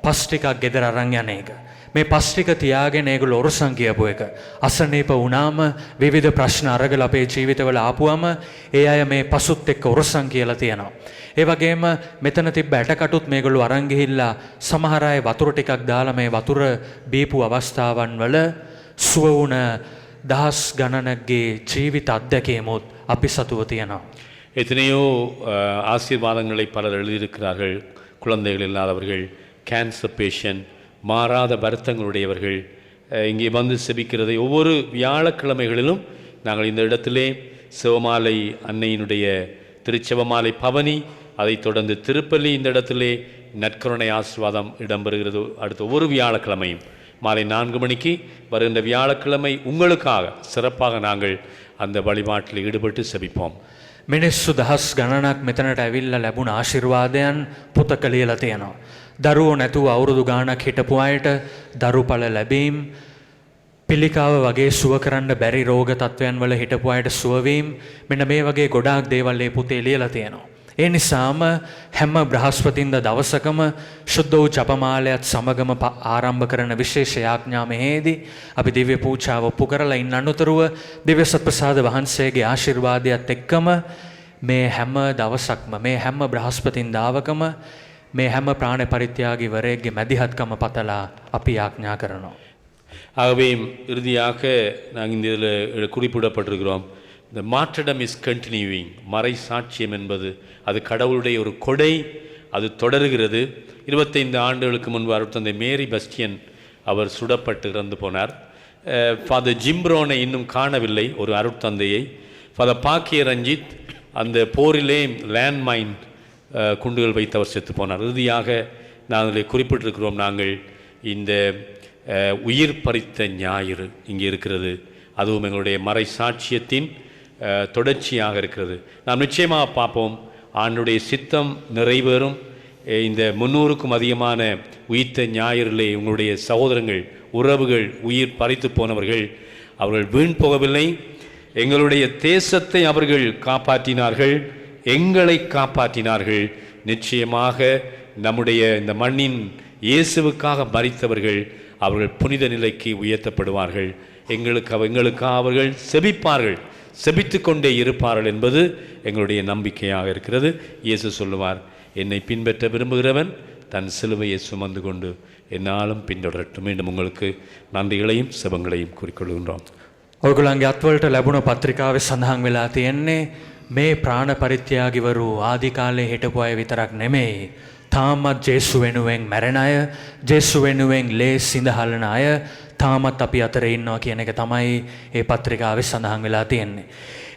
පස් ටිකක් ගෙදර අරන් යන එක. මේ පස් ටික තියාගෙන ඒගොල්ලෝ ඔරසන් කියපු එක. අසනීප වුණාම විවිධ ප්‍රශ්න අරගල අපේ ජීවිතවල ආපුවම ඒ අය මේ පසුත් එක්ක ඔරසන් කියලා තියෙනවා. ඒ වගේම මෙතන තිබ්බ ඇටකටුත් මේගොල්ලෝ අරන් ගිහිල්ලා සමහර අය වතුර ටිකක් දාලා මේ වතුර බීපු අවස්ථාවන් වල සුව වුණ දහස් ගණනක්ගේ ජීවිත අත්දැකීමුත් අපි සතුව තියෙනවා. எத்தனையோ ஆசீர்வாதங்களை பலர் எழுதியிருக்கிறார்கள். குழந்தைகள் இல்லாதவர்கள், கேன்சர் பேஷண்ட், மாறாத வருத்தங்களுடையவர்கள் இங்கே வந்து செபிக்கிறதை ஒவ்வொரு வியாழக்கிழமைகளிலும் நாங்கள் இந்த இடத்திலே சிவமாலை அன்னையினுடைய திருச்செவமாலை பவனி, அதைத் தொடர்ந்து திருப்பலி, இந்த இடத்திலே நற்கருணை ஆசீர்வாதம் இடம்பெறுகிறது. அடுத்த ஒவ்வொரு வியாழக்கிழமையும் மாலை 4 மணிக்கு வருகின்ற வியாழக்கிழமை உங்களுக்காக சிறப்பாக நாங்கள் அந்த வழிபாட்டில் ஈடுபட்டு செபிப்போம். මිනිස්සු දහස් ගණනක් මෙතනට ඇවිල්ලා ලැබුණ ආශිර්වාදයන් පොතක ලියලා තියෙනවා. දරුවෝ නැතුව අවුරුදු ගාණක් හිටපු අයට දරුඵල ලැබීම්, පිළිකාව වගේ සුව කරන්න බැරි රෝග තත්ත්වයන් වල හිටපු අයට සුවවීම, මෙන්න මේ වගේ ගොඩාක් දේවල් මේ පොතේ ලියලා තියෙනවා. ඒ නිසාම හැම බ්‍රහස්පතින්දා දවසකම ශුද්ධ වූ ජපමාලයත් සමගම ආරම්භ කරන විශේෂ යාඥා මෙහෙදී අපි දිව්‍ය පූජාව ඔප්පු කරලා ඉන්න අනුතරුව දිව්‍ය සත්ප්‍රසාද වහන්සේගේ ආශිර්වාදයත් එක්කම මේ හැම දවසක්ම, මේ හැම බ්‍රහස්පතින්දාවකම මේ හැම ප්‍රාණ පරිත්‍යාගීවරයෙක්ගේ මැදිහත්කම පතලා අපි යාඥා කරනවා. ஆகவே இறுதியாக நாங்கள் இந்த இதில் குறிப்பிடப்பட்டிருக்கிறோம். இந்த மாற்றடம் இஸ் கண்டினியூவிங். மறை சாட்சியம் என்பது அது கடவுளுடைய ஒரு கொடை, அது தொடர்கிறது. 25 ஆண்டுகளுக்கு முன்பு அருட்தந்தை மேரி பஸ்டியன் அவர் சுடப்பட்டு இறந்து போனார். ஃபாதர் ஜிம்ப்ரோனை இன்னும் காணவில்லை, ஒரு அருட்தந்தையை. ஃபாதர் பாக்கிய ரஞ்சித் அந்த போரிலே லேண்ட்மைன் குண்டுகள் வைத்து அவர் செத்து போனார். இறுதியாக நாங்கள் குறிப்பிட்டிருக்கிறோம், நாங்கள் இந்த உயிர் பறித்த ஞாயிறு இங்கே இருக்கிறது. அதுவும் எங்களுடைய மறை சாட்சியத்தின் தொடர்ச்சியாக இருக்கிறது. நாம் நிச்சயமாக பார்ப்போம், ஆண்டுடைய சித்தம் நிறைவேறும். இந்த 300க்கும் அதிகமான உயிர்த்த ஞாயிறிலே உங்களுடைய சகோதரங்கள், உறவுகள், உயிர் பறித்து போனவர்கள் அவர்கள் வீண் போகவில்லை. எங்களுடைய தேசத்தை அவர்கள் காப்பாற்றினார்கள், எங்களை காப்பாற்றினார்கள். நிச்சயமாக நம்முடைய இந்த மண்ணின் இயேசுவுக்காக மரித்தவர்கள் அவர்கள் புனித நிலைக்கு உயர்த்தப்படுவார்கள். எங்களுக்காக அவர்கள் செபிப்பார்கள். செபித்து கொண்டே இருப்பார்கள் என்பது எங்களுடைய நம்பிக்கையாக இருக்கிறது. இயேசு சொல்லுவார், என்னை பின்பற்ற விரும்புகிறவன் தன் சிலுவையை சுமந்து கொண்டு என்னாலும் பின்தொடரட்டும். மீண்டும் உங்களுக்கு நன்றிகளையும் செபங்களையும் கூறிக்கொள்கின்றோம். ඔයගොල්ලන්ගේ අත්වලට ලැබුණ පත්‍රිකාවේ සඳහන් වෙලා තියෙන්නේ මේ ප්‍රාණ පරිත්‍යාගිවරු ආදි කාලේ හිටපු අය විතරක් නෙමෙයි. තාමත් ජේසු වෙනුවෙන් මැරෙන අය, ජේසු වෙනුවෙන් ලේ සිඳහලන අය තාමත් අපි අතරේ ඉන්නවා කියන එක තමයි මේ පත්‍රිකාවේ සඳහන් වෙලා තියෙන්නේ.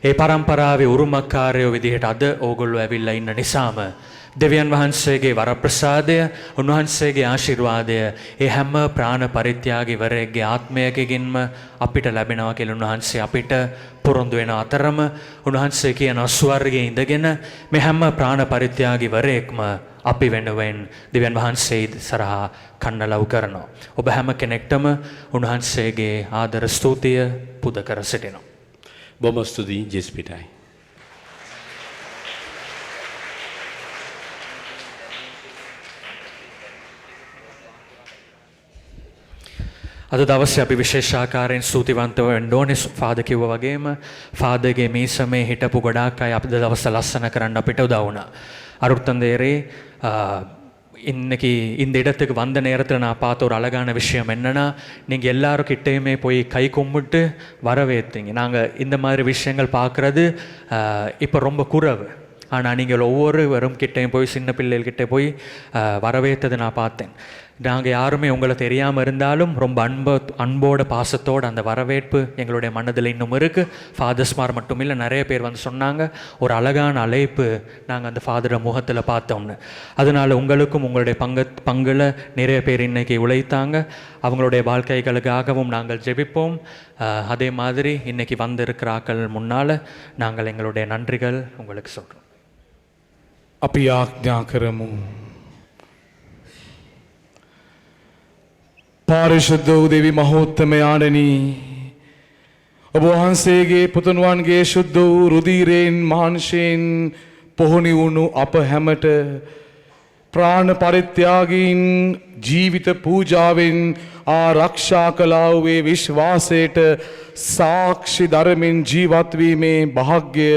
ඒ පරම්පරාවේ උරුමකාරයෝ විදිහට අද ඕගොල්ලෝ ඇවිල්ලා ඉන්න නිසාම දෙවියන් වහන්සේගේ වරප්‍රසාදය, උන්වහන්සේගේ ආශිර්වාදය ඒ හැම ප්‍රාණ පරිත්‍යාගිවරයෙක්ගේ ආත්මයකින්ම අපිට ලැබෙනවා කියලා උන්වහන්සේ අපිට පොරොන්දු වෙන අතරම උන්වහන්සේ කියන ස්වර්ගයේ ඉඳගෙන මේ හැම ප්‍රාණ පරිත්‍යාගිවරයෙක්ම අපි වෙනුවෙන් දෙවියන් වහන්සේ සරහා කන්නලව් කරනවා. ඔබ හැම කෙනෙක්ටම උන්වහන්සේගේ ආදර ස්තුතිය පුද කර සිටිනවා. බොහොම ස්තුතියි ජෙස්පිටයි. අද දවසේ අපි විශේෂාකාරයෙන් ස්තුතිවන්තව වෙන්න ඕනේ. ෆාදර් කිව්වා වගේම ෆාදර්ගේ මේ සමයේ හිටපු ගොඩාක් අය අපේ දවස් ලස්සන කරන්න අපිට උදව් වුණා. அருட்தந்தையரே இன்னைக்கு இந்த இடத்துக்கு வந்த நேரத்தில் நான் பார்த்த ஒரு அழகான விஷயம் என்னென்னா, நீங்கள் எல்லாரும் கிட்டேயுமே போய் கை கும்பிட்டு வரவேற்றீங்க. நாங்கள் இந்த மாதிரி விஷயங்கள் பார்க்குறது இப்போ ரொம்ப குறைவு. ஆனால் நீங்கள் ஒவ்வொருவரும் கிட்டேயும் போய் சின்ன பிள்ளைகள்கிட்ட போய் வரவேற்றதை நான் பார்த்தேன். நாங்கள் யாருமே உங்களை தெரியாமல் இருந்தாலும் ரொம்ப அன்போட பாசத்தோடு அந்த வரவேற்பு எங்களுடைய மனதில் இன்னும் இருக்குது. ஃபாதர்ஸ்மார் மட்டும் இல்லை, நிறைய பேர் வந்து சொன்னாங்க ஒரு அழகான அழைப்பு நாங்கள் அந்த ஃபாதரை முகத்தில் பார்த்தோம்னு. அதனால் உங்களுக்கும் உங்களுடைய பங்கில் நிறைய பேர் இன்றைக்கி உழைத்தாங்க. அவங்களுடைய வாழ்க்கைகளுக்காகவும் நாங்கள் ஜெபிப்போம். அதே மாதிரி இன்றைக்கி வந்திருக்கிற ஆக்கள் முன்னால் நாங்கள் எங்களுடைய நன்றிகள் உங்களுக்கு சொல்கிறோம். අපි ආඥා කරමු. පාරිශුද්ධ වූ දෙවි මහෝත්තමයාණනි, ඔබ වහන්සේගේ පුතුණුවන්ගේ ශුද්ධ වූ රුධිරයෙන් මාංශයෙන් පොහොනි වුණු අප හැමට ප්‍රාණ පරිත්‍යාගීන් ජීවිත පූජාවෙන් ආරක්ෂා කළා වූ විශ්වාසයට සාක්ෂි දරමින් ජීවත් වීමේ වාග්ය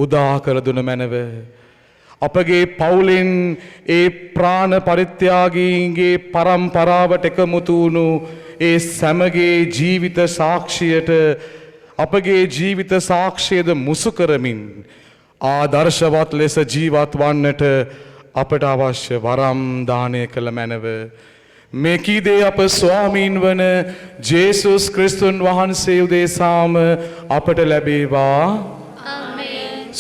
උදා කර දුන මැනව. අපගේ පවුලෙන් ඒ ප්‍රාණ පරිත්‍යාගීන්ගේ පරම්පරාවට එකමුතු වුණු ඒ සැමගේ ජීවිත සාක්ෂියට අපගේ ජීවිත සාක්ෂියද මුසු කරමින් ආදර්ශවත් ලෙස ජීවත් වන්නට අපට අවශ්‍ය වරම් දානය කළ මැනව. මේ කීදේ අප ස්වාමීන් වන ජේසුස් ක්‍රිස්තුන් වහන්සේ උදෙසාම අපට ලැබේවා.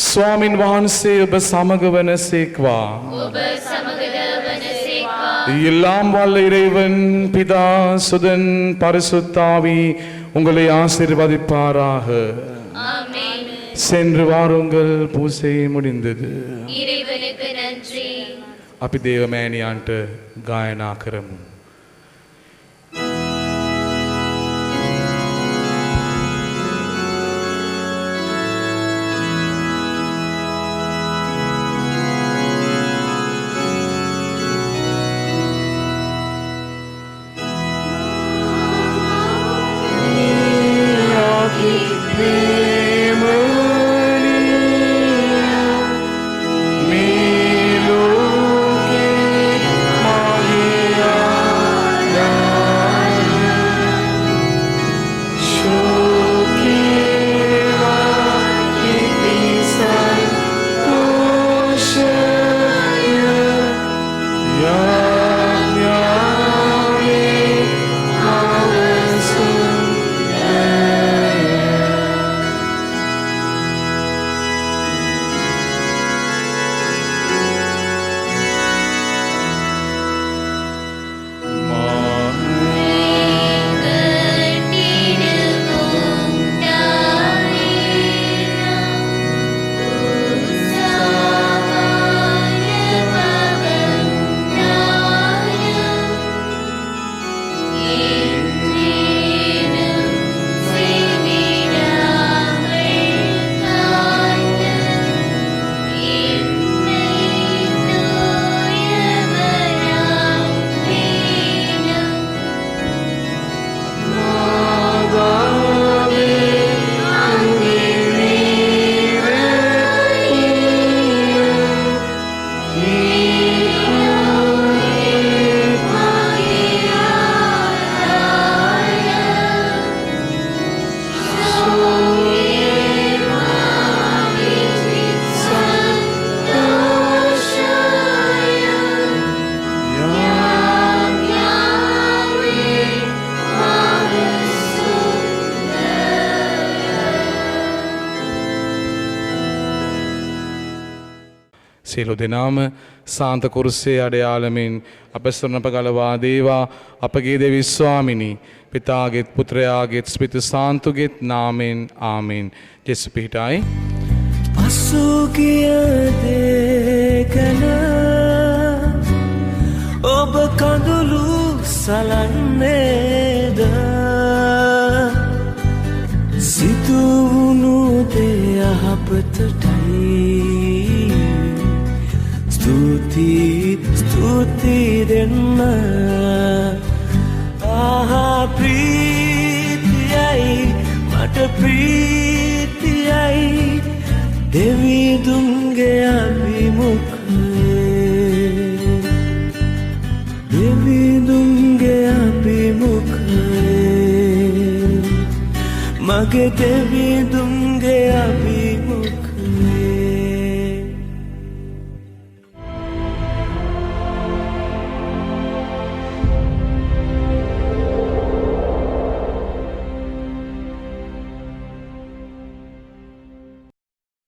ස්වාමින් වහන්සේ ඔබ සමග වනසේක්වා. ඔබ සමගද වනසේක්වා. எல்லாம் வல்ல இறைவன் பிதா சுதன் பரிசுத்தாவி உங்களை ஆசீர்வதிப்பாராக. ஆமென். சென்று வாருங்கள், பூசை முடிந்தது. இறைவனுக்கு நன்றி. අපි දේවමෑණියන්ට ගායනා කරමු. Milo ke Maria සියලු දෙනාම සාන්ත කුරුසේ අඩයාලමින් අප සරණප ගලවා දේවා අපගේ දෙවි ස්වාමිනී පිතාගෙත් පුත්‍රයාගෙත් ස්පිතු සාන්තුගෙත් නාමෙන් ආමෙන්. ජෙසු පිහිටයි. අසුගිය දේකන ඔබ කඳුළු සලන්නේද සිතුවුණු දෙයහපතටයි ස්තුති දෙන්න ආහා ප්‍රීතියයි මට ප්‍රීතියයි දෙවිදුන්ගේ අභිමුඛයේ දෙවිදුන්ගේ අභිමුඛයේ මගේ දෙවිදුන්ගේ අභිමුඛයේ